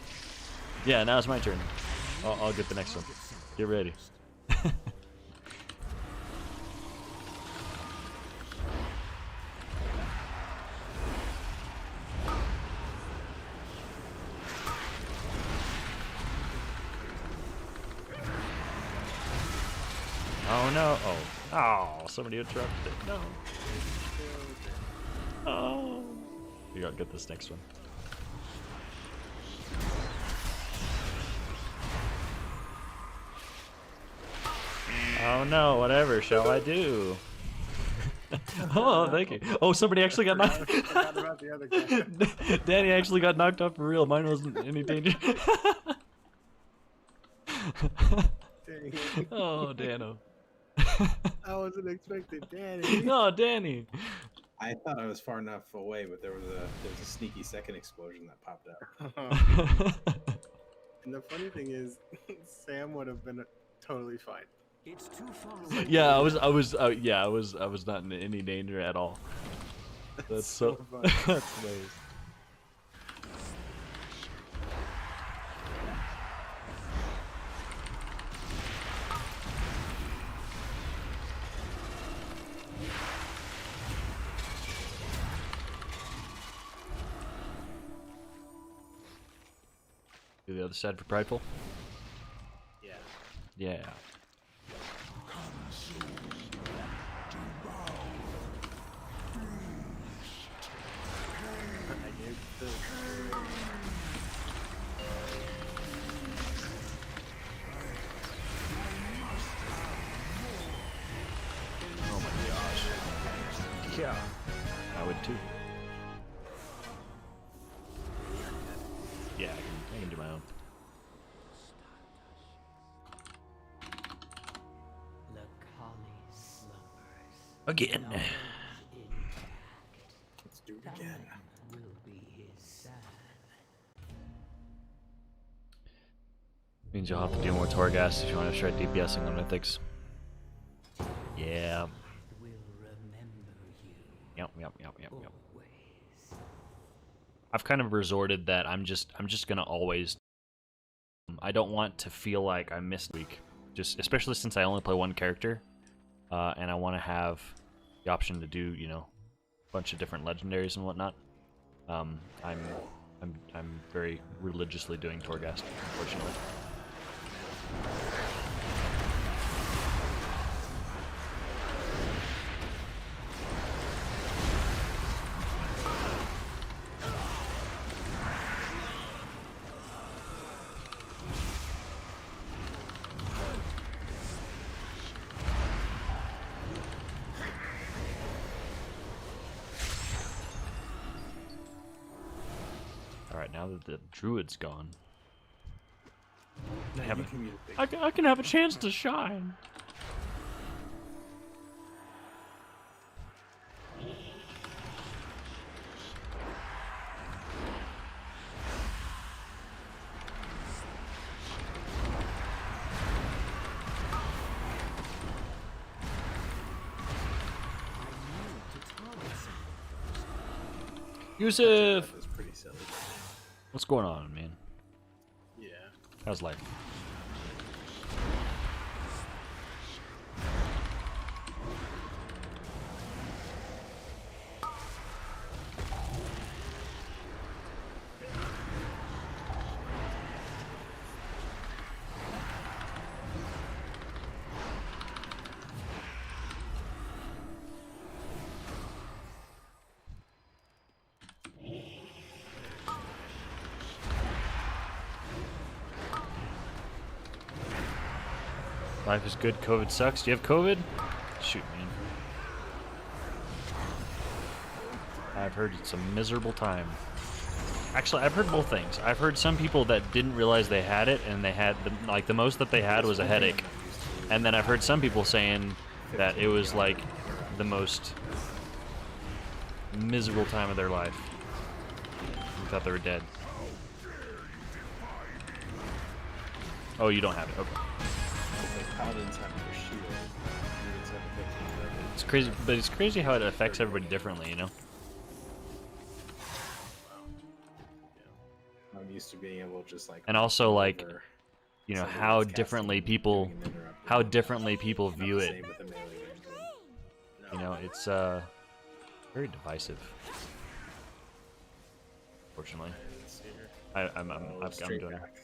Yeah, now it's my turn. I'll get the next one. Get ready. Oh no! Oh, somebody interrupted it. No. Oh. You gotta get this next one. Oh no, whatever shall I do? Oh, thank you. Oh, somebody actually got knocked. Forgot about the other guy. Danny actually got knocked off for real. Mine wasn't any danger. Dang it. Oh, Dano. I wasn't expecting Danny. No, Danny. I thought I was far enough away, but there was a sneaky second explosion that popped up. And the funny thing is, Sam would have been totally fine. It's too far away. Yeah, I was not in any danger at all. That's so funny. that's hilarious. Do the other side for Prideful? Yeah. Yeah. I gave the... Oh my gosh. Yeah. I would too. Yeah, I can do my own. Again. Let's do it again. Will be his Means you'll have to do more Torghast if you want to try DPSing on mythics. Yeah. Yep. I've kind of resorted that I'm just gonna always. I don't want to feel like I missed a week, just especially since I only play one character, and I want to have the option to do a bunch of different legendaries and whatnot. I'm very religiously doing Torghast, unfortunately. Alright, now that the druid's gone, I can have a chance to shine. Yusuf! That's pretty silly. What's going on, man? Yeah. How's life? Life is good, COVID sucks. Do you have COVID? Shoot, man. I've heard it's a miserable time. Actually, I've heard both things. I've heard some people that didn't realize they had it, and they had, the most that they had was a headache. And then I've heard some people saying that it was, like, the most miserable time of their life. They thought they were dead. Oh, you don't have it. Okay. Paladins have their shield. Druids have a 15 level. It's crazy, but it's crazy how it affects everybody differently, you know? I'm used to being able to just like. And also, like, over you know, somebody how that's differently casting, people, doing an interrupt, how and differently people not view the it. same with a melee range one. You know, it's very divisive. Fortunately, Let's see here. I'm Straight doing back.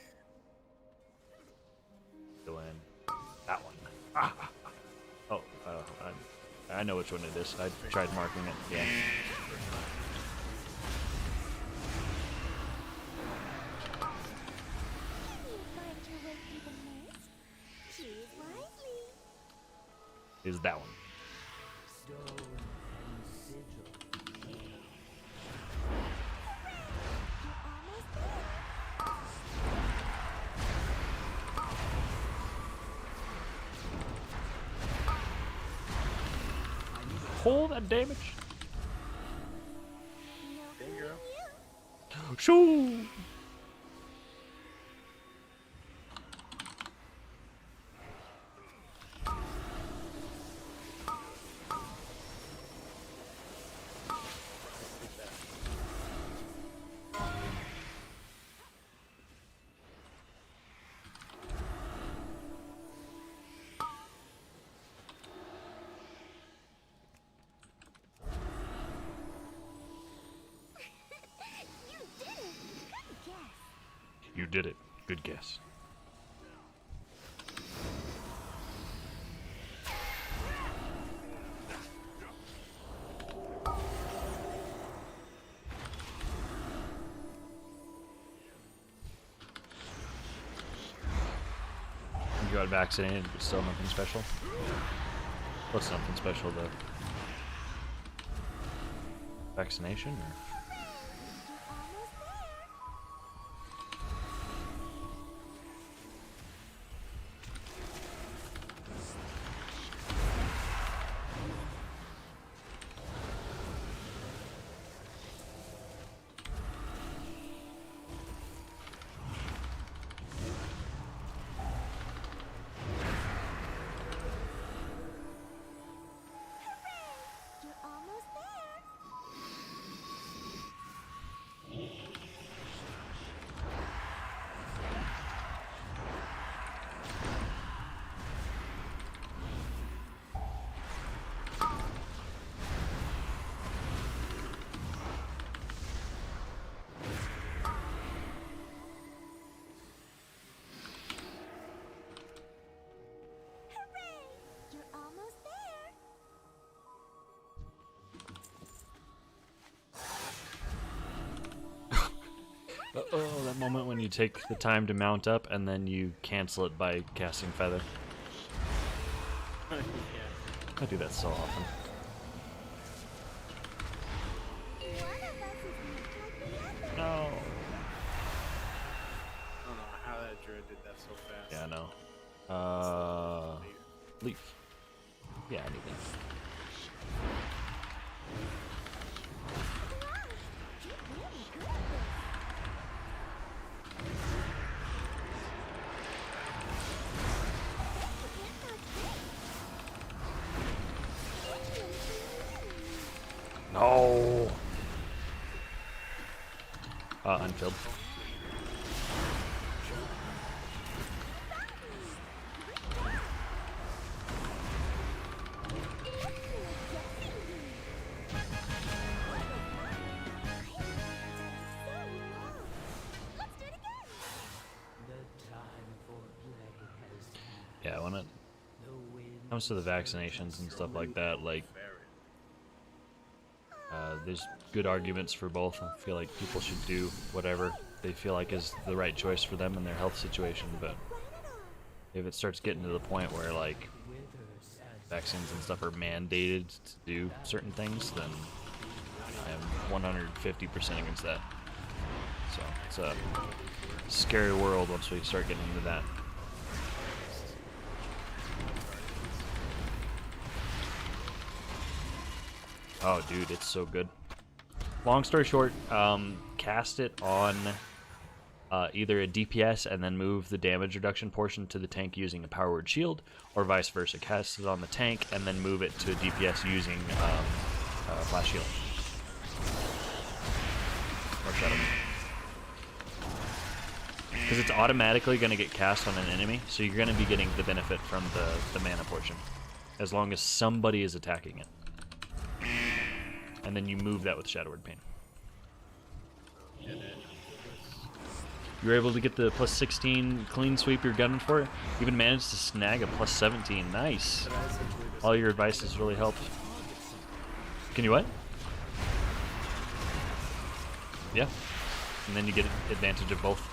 that one. Ah. Oh, I know which one it is. I tried marking it. Yeah. You find your way through the mist. Choose wisely. Is that one? You're almost there. Pull that damage. No There you go. Shoo! You did it. Good guess. You did it. Good guess. You got vaccinated, but still nothing special? What's nothing special, though? Vaccination, or? You're almost there. that moment when you take the time to mount up and then you cancel it by casting Feather. Yeah. I do that so often. No. I don't know how that druid did that so fast. Yeah, I know. Leaf. Yeah, I need that. No. Unfilled. Yeah, when it comes to the vaccinations and stuff like that, like, there's good arguments for both. I feel like people should do whatever they feel like is the right choice for them and their health situation, but if it starts getting to the point where, like, vaccines and stuff are mandated to do certain things, then I am 150% against that. So, it's a scary world once we start getting into that. Oh, dude, it's so good. Long story short, cast it on either a DPS and then move the damage reduction portion to the tank using a power word shield, or vice versa. Cast it on the tank and then move it to a DPS using flash shield. Or shadow. Because it's automatically going to get cast on an enemy, so you're going to be getting the benefit from the mana portion, as long as somebody is attacking it. And then you move that with Shadow Word Pain. You were able to get the plus 16 clean sweep you're gunning for. You even managed to snag a plus 17. Nice. All your advice has really helped. Can you what? Yeah. And then you get advantage of both.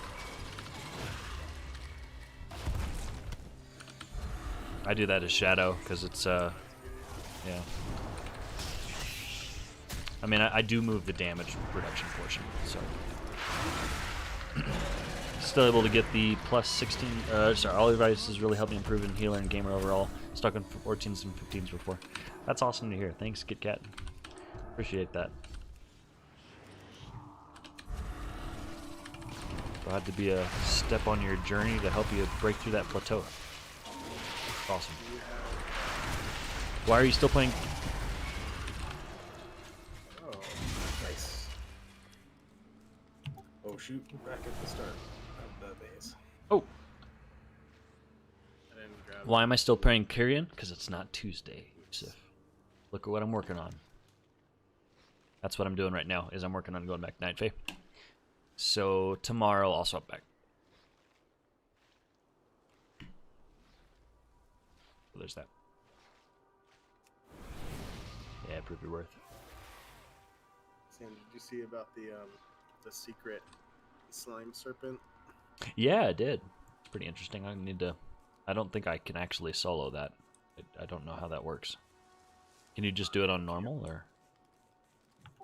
I do that as Shadow because it's yeah. I mean, I do move the damage reduction portion, so still able to get the plus 16. Sorry, all advice is really helping improve in healer and gamer overall. Stuck on 14s and 15s before. That's awesome to hear. Thanks, KitKat. Appreciate that. Glad to be a step on your journey to help you break through that plateau. Awesome. Why are you still playing? Nice. Oh shoot, back at the start of the base. Oh. I didn't grab Why am I still playing Kyrian? Because it's not Tuesday, Yusuf. Look at what I'm working on. That's what I'm doing right now, is I'm working on going back to Night Fae. So tomorrow I'll swap back. So there's that. Yeah, prove your worth. Sam, did you see about the secret slime serpent? Yeah, I did. It's pretty interesting. I need to. I don't think I can actually solo that. I don't know how that works. Can you just do it on normal, or?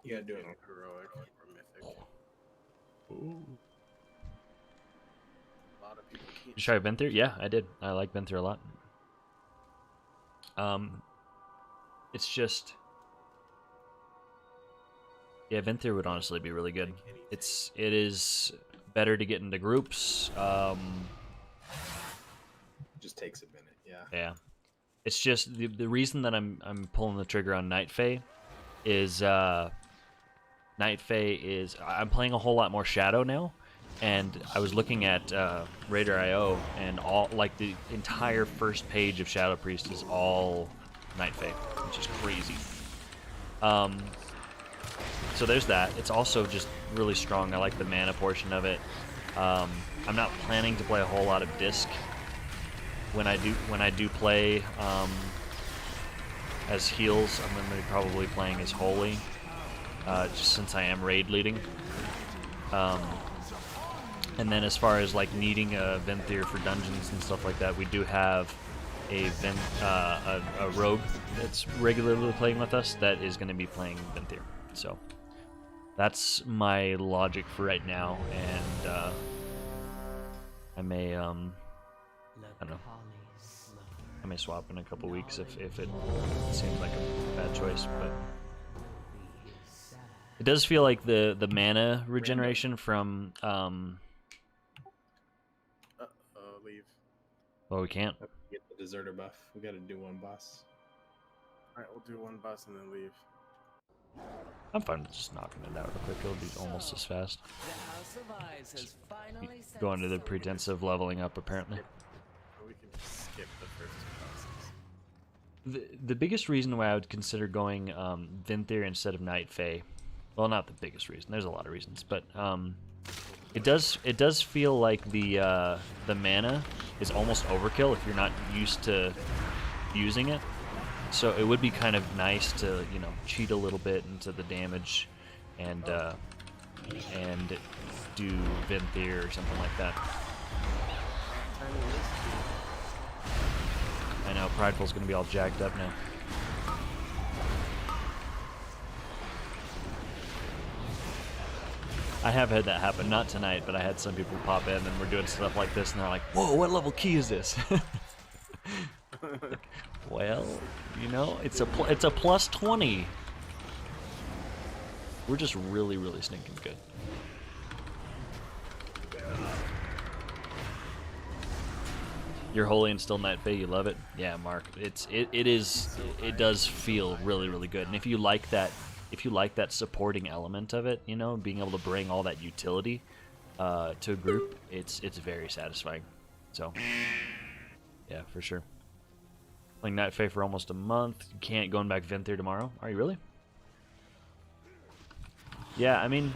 You gotta do it on heroic or mythic. Ooh. A lot of people can't. Did you try Venthyr? Yeah, I did. I like Venthyr a lot. It's just. Yeah, Venthyr would honestly be really good. It is better to get into groups. Just takes a minute, yeah. Yeah, it's just the reason that I'm pulling the trigger on Night Fae is Night Fae is I'm playing a whole lot more Shadow now, and I was looking at Raider.io, and all like the entire first page of Shadow Priest is all Night Fae, which is crazy. So there's that. It's also just really strong. I like the mana portion of it. I'm not planning to play a whole lot of Disc when I do play as heals. I'm going to be probably playing as Holy, just since I am raid leading. And then as far as like needing a Venthyr for dungeons and stuff like that, we do have a rogue that's regularly playing with us that is going to be playing Venthyr. So that's my logic for right now, and I may I don't know. I may swap in a couple weeks if it seems like a bad choice, but it does feel like the mana regeneration from Leave. well, we can't. Get the deserter buff. We got to do one boss. All right, we'll do one boss and then leave. I'm fine with just knocking it out real quick. It'll be almost as fast. Going to the pretense of leveling up, apparently. We can just skip the first two bosses. The biggest reason why I would consider going Venthyr instead of Night Fae, well, not the biggest reason. There's a lot of reasons, but it does feel like the mana is almost overkill if you're not used to using it. So it would be kind of nice to, you know, cheat a little bit into the damage and do Venthyr or something like that. I know Prideful's gonna be all jacked up now. I have had that happen, not tonight, but I had some people pop in and we're doing stuff like this and they're like, "Whoa, what level key is this?" Well, you know, it's a plus 20. We're just really stinking good. You're holy and still Night Fae, you love it? Yeah, Mark. It does feel really good. And if you like that supporting element of it, you know, being able to bring all that utility to a group, it's very satisfying. So yeah, for sure. Playing Night Fae for almost a month. You can't going back Venthyr tomorrow. Are you really? Yeah, I mean,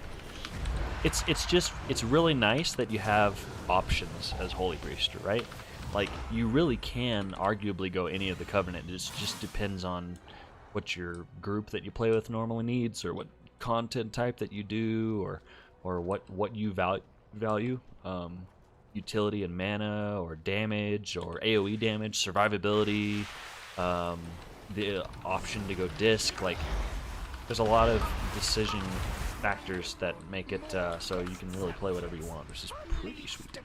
it's really nice that you have options as Holy Priest, right? Like, you really can arguably go any of the Covenant. It just depends on what your group that you play with normally needs, or what content type that you do, or what you value. Utility and mana, or damage, or AoE damage, survivability, the option to go disc. Like, there's a lot of decision factors that make it so you can really play whatever you want, which is pretty sweet.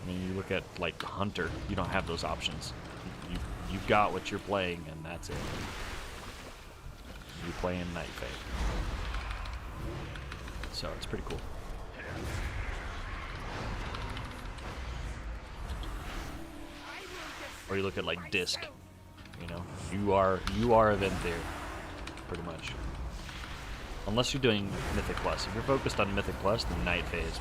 I mean, you look at like Hunter, you don't have those options. You've got what you're playing, and that's it. You're playing Night Fae. So it's pretty cool. Or you look at like Disc, you know, you are a Venthyr, pretty much. Unless you're doing Mythic Plus. If you're focused on Mythic Plus, then Night Fae is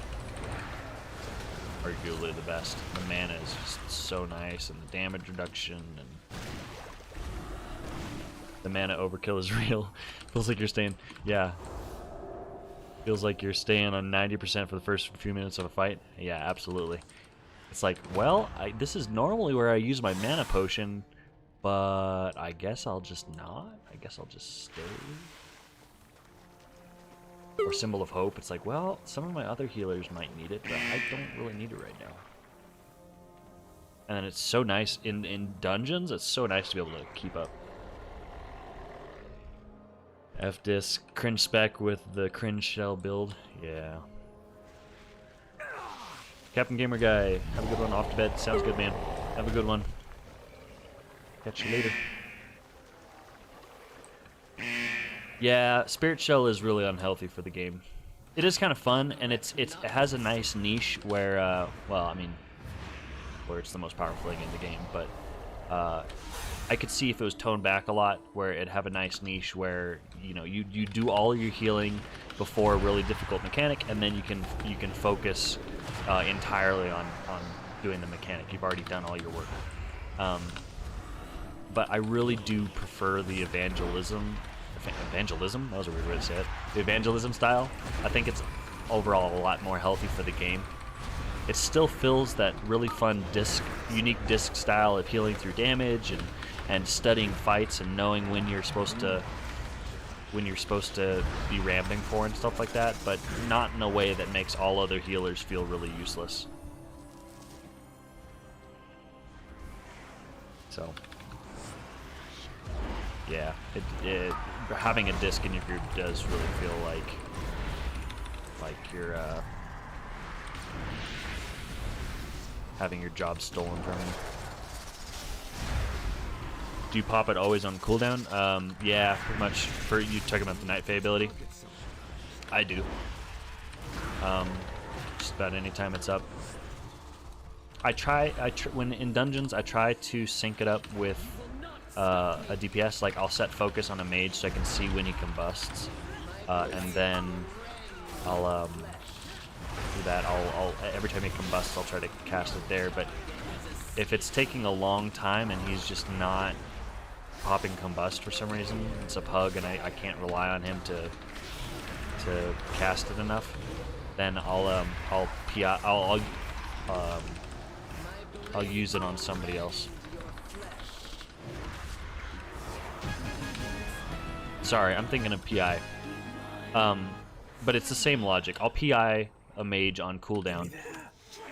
arguably the best. The mana is just so nice, and the damage reduction, and the mana overkill is real. Feels like you're staying, yeah. Feels like you're staying on 90% for the first few minutes of a fight. Yeah, absolutely. It's like, well, this is normally where I use my mana potion, but I guess I'll just not. I guess I'll just stay. Or Symbol of Hope, it's like, well, some of my other healers might need it, but I don't really need it right now. And then it's so nice, in dungeons, it's so nice to be able to keep up. F-Disc, cringe spec with the cringe shell build, yeah. Captain Gamer Guy, have a good one, off to bed, sounds good, man. Have a good one. Catch you later. Yeah, Spirit Shell is really unhealthy for the game. It is kind of fun, and it has a nice niche where, well, I mean, where it's the most powerful thing in the game, but I could see if it was toned back a lot, where it'd have a nice niche where, you know, you do all your healing before a really difficult mechanic, and then you can focus entirely on doing the mechanic. You've already done all your work. But I really do prefer the evangelism, that was a weird way to say it. The evangelism style. I think it's overall a lot more healthy for the game. it still fills that really fun unique disc style of healing through damage and studying fights and knowing when you're supposed to be ramping for and stuff like that, but not in a way that makes all other healers feel really useless. So, yeah, having a disc in your group does really feel like you're having your job stolen from you. Do you pop it always on cooldown? Yeah, pretty much. For you talking about the Night Fae ability? I do. Just about any time it's up. When in dungeons, I try to sync it up with a DPS. Like I'll set focus on a mage so I can see when he combusts, and then I'll do that. I'll every time he combusts, I'll try to cast it there. But if it's taking a long time and he's just not popping combust for some reason, it's a pug and I can't rely on him to cast it enough, then I'll use it on somebody else. Sorry, I'm thinking of PI. But it's the same logic. I'll PI a mage on cooldown,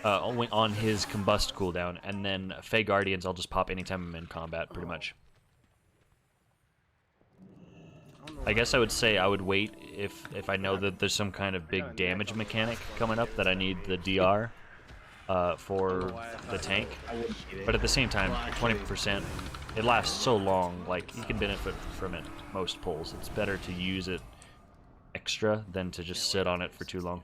on his combust cooldown, and then Fey Guardians I'll just pop anytime I'm in combat, pretty much. I guess I would say I would wait if I know that there's some kind of big damage mechanic coming up that I need the DR for the tank. But at the same time, 20%, it lasts so long, like you can benefit from it most pulls. It's better to use it extra than to just sit on it for too long.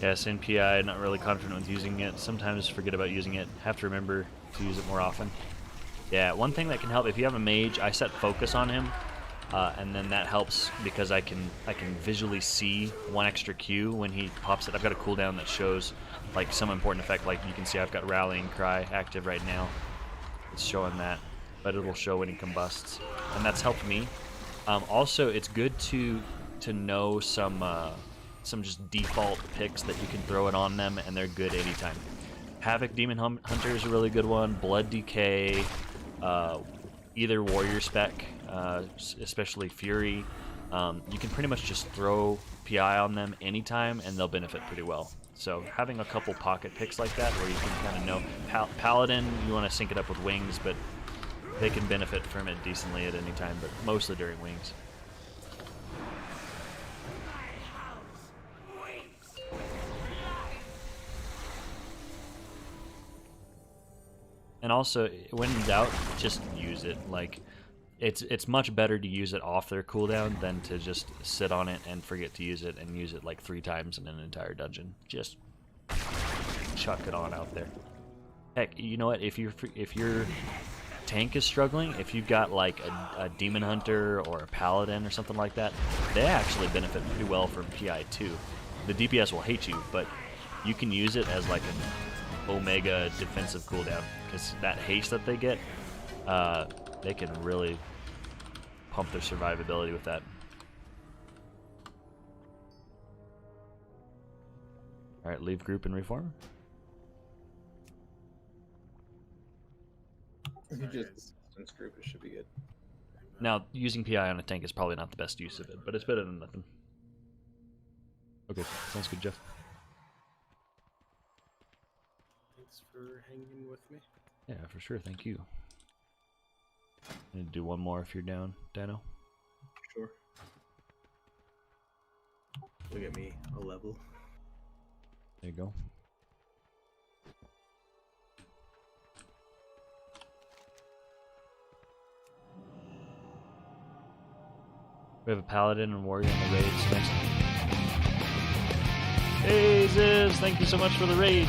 Yes, in PI, not really confident with using it. Sometimes forget about using it. Have to remember to use it more often. Yeah, one thing that can help, if you have a mage, I set focus on him, and then that helps because I can visually see one extra Q when he pops it. I've got a cooldown that shows like some important effect. Like you can see I've got Rallying Cry active right now. It's showing that, but it'll show when he combusts, and that's helped me. Also, it's good to know some just default picks that you can throw it on them, and they're good anytime. Havoc Demon Hunter is a really good one. Blood Decay, either Warrior Spec, especially Fury. You can pretty much just throw PI on them anytime, and they'll benefit pretty well. So having a couple pocket picks like that, where you can kind of know Paladin, you want to sync it up with Wings, but they can benefit from it decently at any time, but mostly during Wings. And also, when in doubt, just use it. Like, it's much better to use it off their cooldown than to just sit on it and forget to use it and use it like 3 times in an entire dungeon. Just chuck it on out there. Heck, you know what? If your tank is struggling, if you've got like a demon hunter or a paladin or something like that, they actually benefit pretty well from PI too. The DPS will hate you, but you can use it as like an Omega defensive cooldown, because that haste that they get, they can really pump their survivability with that. Alright, leave group and reform. If you just distance group, it should be good. Now, using PI on a tank is probably not the best use of it, but it's better than nothing. Okay, sounds good, Jeff. Thanks for hanging with me. Yeah, for sure, thank you. I'm gonna do one more if you're down, Dano. Sure. Look at me, a level. There you go. We have a paladin and warrior in the raid. So next. Hey Ziz, thank you so much for the raid.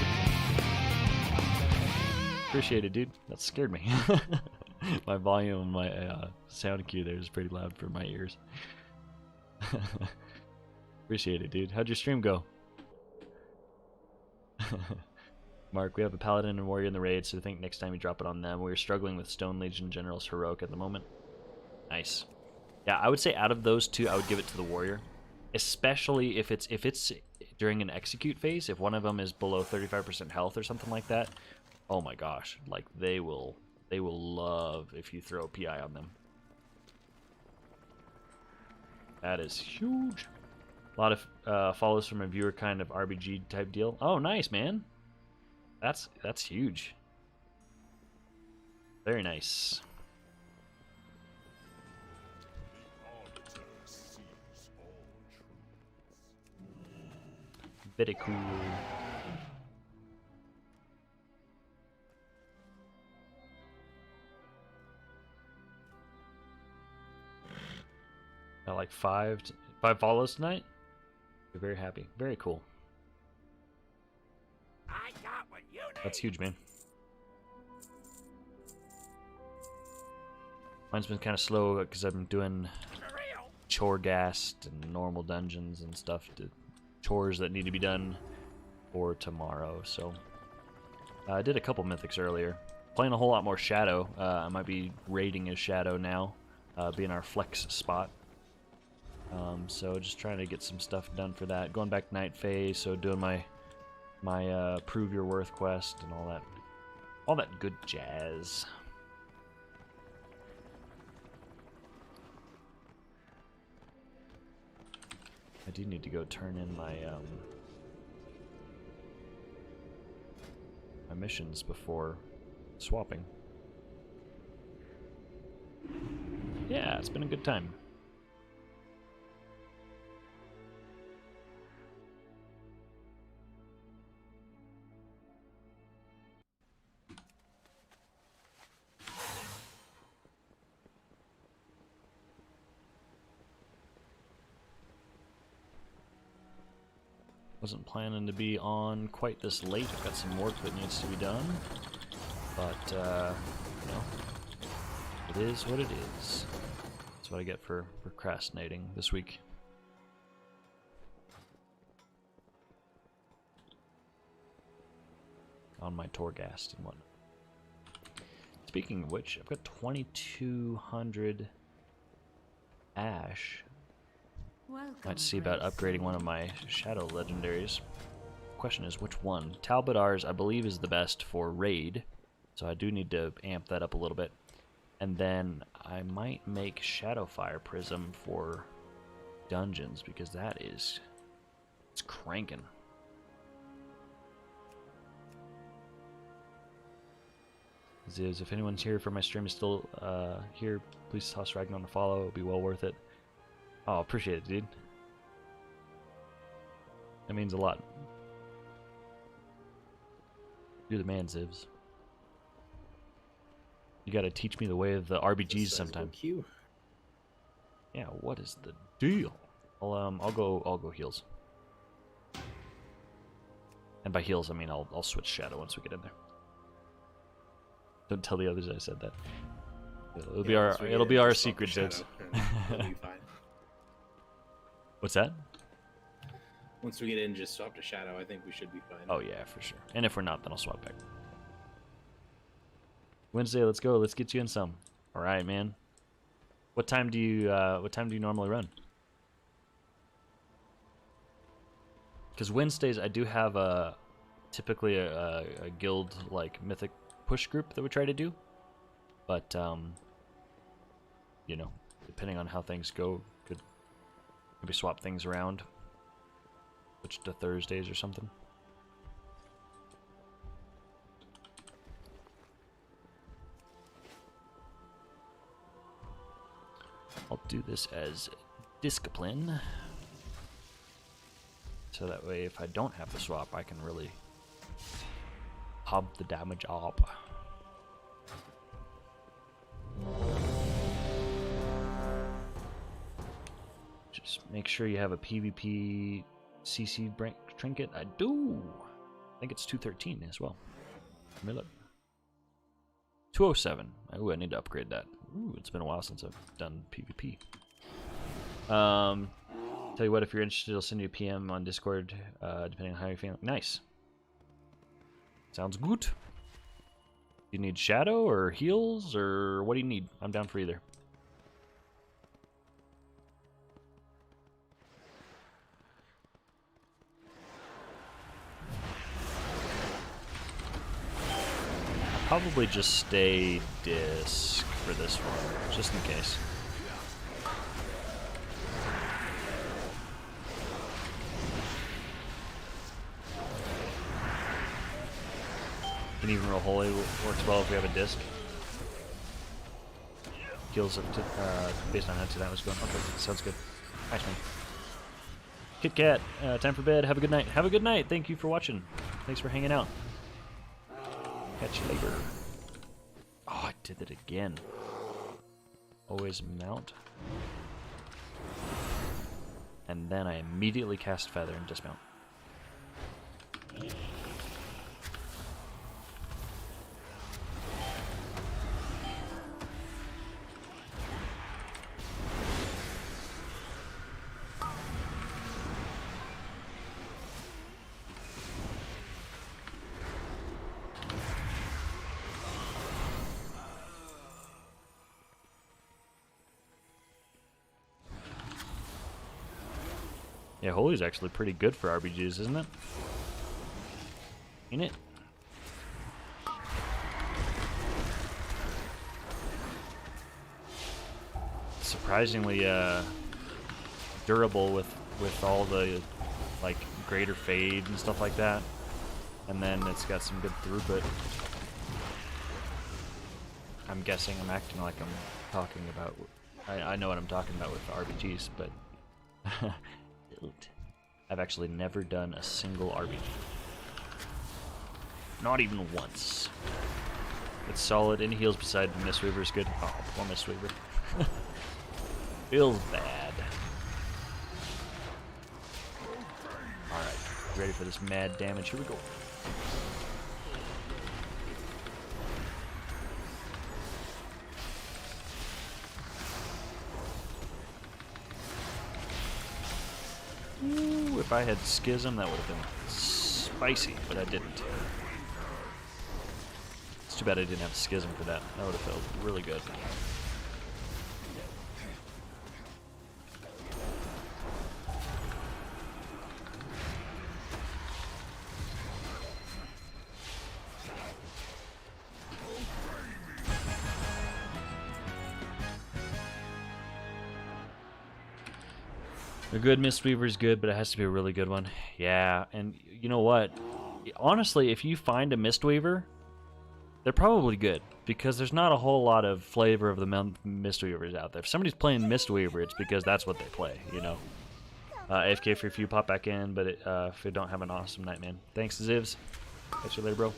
Appreciate it, dude. That scared me. My volume and my sound cue there is pretty loud for my ears. Appreciate it, dude. How'd your stream go? Mark, we have a paladin and warrior in the raid, so I think next time you drop it on them. We're struggling with Stone Legion General's heroic at the moment. Nice. Yeah, I would say out of those two, I would give it to the warrior, especially if it's during an execute phase. If one of them is below 35% health or something like that, oh my gosh, like they will love if you throw a PI on them. That is huge. A lot of follows from a viewer, kind of RBG type deal. Oh, nice, man. That's huge. Very nice. Very cool. Got like five follows tonight. You're very happy. Very cool. I got what you need. That's huge, man. Mine's been kind of slow because I've been doing Torghast and normal dungeons and stuff, chores that need to be done for tomorrow. So I did a couple mythics earlier. Playing a whole lot more Shadow. I might be raiding as Shadow now, being our flex spot. So just trying to get some stuff done for that. Going back to night phase, so doing my prove your worth quest and all that good jazz. I do need to go turn in my my missions before swapping. Yeah, it's been a good time. Wasn't planning to be on quite this late. I've got some work that needs to be done, but you know, it is what it is. That's what I get for procrastinating this week. On my Torghast and whatnot. Speaking of which, I've got 2,200 ash. Might see about upgrading one of my Shadow legendaries. Question is, which one? Talbotars, I believe, is the best for raid, so I do need to amp that up a little bit. And then I might make Shadowfire Prism for dungeons, because it's cranking. Ziz, if anyone's here for my stream is still here, please toss Ragnar a follow. It'll be well worth it. Oh, appreciate it, dude. That means a lot. You're the man, Zivs. You gotta teach me the way of the RBGs sometime. Yeah, what is the deal? I'll go heals. And by heals, I mean I'll switch Shadow once we get in there. Don't tell the others I said that. It'll be our secret, Zivs. What's that? Once we get in, just swap to Shadow. I think we should be fine. Oh yeah, for sure. And if we're not, then I'll swap back. Wednesday, let's go. Let's get you in some. All right, man. What time do you normally run? Because Wednesdays I do have typically a guild like mythic push group that we try to do, but you know, depending on how things go, could maybe swap things around, switch to Thursdays or something. I'll do this as discipline. So that way, if I don't have the swap, I can really pump the damage up. Just make sure you have a PvP CC trinket. I do. I think it's 213 as well. Let me look. 207. Ooh, I need to upgrade that. Ooh, it's been a while since I've done PvP. Tell you what, if you're interested, I'll send you a PM on Discord, depending on how you're feeling. Nice. Sounds good. You need shadow or heals, or what do you need? I'm down for either. I'll probably just stay disc for this one, just in case. Can even roll holy works well if we have a disc. Kills up to based on how that was going. Okay, sounds good. Nice man. Kit Kat, time for bed. Have a good night. Have a good night. Thank you for watching. Thanks for hanging out. Catch you later. Oh, I did it again. Always mount. And then I immediately cast Feather and dismount. Yeah, Holy's actually pretty good for RBGs, isn't it? Ain't it? Surprisingly durable with all the like greater fade and stuff like that. And then it's got some good throughput. I'm guessing I'm acting like I'm talking about... I know what I'm talking about with RBGs, but... I've actually never done a single RPG. Not even once. It's solid. Any heals beside Mistweaver is good. Oh, poor Mistweaver. Feels bad. Alright, ready for this mad damage? Here we go. Ooh, if I had Schism, that would have been spicy, but I didn't. It's too bad I didn't have Schism for that. That would have felt really good. A good Mistweaver is good, but it has to be a really good one. Yeah, and you know what? Honestly, if you find a Mistweaver, they're probably good, because there's not a whole lot of flavor of the Mistweavers out there. If somebody's playing Mistweaver, it's because that's what they play, you know? AFK for a few, pop back in, but if you don't have an awesome night, man. Thanks, Zivs. Catch you later, bro. So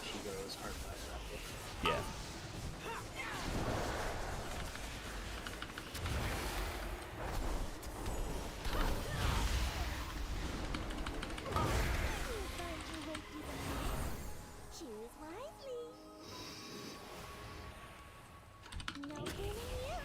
she goes hard pass Yeah. Choose wisely. No gaining you.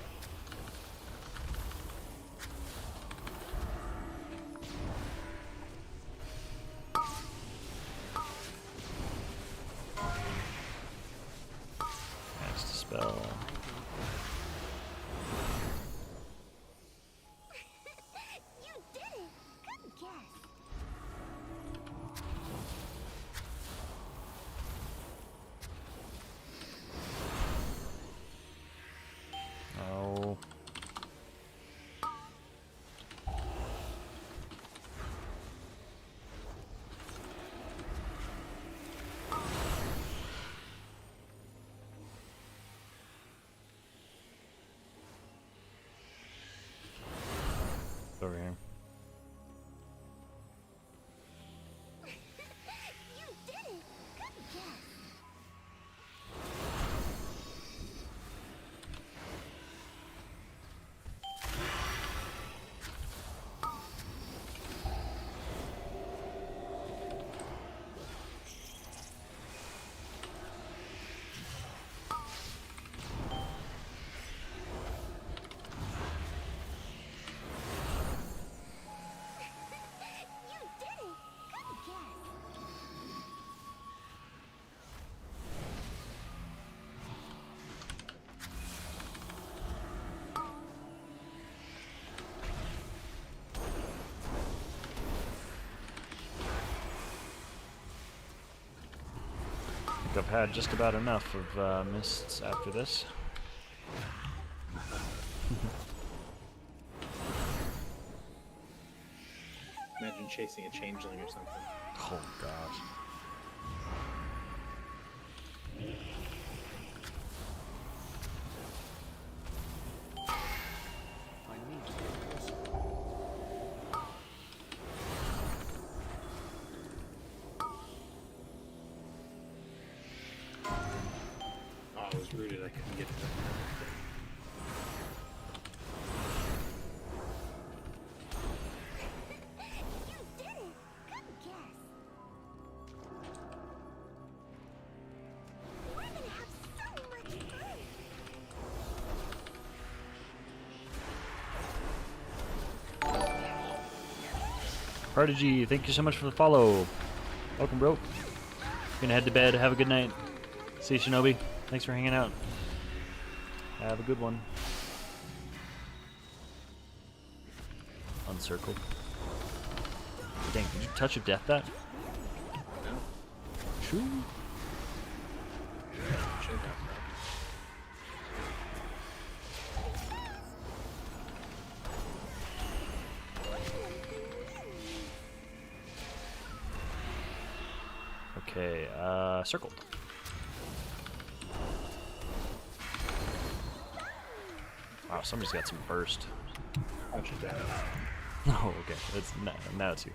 think I've had just about enough of mists after this. Imagine chasing a changeling or something. Oh gosh. Oh, I was rooted. I couldn't get to that. You did it! Come guess. We're gonna have so much fun. Prodigy, thank you so much for the follow. Welcome, bro. Gonna head to bed. Have a good night. See you, Shinobi. Thanks for hanging out. Have a good one. Uncircled. Dang, did you touch of death that? No. Shoo. Should have, bro. Okay, circled. Wow, somebody's got some burst. Touch of death. Oh, okay. It's now it's you.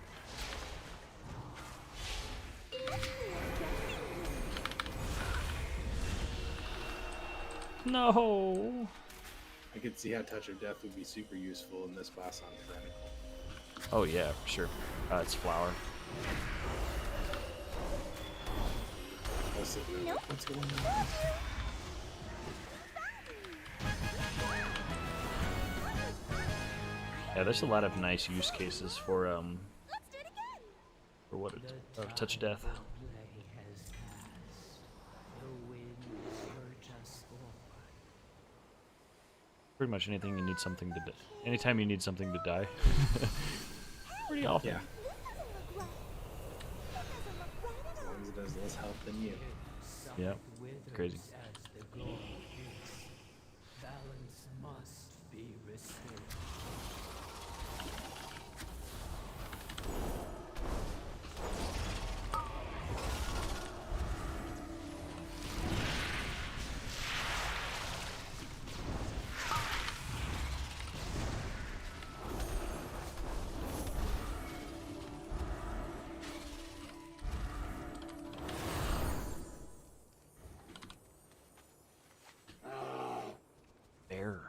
No. I could see how touch of death would be super useful in this class on Tyrannical. Oh yeah, for sure. It's flower. What's going on? Yeah, there's a lot of nice use cases for what it's touch of death. Pretty much anything you need something to anytime you need something to die. Pretty often. Yeah. As long as it does less health than you. Yeah. Crazy. Balance must be restored. Bear.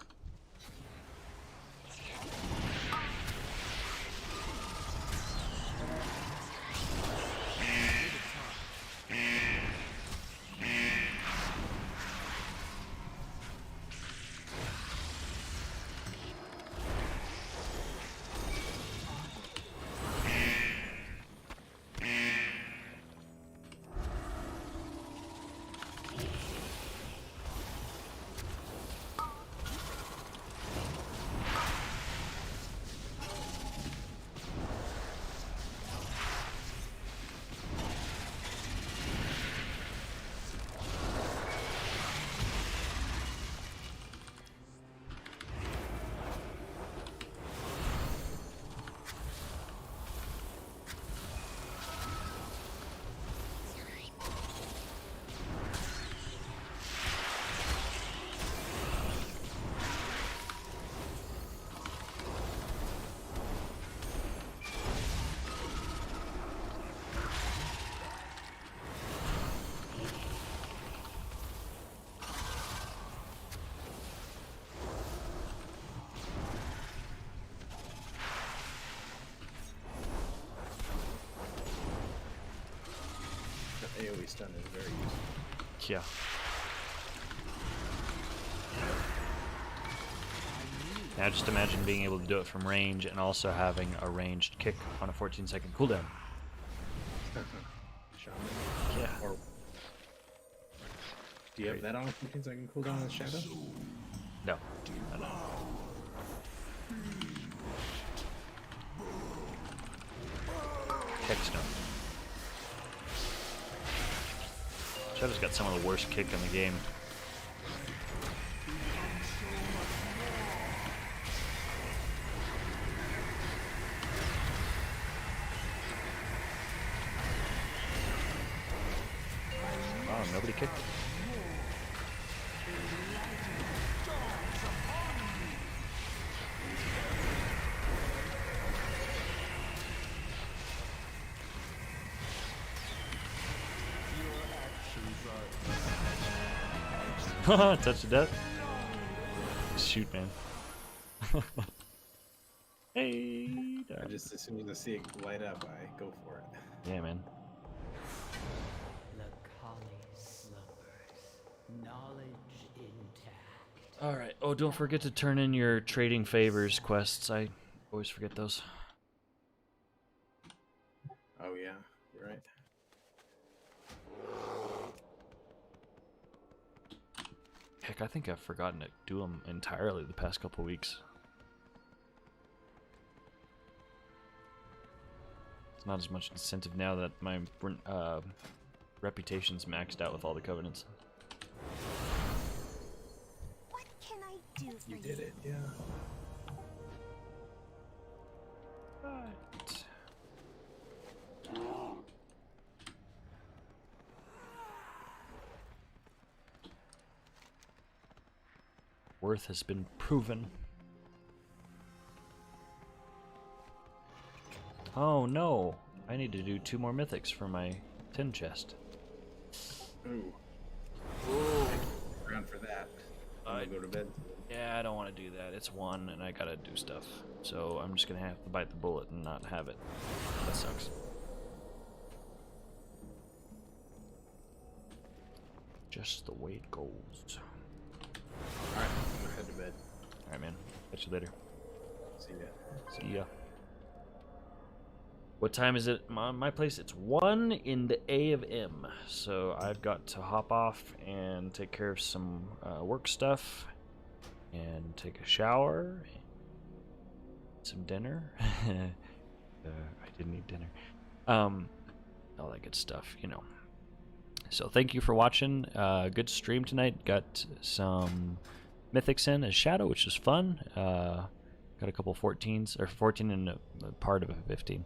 The AoE stun is very useful. Yeah. Now just imagine being able to do it from range and also having a ranged kick on a 14-second cooldown. Shaman. Yeah. Or do you have that on a 15-second cooldown with Shadow? No. I don't. Hex stone. Shadow's got some of the worst kick in the game. Wow, nobody kicked it. Touch of death. Shoot, man. Hey. I just, as soon as I see it light up, I go for it. Yeah, man. The collie slumbers, knowledge intact. All right. Oh, don't forget to turn in your trading favors quests. I always forget those. Oh yeah, you're right. Heck, I think I've forgotten to do them entirely the past couple weeks. It's not as much incentive now that my reputation's maxed out with all the covenants. What can I do for You did it, yeah. Right. Worth has been proven. Oh no! I need to do 2 more mythics for my tin chest. Ooh. Around for that. I'm gonna go to bed. Yeah, I don't want to do that. It's 1 and I gotta do stuff. So I'm just gonna have to bite the bullet and not have it. That sucks. Just the way it goes. Alright, I'm gonna head to bed. Alright, man. Catch you later. See ya. See ya. What time is it? My place, it's 1 in the a.m. So I've got to hop off and take care of some work stuff and take a shower, some dinner. I didn't eat dinner. All that good stuff, you know. So thank you for watching. Good stream tonight. Got some mythics in as Shadow, which is fun. Got a couple 14s, or 14 and a part of a 15.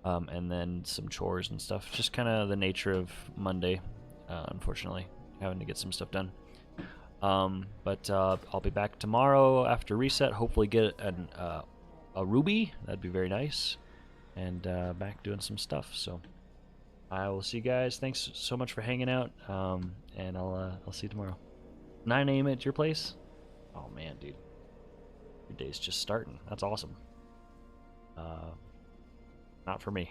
And then some chores and stuff. Just kind of the nature of Monday, unfortunately, having to get some stuff done. But I'll be back tomorrow after reset. Hopefully get a ruby. That'd be very nice. And back doing some stuff. So I will see you guys. Thanks so much for hanging out. And I'll see you tomorrow. 9 a.m. at your place? Oh man, dude. Your day's just starting. That's awesome. Not for me.